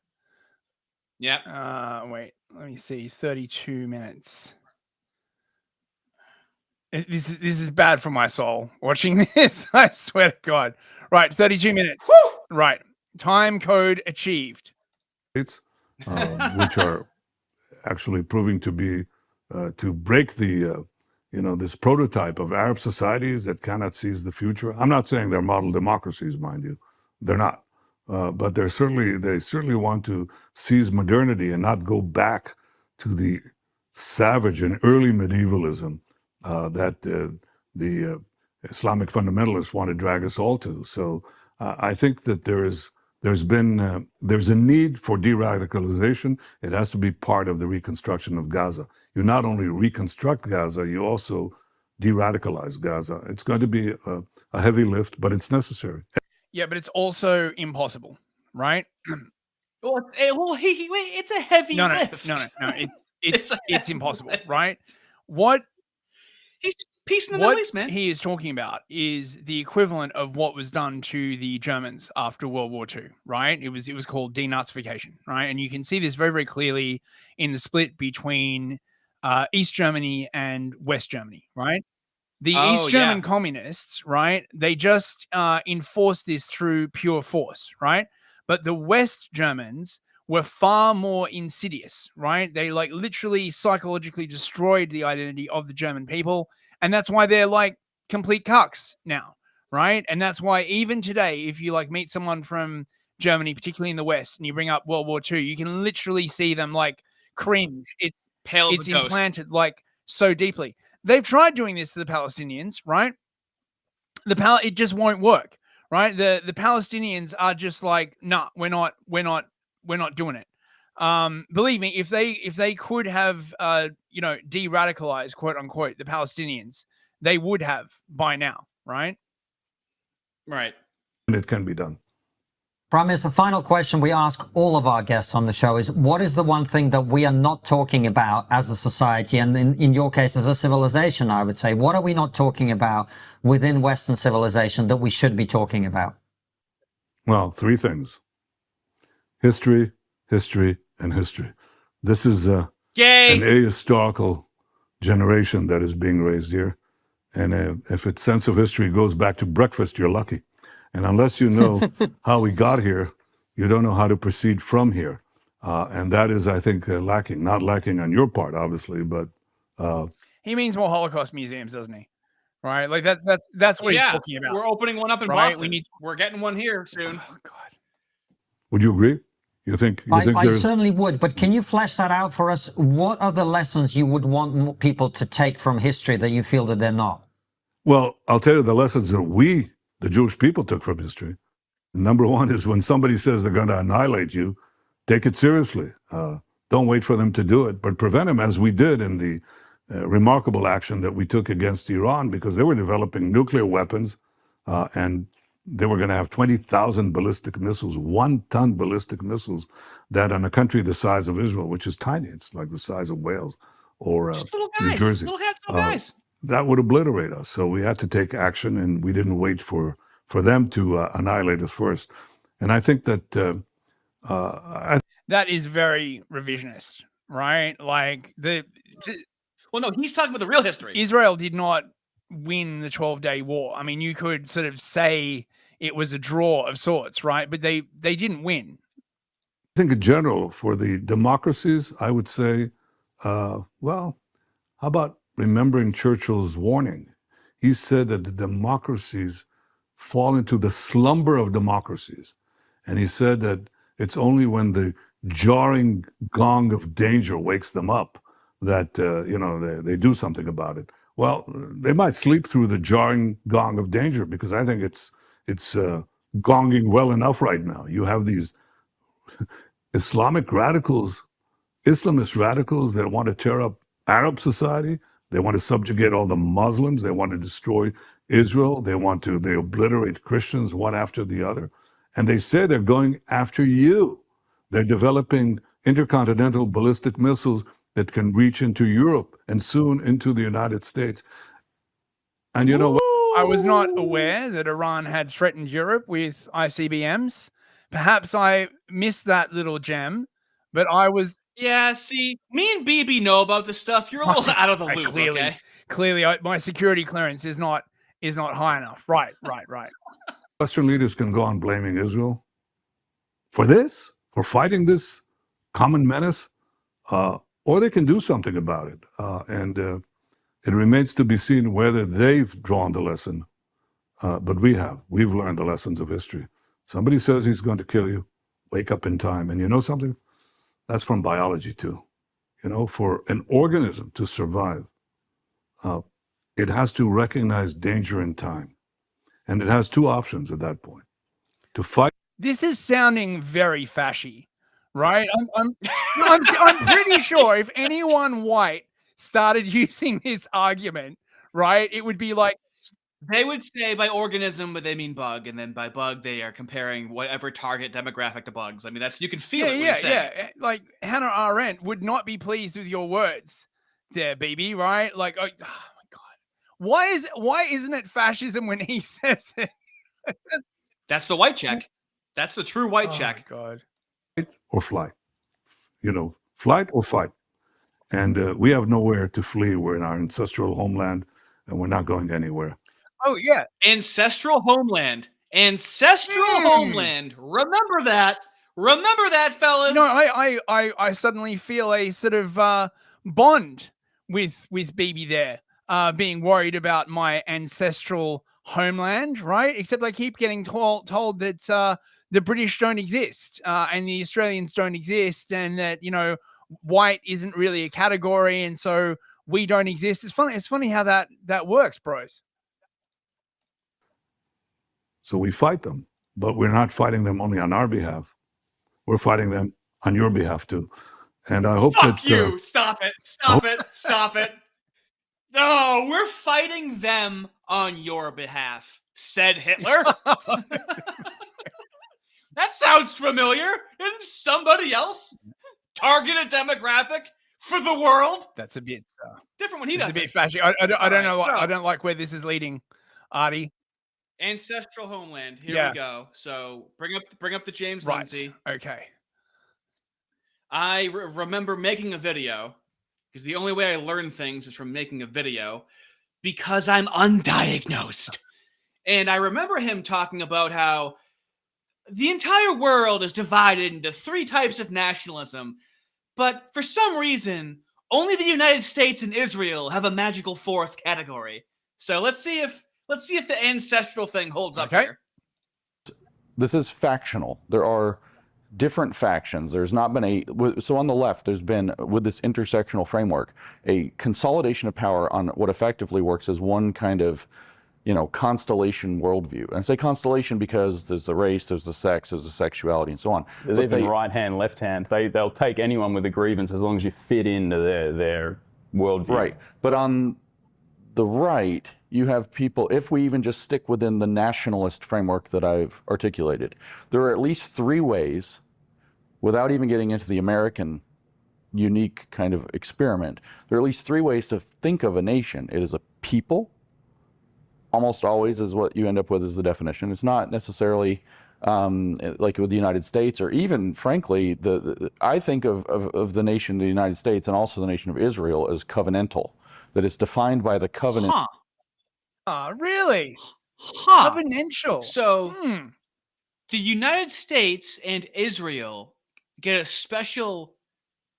Yeah. Wait, let me see. 32 minutes. This is bad for my soul watching this. I swear to God. Right, 32 minutes. Woo! Right. Time code achieved. Which are actually proving to be to break the this prototype of Arab societies that cannot seize the future. I'm not saying they're model democracies, mind you. They're not. But they certainly want to seize modernity and not go back to the savage and early medievalism that the Islamic fundamentalists want to drag us all to. So I think that there's a need for de-radicalization. It has to be part of the reconstruction of Gaza. You not only reconstruct Gaza, you also de-radicalize Gaza. It's going to be a heavy lift, but it's necessary. Yeah, but it's also impossible, right? Well, it's a heavy lift. No. It's impossible, right? What he's peace in the Middle East, man. He is talking about is the equivalent of what was done to the Germans after World War II, right? It was called denazification, right? And you can see this very, very clearly in the split between East Germany and West Germany, right? The East German communists, right? They just enforced this through pure force, right? But the West Germans were far more insidious, right? They like literally psychologically destroyed the identity of the German people. And that's why they're like complete cucks now, right? And that's why even today, if you like meet someone from Germany, particularly in the West, and you bring up World War II, you can literally see them like cringe. It's implanted like so deeply. They've tried doing this to the Palestinians, right? It just won't work, right? The Palestinians are just like, nah, we're not doing it. Believe me, if they could have de-radicalized, quote unquote, the Palestinians, they would have by now, right? Right. And it can be done. Prime Minister, final question we ask all of our guests on the show is, what is the one thing that we are not talking about as a society, and in your case, as a civilization, I would say, what are we not talking about within Western civilization that we should be talking about? Well, three things. History, history, and history. This is an ahistorical generation that is being raised here. And if its sense of history goes back to breakfast, you're lucky. And unless you know how we got here, you don't know how to proceed from here. And that is, I think, lacking. Not lacking on your part, obviously, but... he means more Holocaust museums, doesn't he? Right? Like that's what he's talking about. We're opening one up in Boston. We're getting one here soon. Oh, God. Would you agree? You think I certainly would, but can you flesh that out for us? What are the lessons you would want people to take from history that you feel that they're not? Well, I'll tell you the lessons that we, the Jewish people, took from history. Number one is when somebody says they're going to annihilate you, take it seriously. Don't wait for them to do it, but prevent them, as we did in the remarkable action that we took against Iran, because they were developing nuclear weapons and they were going to have 20,000 ballistic missiles, 1-ton ballistic missiles, that on a country the size of Israel, which is tiny, it's like the size of Wales or New Jersey, little guys. that would obliterate us. So we had to take action, and we didn't wait for them to annihilate us first. And I think that that is very revisionist, right? Like well, no, he's talking about the real history. Israel did not win the 12-day war. I mean, you could sort of say it was a draw of sorts, right? But they didn't win. I think in general, for the democracies, I would say, well, how about remembering Churchill's warning? He said that the democracies fall into the slumber of democracies. And he said that it's only when the jarring gong of danger wakes them up that, they do something about it. Well, they might sleep through the jarring gong of danger, because I think it's gonging well enough right now. You have these Islamic radicals, Islamist radicals that want to tear up Arab society. They want to subjugate all the Muslims. They want to destroy Israel. They obliterate Christians one after the other. And they say they're going after you. They're developing intercontinental ballistic missiles that can reach into Europe and soon into the United States. And you know what? I was not aware that Iran had threatened Europe with ICBMs. Perhaps I missed that little gem, but I was... Yeah, see, me and BB know about this stuff. You're a little out of the loop, Clearly, my security clearance is not high enough. Right. Western leaders can go on blaming Israel for this, for fighting this common menace, or they can do something about it. And It remains to be seen whether they've drawn the lesson, but we've learned the lessons of history. Somebody says he's going to kill you, wake up in time. And you know something? That's from biology too. You know, for an organism to survive, it has to recognize danger in time. And it has two options at that point. To fight. This is sounding very fashy, right? I'm pretty sure if anyone white started using this argument, right, it would be like, they would say by organism, but they mean bug, and then by bug they are comparing whatever target demographic to bugs. I mean, that's, you can feel it. Yeah. Like Hannah Arendt would not be pleased with your words there, BB, right? Like, oh my god, why isn't it fascism when he says it? That's the white check. That's the true white check. God. Or flight, you know, flight or fight. And we have nowhere to flee. We're in our ancestral homeland, and we're not going anywhere. Oh yeah, ancestral homeland, homeland. Remember that, fellas. No, I suddenly feel a sort of bond with BB there, being worried about my ancestral homeland, right? Except I keep getting told that the British don't exist, and the Australians don't exist, and that, you know, white isn't really a category, and so we don't exist. It's funny how that works, bros. So we fight them, but we're not fighting them only on our behalf. We're fighting them on your behalf too. And I hope Fuck that you. Stop it. No, we're fighting them on your behalf, said Hitler. That sounds familiar. Isn't somebody else target a demographic for the world? That's a bit different when he does. A bit fashy. I don't know. I don't like where this is leading, Artie. Ancestral homeland. Here we go. So bring up the James Lindsay. Okay. I remember making a video, because the only way I learn things is from making a video, because I'm undiagnosed. And I remember him talking about how the entire world is divided into 3 types of nationalism, but for some reason, only the United States and Israel have a magical 4th category. So let's see if the ancestral thing holds up here. This is factional. There are different factions. There's not been so on the left, there's been, with this intersectional framework, a consolidation of power on what effectively works as one kind of, you know, constellation worldview. And I say constellation because there's the race, there's the sex, there's the sexuality, and so on. There's even right hand, left hand. They'll take anyone with a grievance as long as you fit into their worldview. Right. But on the right, you have people, if we even just stick within the nationalist framework that I've articulated, there are at least 3 ways, without even getting into the American unique kind of experiment, there are at least 3 ways to think of a nation. It is a people, almost always is what you end up with as the definition. It's not necessarily like with the United States, or even, frankly, I think of the nation of the United States and also the nation of Israel as covenantal, that it's defined by the covenant. Really? Covenantal. So the United States and Israel get a special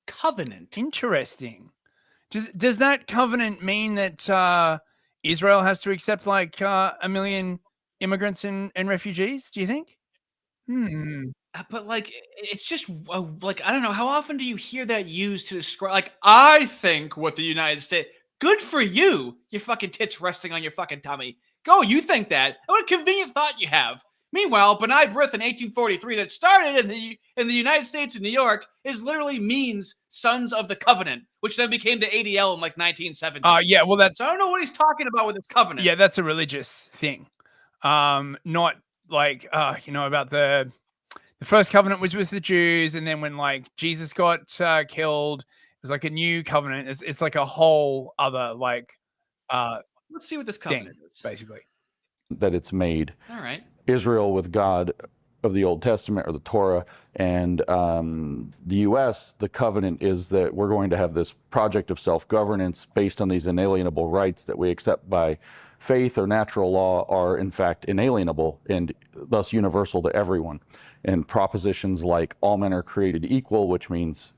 covenant. Interesting. Does that covenant mean that Israel has to accept like 1 million immigrants and refugees? Do you think? But like, it's just like, I don't know. How often do you hear that used to describe? Like, I think what the United States. Good for you. Your fucking tits resting on your fucking tummy. Go, you think that. What a convenient thought you have. Meanwhile, B'nai B'rith in 1843 that started in the United States in New York literally means Sons of the Covenant, which then became the ADL in like 1917. Yeah, well, that's... So I don't know what he's talking about with this covenant. Yeah, that's a religious thing. Not like, you know, about the first covenant was with the Jews, and then when like Jesus got killed, it was like a new covenant. It's like a whole other like let's see what this covenant is. Basically. That it's made. All right. Israel with God of the Old Testament or the Torah, and the U.S., the covenant is that we're going to have this project of self-governance based on these inalienable rights that we accept by faith or natural law are in fact inalienable and thus universal to everyone. And propositions like all men are created equal, which means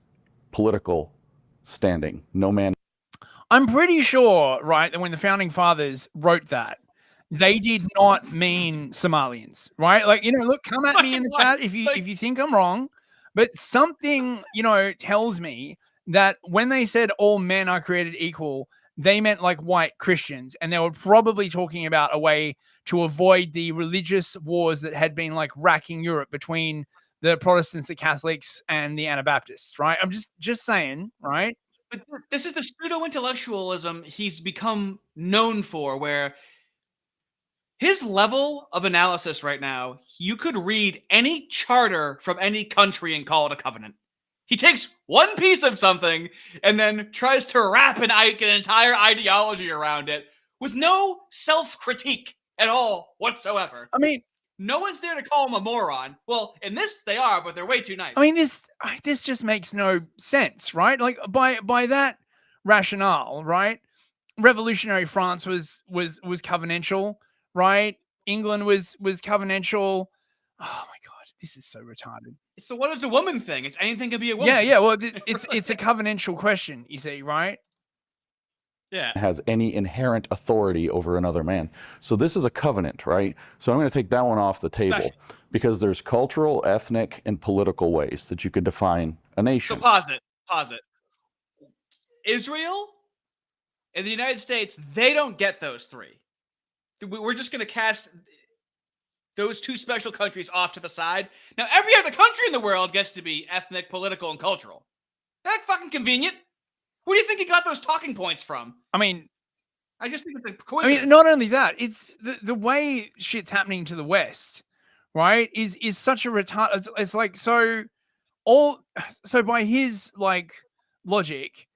political standing. No man. I'm pretty sure, right, that when the founding fathers wrote that, they did not mean Somalians, right? Like, you know, look, come at me in the chat if you think I'm wrong, but something, you know, tells me that when they said all men are created equal, they meant like white Christians, and they were probably talking about a way to avoid the religious wars that had been like racking Europe between the Protestants, the Catholics, and the Anabaptists, right? I'm just saying, right? But this is the pseudo-intellectualism he's become known for, where his level of analysis right now, you could read any charter from any country and call it a covenant. He takes one piece of something and then tries to wrap an entire ideology around it with no self-critique at all whatsoever. I mean, no one's there to call him a moron. Well, in this they are, but they're way too nice. I mean, this just makes no sense, right? Like by that rationale, right? Revolutionary France was covenantal, right? England was covenantal. Oh my god, this is so retarded. It's the what is a woman thing. It's anything can be a woman. Yeah. Well, it's a covenantal question, you see, right? Yeah. Has any inherent authority over another man. So this is a covenant, right? So I'm going to take that one off the table because there's cultural, ethnic, and political ways that you could define a nation. So pause it. Israel and the United States, they don't get those three. We're just going to cast those two special countries off to the side. Now, every other country in the world gets to be ethnic, political, and cultural. That's fucking convenient. Who do you think he got those talking points from? I mean, I just think it's a coincidence. I mean, not only that, it's the way shit's happening to the West, right? Is such a retard. It's like so by his like logic,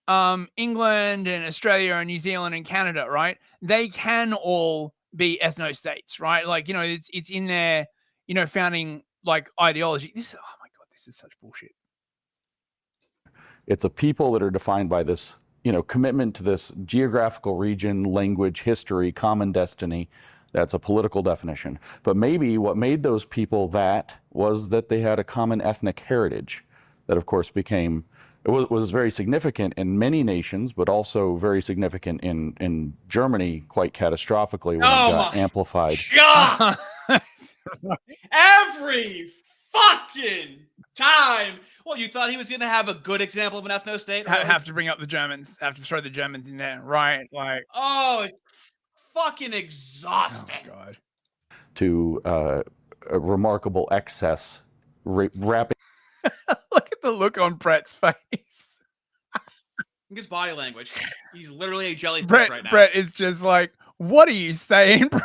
England and Australia and New Zealand and Canada, right? They can all be ethno states, right? Like, you know, it's in their, you know, founding like ideology. Oh my god, this is such bullshit. It's a people that are defined by this, you know, commitment to this geographical region, language, history, common destiny. That's a political definition. But maybe what made those people that was that they had a common ethnic heritage that, of course, became, it was very significant in many nations, but also very significant in Germany quite catastrophically when it got amplified. God! Every fucking time. Well, you thought he was going to have a good example of an ethno state? Right? Have to bring up the Germans. Have to throw the Germans in there, right? Like, oh, it's fucking exhausting. Oh god. To a remarkable excess, wrapping. Look at the look on Brett's face. His body language. He's literally a jellyfish right now. Brett is just like, what are you saying, bro?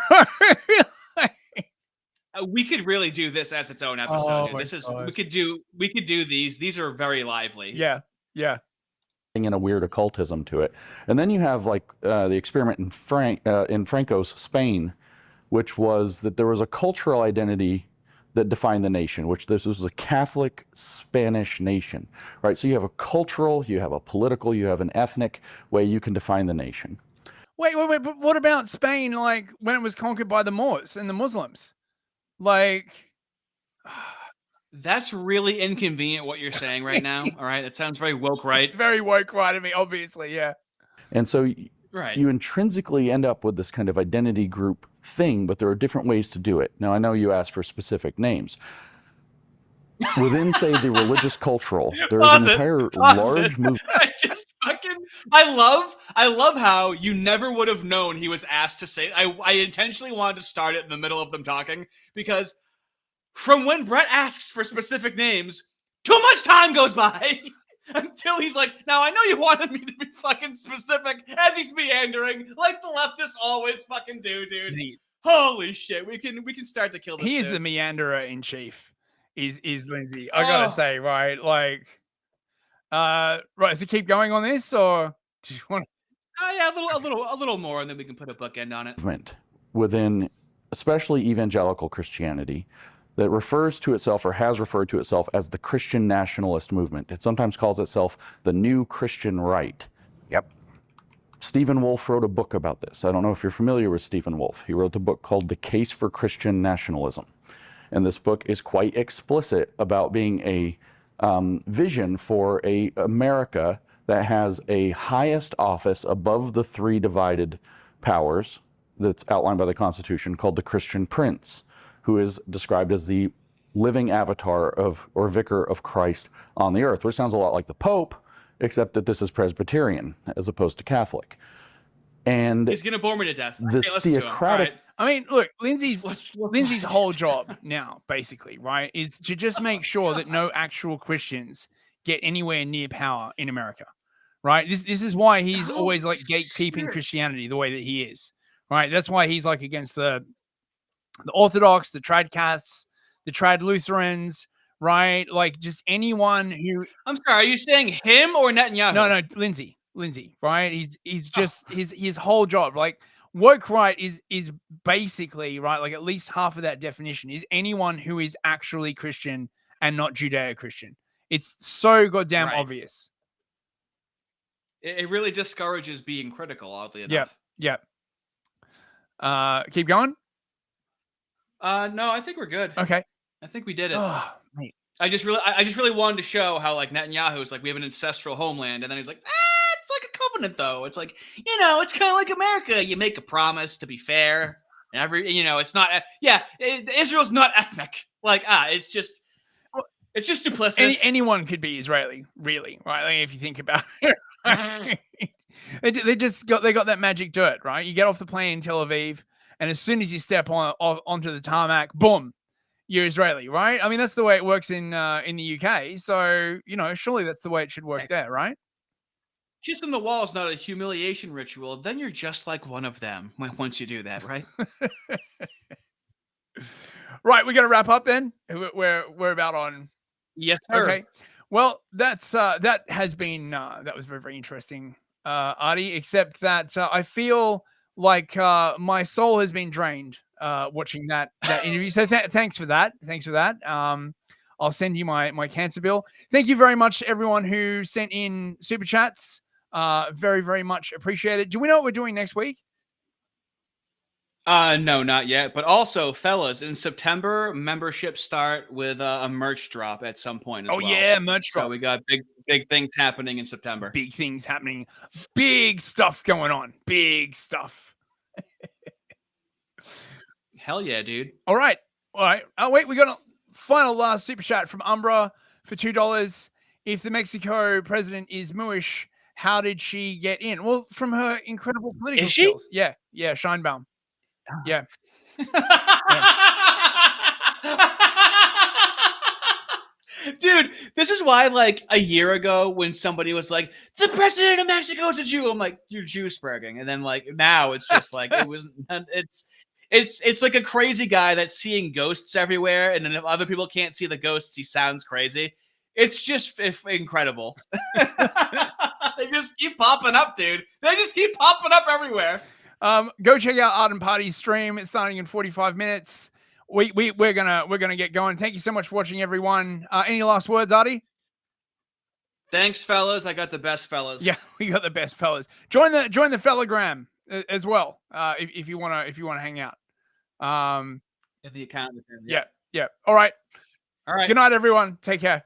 We could really do this as its own episode. Dude. This is gosh. we could do these. These are very lively. Yeah. In a weird occultism to it, and then you have like the experiment in Franco's Spain, which was that there was a cultural identity that defined the nation, which this was a Catholic Spanish nation, right? So you have a cultural, you have a political, you have an ethnic way you can define the nation. Wait, but what about Spain, like when it was conquered by the Moors and the Muslims? Like, that's really inconvenient what you're saying right now. All right, that sounds very woke right. Very woke right of me, obviously, yeah. And so you intrinsically end up with this kind of identity group thing, but there are different ways to do it. Now, I know you asked for specific names. Within, say, the religious cultural, there's an entire large movement. I love how you never would have known he was asked to say. I intentionally wanted to start it in the middle of them talking because from when Brett asks for specific names, too much time goes by until he's like, now I know you wanted me to be fucking specific as he's meandering like the leftists always fucking do, dude. Holy shit, we can start to kill this. He is the meanderer in chief. Is Lindsay. I gotta say, right? Like, right, so keep going on this, or do you want yeah, a little more, and then we can put a bookend on it. Within especially evangelical Christianity that refers to itself or has referred to itself as the Christian nationalist movement. It sometimes calls itself the new Christian right. Yep. Stephen Wolfe wrote a book about this. I don't know if you're familiar with Stephen Wolfe. He wrote a book called The Case for Christian Nationalism. And this book is quite explicit about being a vision for a America that has a highest office above the three divided powers that's outlined by the Constitution, called the Christian Prince, who is described as the living avatar of, or vicar of Christ on the earth, which sounds a lot like the Pope, except that this is Presbyterian as opposed to Catholic. And he's gonna bore me to death. This theocratic. I mean, look, Lindsay's whole job now, basically, right, is to just make sure that no actual Christians get anywhere near power in America, right? This is why he's always like gatekeeping Christianity the way that he is, right? That's why he's like against the Orthodox, the Trad Caths, the Trad Lutherans, right? Like just anyone who. I'm sorry, are you saying him or Netanyahu? No, Lindsay, right? He's just his whole job, like woke right is basically right, like at least half of that definition is anyone who is actually Christian and not Judeo-Christian. It's so goddamn obvious. It really discourages being critical, oddly enough. Yep. Keep going. No, I think we're good. Okay. I think we did it. Oh, mate. I just really wanted to show how like Netanyahu's like we have an ancestral homeland, and then he's like, it's like a covenant though. It's like, it's kind of like America. You make a promise to be fair, and it's not. Israel's not ethnic. Like it's just duplicitous. Anyone could be Israeli, really, right? Like, if you think about it. they got that magic dirt, right? You get off the plane in Tel Aviv, and as soon as you step onto the tarmac, boom, you're Israeli, right? I mean, that's the way it works in the UK. So, surely that's the way it should work there, right? Kissing the wall is not a humiliation ritual. Then you're just like one of them once you do that, right? Right, we got to wrap up then. We're about on. Yes, sir. Okay. Well, that has been that was very, very interesting, Artie. Except that I feel like my soul has been drained watching that interview. So thanks for that. I'll send you my cancer bill. Thank you very much to everyone who sent in super chats. Very, very much appreciated. Do we know what we're doing next week? No, not yet. But also, fellas, in September, memberships start with a merch drop at some point as well. Yeah, merch drop. So we got big things happening in September. Big things happening. Big stuff going on. Big stuff. Hell yeah, dude. All right. Oh, wait, we got a final last super chat from Umbra for $2. If the Mexico president is Mooish, how did she get in? Well, from her incredible political skills. Yeah, Scheinbaum. Yeah. Dude, this is why, like, a year ago when somebody was like, the president of Mexico is a Jew, I'm like, you're Jew-spreading. And then, like, now it's just like, it's like a crazy guy that's seeing ghosts everywhere, and then if other people can't see the ghosts, he sounds crazy. It's just incredible. They just keep popping up, dude. They just keep popping up everywhere. Go check out Art and Party's stream. It's starting in 45 minutes. We're gonna get going. Thank you so much for watching, everyone. Any last words, Artie? Thanks, fellas. I got the best fellas. Yeah, we got the best fellas. Join the Fellagram as well, if you wanna hang out. In the account. Yeah. All right. Good night, everyone. Take care.